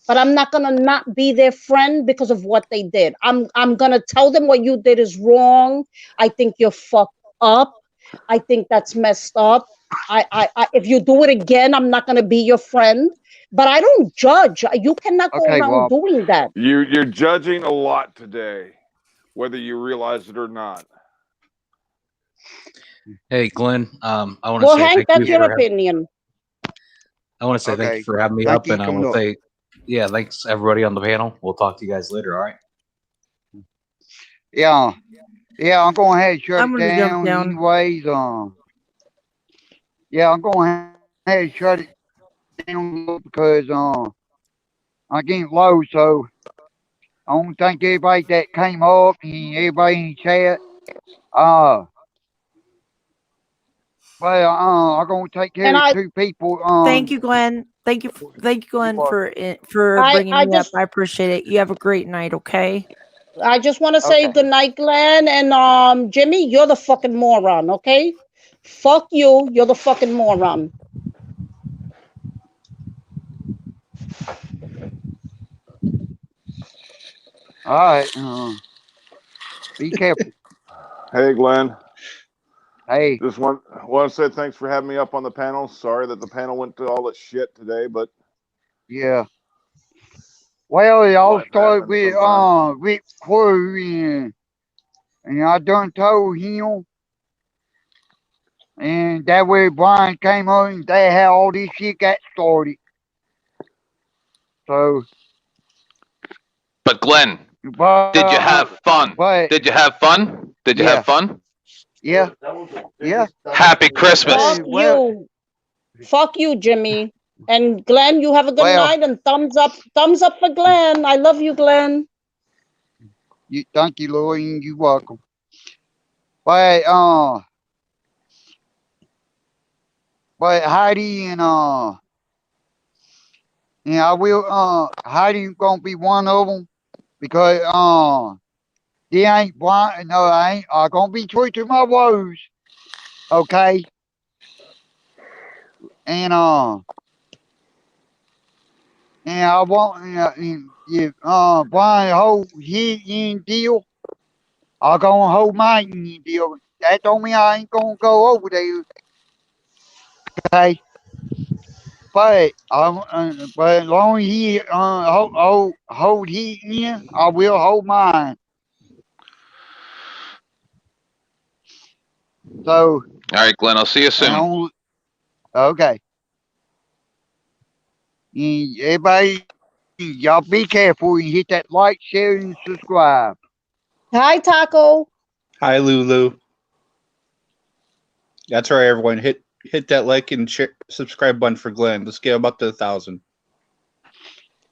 But I'm not going to not be their friend because of what they did. I'm going to tell them what you did is wrong. I think you're fucked up. I think that's messed up. I if you do it again, I'm not going to be your friend. But I don't judge. You cannot go around doing that. You're judging a lot today, whether you realize it or not. Hey, Glenn. I want to Well, say Hank, thank that's you your for opinion. I want to say thank you for having me up, and I want to say, yeah, thanks everybody on the panel. We'll talk to you guys later. All right. Yeah, I'm going ahead and shut I'm it gonna jump down. down. Anyways, yeah, I'm going ahead and shut it down because I'm getting low. So I want to thank everybody that came up and everybody in the chat. But I'm gonna take care of 2 people. Thank you, Glenn. Thank you, Glenn, for bringing me up. I appreciate it. You have a great night. Okay. I just want to say good night, Glenn, and Jimmy. You're the fucking moron. Okay. Fuck you. You're the fucking moron. All right. Be careful. Hey, Glenn. Hey. Just want to say thanks for having me up on the panel. Sorry that the panel went to all that shit today, but yeah. Well, it all started with Rick Crew, and I done told him, and that way Brian came on and they had all this shit got started. So. But Glenn, did you have fun? Did you have fun? Did you have fun? Yeah. Happy Christmas. Fuck you. Fuck you, Jimmy. And Glenn, you have a good night, and thumbs up for Glenn. I love you, Glenn. Thank you, Louie. You're welcome. But Heidi and I will Heidi gonna be one of them because they ain't blind. No, I ain't. I'm gonna be true to my woes. Okay. And I want if Brian hold his end deal, I'm gonna hold my end deal. That don't mean I ain't gonna go over there. Okay. But as long as he hold his end, I will hold mine. So. All right, Glenn. I'll see you soon. Okay. And everybody, y'all be careful and hit that like, share, and subscribe. Hi, Taco. Hi, Lulu. That's right, everyone. Hit that like and subscribe button for Glenn. Let's get him up to 1,000.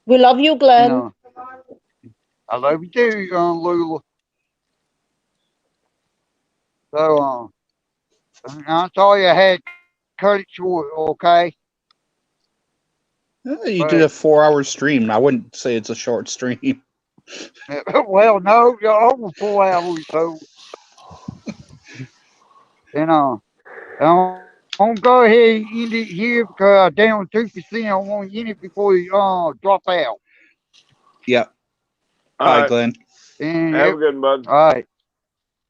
We love you, Glenn. I love you too, Lulu. So, I'm sorry I had cut it short, okay? You did a 4-hour stream. I wouldn't say it's a short stream. Well, no, you're over 4 hours, so. And I'm gonna go ahead and end it here because I'm down 2%. I want to end it before you drop out. Yeah. All Bye, right. Glenn. And Have a good one, bud. all right,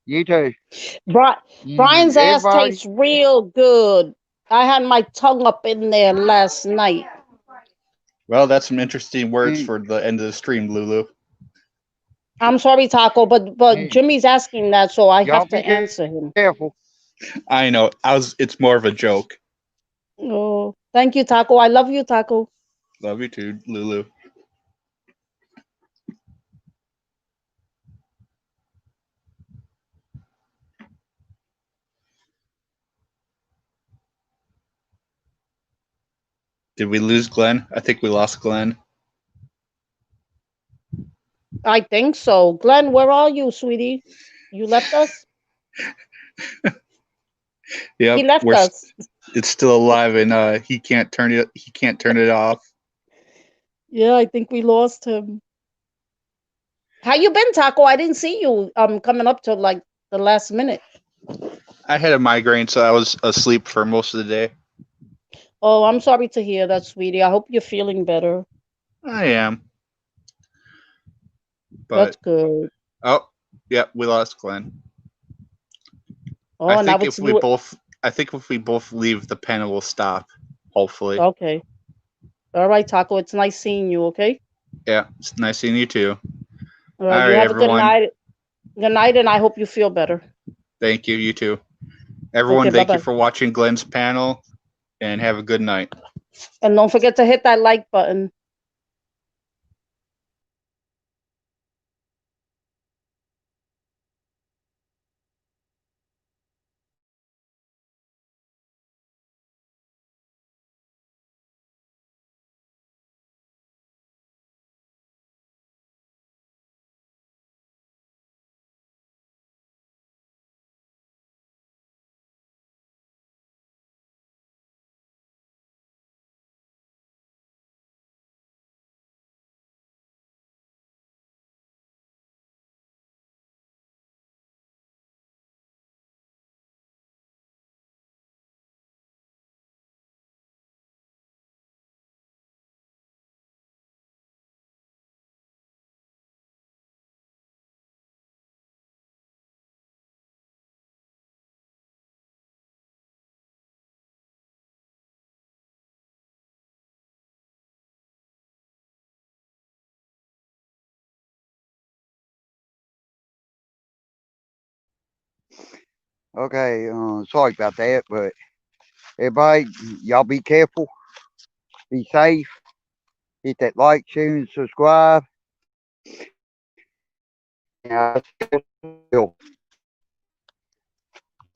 you too. Brian's ass Everybody, tastes real good. I had my tongue up in there last night. Well, that's some interesting words for the end of the stream, Lulu. I'm sorry, Taco, but Jimmy's asking that, so I have to answer him. Careful. I know. It's more of a joke. Oh, thank you, Taco. I love you, Taco. Love you too, Lulu. Did we lose Glenn? I think we lost Glenn. I think so. Glenn, where are you, sweetie? You left us? Yep, He left us. It's still alive, and he can't turn it. He can't turn it off. Yeah, I think we lost him. How you been, Taco? I didn't see you coming up to like the last minute. I had a migraine, so I was asleep for most of the day. Oh, I'm sorry to hear that, sweetie. I hope you're feeling better. I am. But, that's good. Oh, yeah, we lost Glenn. Oh, I now think it's if we both leave, the panel will stop. Hopefully. Okay. All right, Taco. It's nice seeing you. Okay. Yeah, it's nice seeing you too. All right. You have a good night. Good night, and I hope you feel better. Thank you. You too. Everyone, Okay, thank you bye-bye. for watching Glenn's panel, and have a good night. And don't forget to hit that like button. Okay, sorry about that, but everybody, y'all be careful, be safe, hit that like, share, and subscribe. And